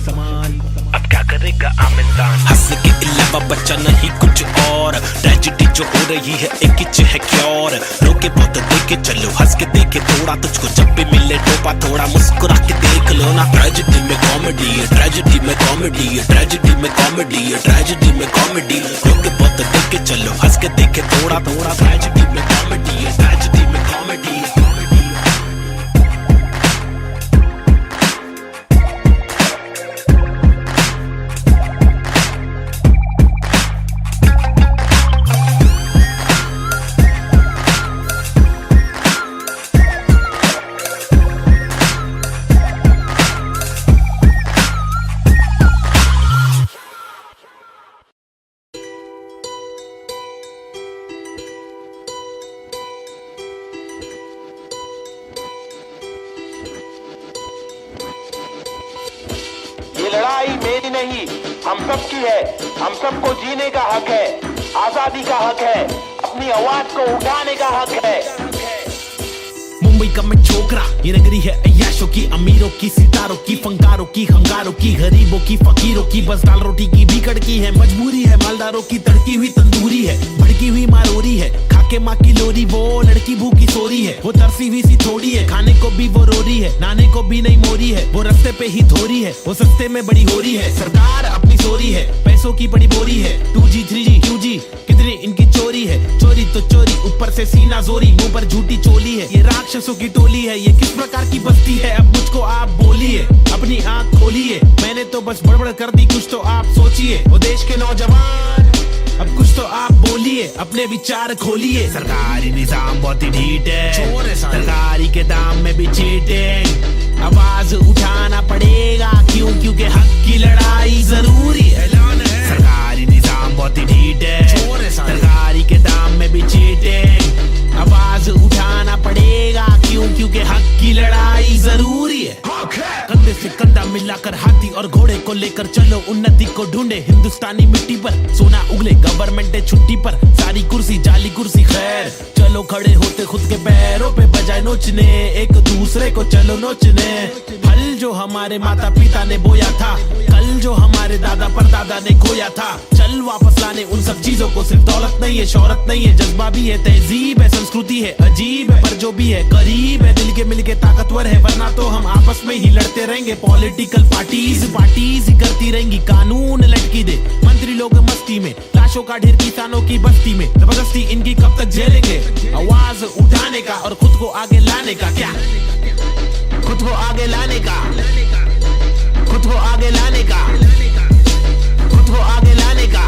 अब क्या करेगा आम इंसान हंस के अलावा बच्चा नहीं कुछ और ट्रेजेडी जो हो रही है एक किच है क्योर रोके बहुत देखे चलो हंस के देखे थोड़ा तुझको जब भी मिले टोपा थोड़ा मुस्कुरा के देख लो ना ट्रेजेडी में कॉमेडी है ट्रेजेडी में कॉमेडी है ट्रेजेडी में कॉमेडी है ट्रेजेडी में कॉमेडी रोके बहुत देखे चलो हंस के देखे थोड़ा थोड़ा ट्रेजेडी में कॉमेडी है ट्रेजेडी में कॉमेडी लड़ाई मेरी नहीं हम सब की है हम सबको जीने का हक है आजादी का हक है अपनी आवाज को उठाने का हक है मुंबई का मैं छोकरा ये नगरी है अय्याशों की अमीरों की सितारों की फंकारों की हंगारों की गरीबों की फकीरों की बस दाल रोटी की भी कड़की है मजबूरी है मालदारों की तड़की हुई तंदूरी है भड़की हुई मारोरी है के माँ की लोरी, वो लड़की भूखी सो रही है, वो तरसी हुई सी थोड़ी है, खाने को भी वो रो रही है, नहाने को भी नहीं मोरी है, वो रास्ते पे ही धोरी है, वो सस्ते में बड़ी हो रही है, सरकार अपनी सोरी है, पैसों की बड़ी बोरी है, 2G 3G QG कितनी इनकी चोरी है, चोरी तो चोरी ऊपर से सीना जोरी, मुंह पर झूठी चोली है, ये राक्षसों की टोली है, ये किस प्रकार की बस्ती है, अब मुझको आप बोलिए, अपनी आंख खोलिए, मैंने तो बस बड़बड़ कर दी, कुछ तो आप सोचिए, वो देश के नौजवान अब कुछ तो आप बोलिए, अपने विचार खोलिए। सरकारी निजाम बहुत ही ढीठ है, सरकारी के दाम में भी चीटिंग, आवाज उठाना पड़ेगा क्यों, क्योंकि हक की लड़ाई जरूरी है। सरकारी निजाम बहुत ही ढीठ है, सरकारी के दाम में भी चीटिंग, आवाज उठाना पड़ेगा क्यों, क्योंकि हक की लड़ाई जरूरी है। कंधे से कंधा मिलाकर हाथी और घोड़े को लेकर चलो, उन्नति को ढूंढे हिंदुस्तानी मिट्टी पर, सोना उगले गवर्नमेंट है छुट्टी पर, सारी कुर्सी जाली कुर्सी खैर, चलो खड़े होते खुद के पैरों पे बजाय नोचने, एक दूसरे को चलो नोचने, फल जो हमारे माता पिता ने बोया था, कल जो हमारे दादा परदादा ने खोया था, चल वापस लाने उन सब चीजों को, सिर्फ दौलत नहीं है, शोहरत नहीं है, जज्बा भी है, तहजीब है, संस्कृति है, अजीब है, पर जो भी है करीब है, दिल के मिलके ताकतवर है, वरना तो हम आपस में ही लड़ते रहेंगे, पॉलिटिकल पार्टीज ही करती रहेंगी, कानून लटकी दे मंत्री लोग मस्ती में, लाशों का ढेर किसानों की बस्ती में, जबरदस्ती इनकी कब तक झेलेंगे, आवाज उठाने का और खुद को आगे लाने का, क्या खुद को आगे लाने का, खुद को आगे लाने का, खुद को आगे लाने का,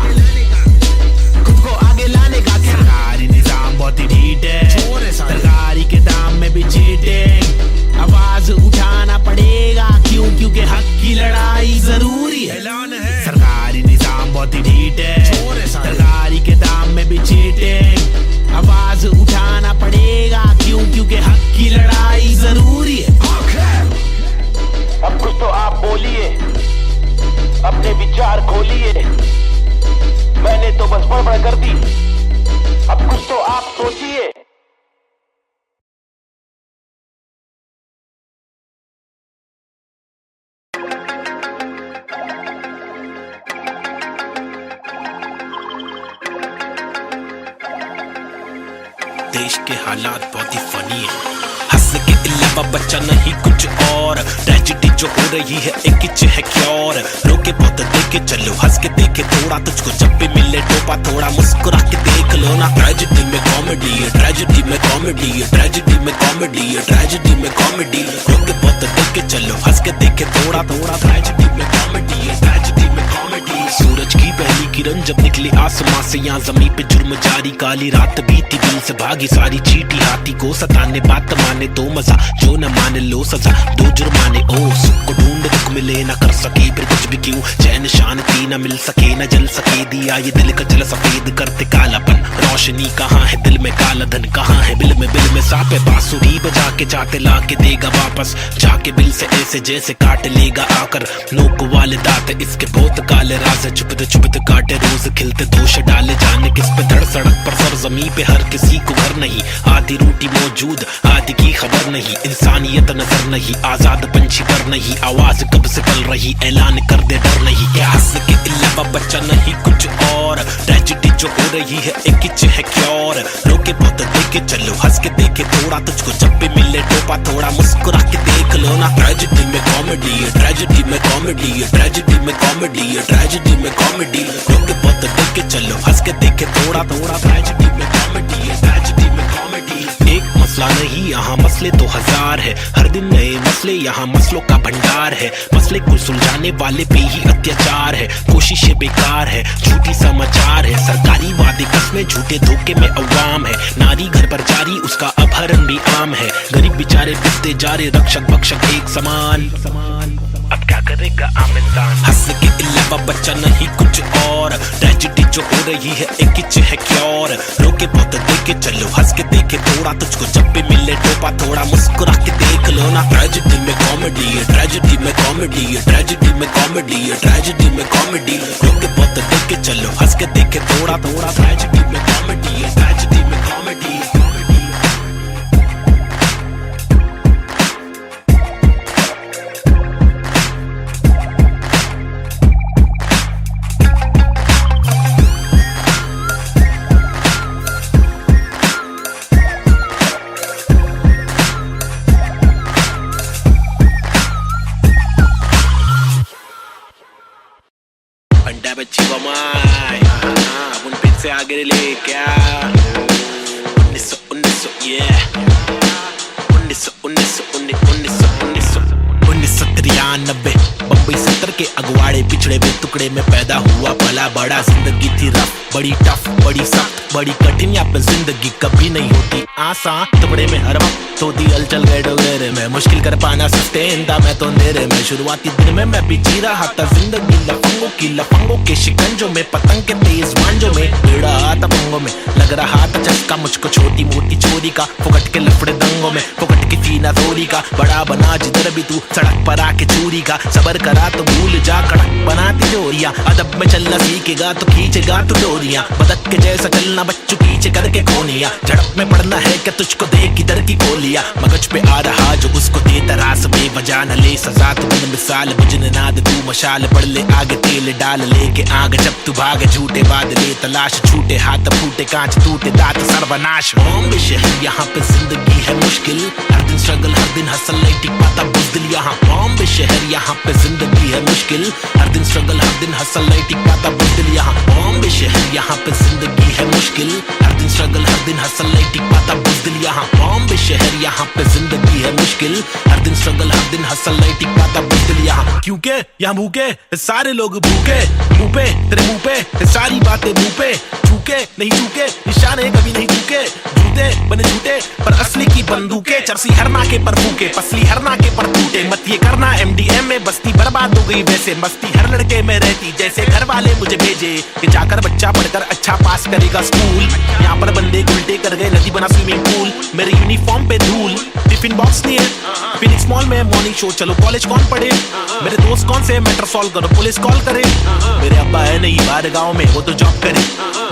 खुद को आगे लाने का। सरकारी निजाम बहुत ही ढीठ है, सरकारी के दाम में भी चीटिंग, आवाज उठाना पड़ेगा क्यों, क्योंकि हक की लड़ाई जरूरी है। सरकारी निजाम बहुत ही ढीठ है, सरकारी के दाम में भी चीटिंग, आवाज उठाना पड़ेगा क्यों, क्योंकि हक की लड़ाई जरूरी है। अब कुछ तो आप बोलिए, अपने विचार खोलिए, मैंने तो बस बड़बड़ कर दी, अब कुछ तो आप सोचिए। देश के हालात बहुत ही फनी है, हंस के अलावा बच्चा नहीं कुछ और, ट्रेजेडी जो हो रही है एक इच है क्योर, रोके बहुत देखे चलो, हंस के देखे थोड़ा, तुझको जब भी मिले टोपा थोड़ा मुस्कुरा के देख लो ना, ट्रेजेडी में कॉमेडी है, ट्रेजेडी में कॉमेडी है, ट्रेजेडी में कॉमेडी है, ट्रेजेडी में कॉमेडी, रोके बहुत देखे चलो, हंस के देखे थोड़ा थोड़ा, ट्रेजेडी में कॉमेडी है, ट्रेजेडी में कॉमेडी। सूरज की पहली किरण जब निकली आसमां से, यहाँ जमीन पे जुर्म जारी, काली रात बीती, दिल से भागी सारी चीटी, हाथी को सताने बात माने तो मजा, जो न माने लो सजा, दो जुर्माने, ओ सुख को ढूंढ दुख मिले ना कर सके फिर कुछ भी क्यों, चैन शांति न मिल सके न जल सके, दिया ये दिल का जल सफेद करते कालापन, रोशनी कहाँ है दिल में, काला धन कहाँ है बिल में सापे, बांसुरी बजा के चाटे ला के देगा वापस, जाके बिल से ऐसे जैसे काट लेगा आकर, नोक वाले दांत इसके बहुत काले राज है, चुपते काटे रोज खिलते दोष डाले, जाने किस पे धड़ सड़क पर सर जमी पे हर किसी को घर नहीं, आधी रोटी मौजूद आधी की खबर नहीं, इंसानियत नजर नहीं, आजाद पंछी पर नहीं, आवाज कब से पल रही, ऐलान कर दे डर नहीं, क्या हंस के अलावा बच्चा नहीं कुछ और, ट्रेजेडी जो हो रही है एक इच है क्योर, रोके बहुत देखे चलो, हंस के देखे थोड़ा, तुझको जब भी मिले टोपा थोड़ा मुस्कुरा के देख लो ना, ट्रेजेडी में कॉमेडी है, ट्रेजेडी में कॉमेडी है, ट्रेजेडी में कॉमेडी है, ट्रेजेडी में कॉमेडी, रोके बहुत देखे चलो, हंस के देखे थोड़ा थोड़ा, ट्रेजेडी में कॉमेडी है, ट्रेजेडी में कॉमेडी। एक मसला नहीं यहाँ मसले तो हजार है, हर दिन नए मसले यहाँ मसलों का भंडार है, मसले को सुलझाने वाले पे ही अत्याचार है, कोशिशें बेकार है, झूठी समाचार है, सरकारी वादे कस्में झूठे धोखे में अवाम है, नारी घर पर जारी उसका अपहरण भी आम है, गरीब बेचारे पिसते जा रहे रक्षक भक्षक एक समान, अब क्या करेगा आम इंसान, हंस के अलावा बच्चा नहीं कुछ और, ट्रेजेडी जो हो रही है एक इच है क्योर, रोके बहुत देखे चलो, हंस के देखे थोड़ा, तुझको जब भी मिले टोपा थोड़ा मुस्कुरा के देख लो ना, ट्रेजेडी में कॉमेडी है, ट्रेजेडी में कॉमेडी है, ट्रेजेडी में कॉमेडी है, ट्रेजेडी में कॉमेडी, रोके बहुत देखे चलो, हंस के देखे थोड़ा थोड़ा, ट्रेजेडी में कॉमेडी है, ट्रेजेडी में कॉमेडी। से आगे ले क्या 1900 yeah 1993 बम्बई 70 के अगवाड़े पिछड़े हुए टुकड़े में पैदा हुआ पला बड़ा। जिंदगी थी रफ, बड़ी टफ, बड़ी सख्त, बड़ी कठिन। यहाँ पे जिंदगी कभी नहीं होती आसान। टुकड़े में हर वक्त होती हलचल गए डोगरे में। मुश्किल कर पाना सस्टेन था मैं तो अंधेरे में। शुरुआती दिन में मैं भी जी रहा था जिंदगी लफंगों के शिकंजों में, पतंग के तेज मांझों में। बेड़ा था पंगों में, लग रहा था चस्का मुझको छोटी मोटी चोरी का। फुकट के लफड़े दंगों में, फुकट की फीना थोड़ी का। बड़ा बना जिधर भी तू सड़क पर आके चूरी का। सबर करा तो भूल जा कड़क बनाती जोरियां। अदब में चलना सीखेगा तो खींचेगा तो डोरियां। बदक के जैसा चलना बच्चों पीछे करके कोनिया। झड़प में पड़ना है क्या तुझको देख इधर की गोलियां। मगज पे आ रहा जो उसको दे तरास बेवजह न ले सजा। तू बन मिसाल बुझने ना दे तू मशाल। पड़ ले आगे तेल डाल लेके आग जब तू भागे। झूठे बादले तलाश, छूटे हाथ फूटे कांच, टूटे दांत सर्वनाश। बॉम्बे शहर यहाँ पे जिंदगी है मुश्किल। हर दिन स्ट्रगल, हर दिन हसल, नहीं टिक पाता बुज़दिल यहाँ। बॉम्बे शहर यहाँ पे जिंदगी है मुश्किल। हर दिन स्ट्रगल, हर दिन हसल, नहीं टिक पाता बुज़दिल यहाँ। बॉम्बे शहर यहाँ पे जिंदगी है मुश्किल। हर दिन स्ट्रगल, हर दिन हसल, नहीं टिक पाता बुज़दिल यहाँ। बॉम्बे शहर यहाँ पे जिंदगी है मुश्किल। हर दिन स्ट्रगल, हर दिन हसल, नहीं टिक पाता बुज़दिल यहाँ। क्योंकि यहाँ भूखे सारे लोग भूखे। मुँह पे तेरे मुँह पे सारी बातें मुँह पे। चूके नहीं चूके, निशाने कभी नहीं चूके। जूते बने झूठे पर असली की बंदूकें। चरसी हर नाके पर फूके, पसली हर नाके पर टूटे। मत ये करना MDM में बस्ती बर्बाद हो गई वैसे। मस्ती हर लड़के में रहती जैसे घर वाले मुझे भेजे कि जाकर बच्चा पढ़कर अच्छा पास करेगा स्कूल। यहाँ पर बंदे उल्टे कर गए, नदी बना स्विमिंग पूल। मेरे यूनिफॉर्म पे धूल, टिफिन बॉक्स नहीं है। फिनिक्स मॉल में मॉर्निंग शो, चलो कॉलेज कौन पढ़े। मेरे दोस्त कौन से मैटर सॉल्व करो, पुलिस कॉल करे। मेरे अब्बा है नहीं बाहर गाँव में, वो तो जॉब करे।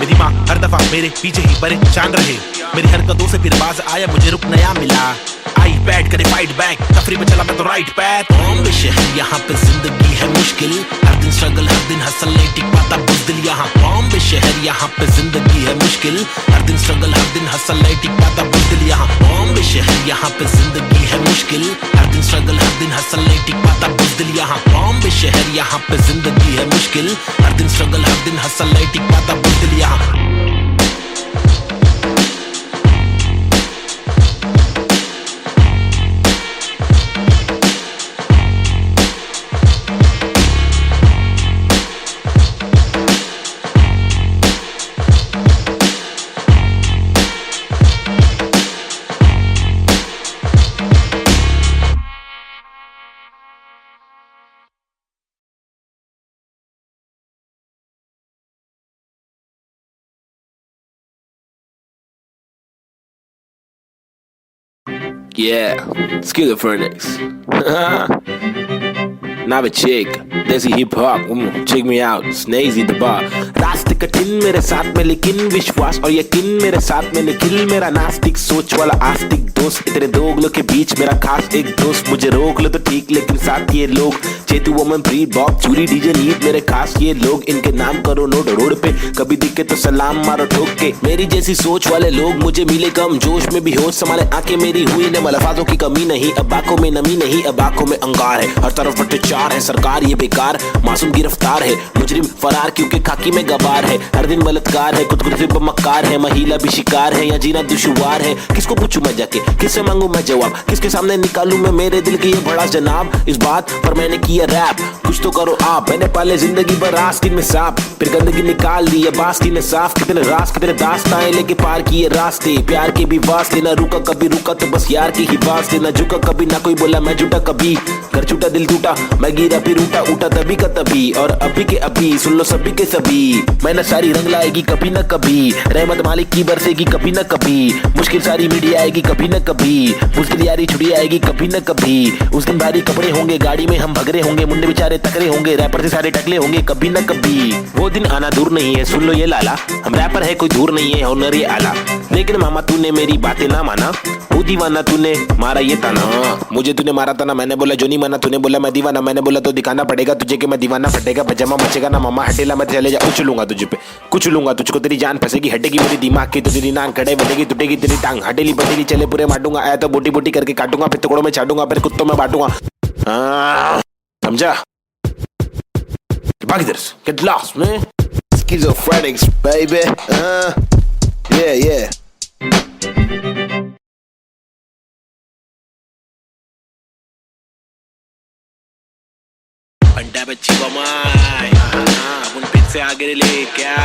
मेरी माँ हर दफा मेरे पीछे ही परेशान रहे। मेरी हरकतों से फिर बाज आया, मुझे रुक नया मिला। आई बैठ करे फाइट बैक, तफरी में चला मैं तो राइट पैथ। बॉम्बे शहर यहाँ पे जिंदगी है मुश्किल। हर दिन स्ट्रगल, हर दिन हसल, नहीं टिक पाता बुज़दिल यहाँ। बॉम्बे शहर यहाँ पे जिंदगी है मुश्किल। हर दिन स्ट्रगल, हर दिन हसल, नहीं टिक पाता बुज़दिल यहाँ। बॉम्बे शहर यहाँ पे जिंदगी है मुश्किल। हर दिन स्ट्रगल, हर दिन हसल, नहीं टिक पाता बुज़दिल यहाँ। बॉम्बे शहर यहाँ पे जिंदगी है मुश्किल। हर दिन स्ट्रगल, हर दिन हसल, नहीं टिक पाता बुज़दिल यहाँ। Yeah, schizophrenics. Now a chick, desi hip hop, check me out, Snazy the bar. रास्ते कठिन मेरे साथ में लेकिन विश्वास और यकीन मेरे साथ में निखिल। मेरा नास्तिक सोच वाला आस्तिक दोस्त। इतने दोगलों के बीच मेरा खास एक दोस्त। मुझे रोक लो तो ठीक लेकिन साथ ये लोग। चेतु वोमन प्रीत बॉब चूरी डीजे नीत मेरे खास ये लोग। इनके नाम करो नोट रोड पे, कभी दिखे तो सलाम मारो ठोक के। मेरी जैसी सोच वाले लोग मुझे मिले कम, जोश में भी होश संभाले आंखें मेरी हुई न मलफाजों की कमी नहीं। अब आंखों में नमी नहीं, अब आंखों में अंगार है। हर तरफ भ्रष्टाचार है, सरकार ये बेकार। मासूम गिरफ्तार है, मुजरिम फरार क्योंकि खाकी में गवार है। हर दिन बलात्कार है, खुदकुशी पर मक्कार है। महिला भी शिकार है, या जीना दुश्वार है। किसको पूछूं मैं जाके, किससे मांगू मैं जवाब, किसके सामने निकालूं मैं मेरे दिल की ये बड़ा जनाब। इस बात पर मैंने किया रैप, कुछ तो करो आप। मैंने पाले जिंदगी भर आस्तीन में सांप, फिर गंदगी निकाल दी अब आस्तीन में साफ। कितने रास कितने दास्ताएं लेके पार किए रास्ते। प्यार के भी वास्ते, ना रुका कभी रुका तो बस यार की ही वास्ते। ना झुका कभी, ना कोई बोला मैं झूठा कभी। घर छूटा दिल टूटा, मैं गिरा फिर उठा उठा तभी का तभी। और अभी के अभी सुन लो सभी के सभी। मेहनत सारी रंग लाएगी कभी न कभी। रहमत मालिक की बरसेगी कभी न कभी। मुश्किल सारी मीडिया आएगी कभी न कभी। मुश्किल यारी छुड़ी आएगी कभी न कभी। उस दिन भारी कपड़े होंगे, गाड़ी में हम भगरे होंगे। मुंडे बेचारे तकरे होंगे, रैपर से सारे टकले होंगे कभी न कभी। वो दिन आना दूर नहीं है, सुन लो ये लाला। हम रैपर है कोई दूर नहीं है, हुनर ये आला। लेकिन मामा तूने मेरी बातें ना माना, वो दीवाना तूने मारा ये ताना। मुझे तूने मारा था ना, मैंने बोला जो नहीं माना। तूने बोला मैं दीवाना, मैंने बोला तो दिखाना पड़ेगा तुझे कि मैं दीवाना। फटेगा पजामा मचेगा ना मामा, हटेला मैं चले जा। उछलूंगा तुझे पे, कुचलूंगा तुझको, तेरी जान फंसेगी। हटेगी मेरी दिमाग की तो तेरी नाक खड़े बनेगी, टूटेगी तेरी टांग। हटेली बटेली चले पूरे माटूंगा। आया तो बोटी बोटी करके काटूंगा, फिर टुकड़ों में छाटूंगा, फिर कुत्तों में बांटूंगा। समझा? भाग इधर से, गेट लॉस्ट में। schizophrenics, baby. Yeah. अंडा बच्ची बमाई अपन फिर से आगे ले क्या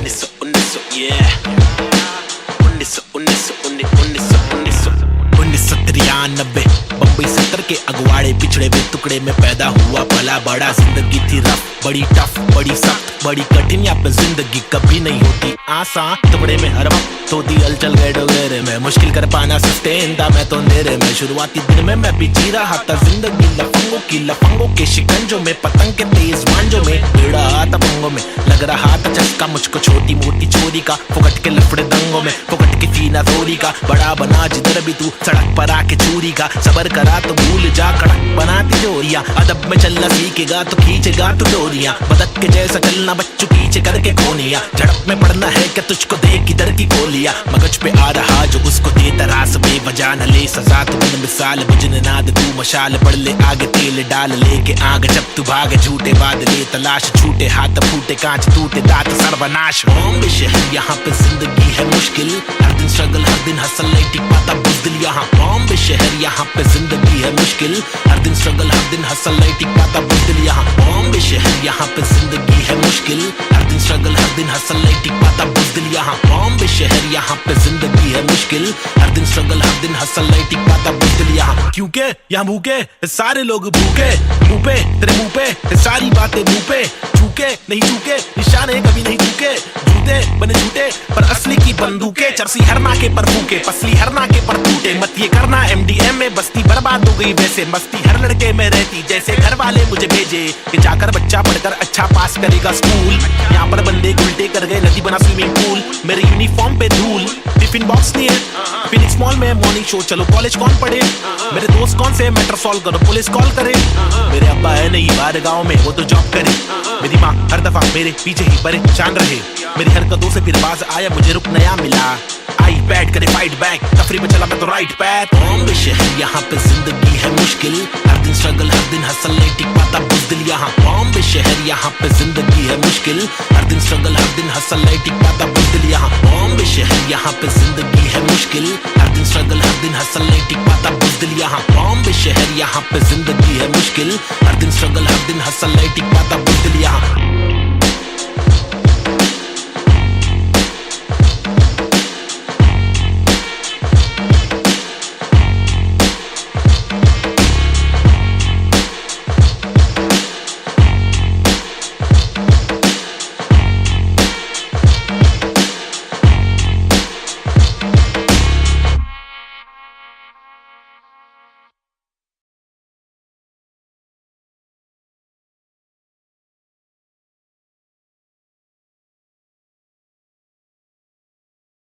1900 yeah 1993 बम्बई 70 के अगवाड़े पिछड़े हुए टुकड़े में पैदा हुआ पला बड़ा। जिंदगी थी रफ, बड़ी टफ, बड़ी सख्त, बड़ी कठिन। यहाँ पे जिंदगी कभी नहीं होती आसान। टुकड़े में हर वक्त होती हलचल गए डोगरे में, मुश्किल कर पाना सस्टेन था मैं तो अंधेरे में। शुरुआती दिन में मैं भी जी रहा था जिंदगी लफंगों के शिकंजों में, पतंग के तेज मांझों में, भिड़ा था पंगों में। लग रहा था चस्का मुझको छोटी मोटी चोरी का, फुकट के लफड़े दंगों में, फुकट की फीना थोड़ी का। बड़ा बना जिधर भी तू सड़क पर आके चूरी का, सबर करा तो भूल जा कड़क बनाती जोरियां। अदब में चलना सीखेगा तो खींचेगा तू डोरियां, बदक के जैसा चलना बच्चों पीछे करके कोनिया। झड़प में पड़ना है क्या तुझको देख किधर की गोलियां, मगज पे आ रहा जो उसको दे तरास बेवजह न ले सजा। तू बन मिसाल बुझने नाद तू मशाल, बढ़ ले आगे तेल डाल लेके आग। जब तू भागे झूठे बादले तलाश, छूटे हाथ फूटे कांच टूटे दांत सर्वनाश। बॉम्बे शहर यहाँ पे जिंदगी है मुश्किल, हर दिन स्ट्रगल हर दिन हसल नहीं टिक पाता बुज़दिल यहाँ। बॉम्बे शहर यहाँ पे जिंदगी है मुश्किल, हर दिन स्ट्रगल हर दिन हसल नहीं टिक पाता बुज़दिल यहाँ। बॉम्बे शहर यहाँ पे जिंदगी है मुश्किल, हर दिन स्ट्रगल हर दिन हसल नहीं टिक पाता बुज़दिल यहाँ। बॉम्बे शहर यहाँ पे जिंदगी है मुश्किल, हर दिन स्ट्रगल हर दिन हसल नहीं टिक पाता बुज़दिल यहाँ। क्योंकि यहाँ भूखे सारे लोग भूखे, मुंह पे तेरे मुंह पे सारी बातें मुंह पे। चूके नहीं चूके निशाने कभी नहीं चूके, झूठे बने झूठे पर असली की बंदूकें। चरसी हर नाके पर फूके, पसली हर नाके पर टूटे। मत ये करना MDM में बस्ती बर्बाद हो गई वैसे, मस्ती हर लड़के में रहती जैसे घर वाले मुझे भेजे कि जाकर बच्चा पढ़कर अच्छा पास करेगा स्कूल। यहाँ पर बंदे उल्टे कर गए नदी बना स्विमिंग पूल, मेरे यूनिफॉर्म पे धूल। टिफिन बॉक्स नहीं है फिनिक्स मॉल में मॉर्निंग शो, चलो कॉलेज कौन पढ़े, मेरे दोस्त कौन से मैटर सॉल्व करो पुलिस कॉल करे। मेरे अब्बा है नहीं बाहर गाँव में वो तो जॉब करे, मेरी माँ हर दफा मेरे पीछे ही परेशान रहे। मेरी हरकतों से फिर बाज आया मुझे रुक नया मिला, आई बैठ करे फाइट बैक, तफरी में चला मैं तो राइट पैथ। बॉम्बे शहर यहाँ पे जिंदगी है मुश्किल, हर दिन स्ट्रगल हर दिन हसल नहीं टिक पाता बुज़दिल यहाँ। बॉम्बे शहर यहाँ पे जिंदगी है मुश्किल, हर दिन स्ट्रगल हर दिन हसल नहीं टिक पाता बुज़दिल यहाँ। बॉम्बे शहर यहाँ पे जिंदगी है मुश्किल, हर दिन स्ट्रगल हर दिन हसल नहीं टिक पाता बुज़दिल यहाँ। बॉम्बे शहर यहाँ पे जिंदगी है मुश्किल, हर दिन स्ट्रगल हर दिन हसल नहीं टिक पाता बुज़दिल यहाँ।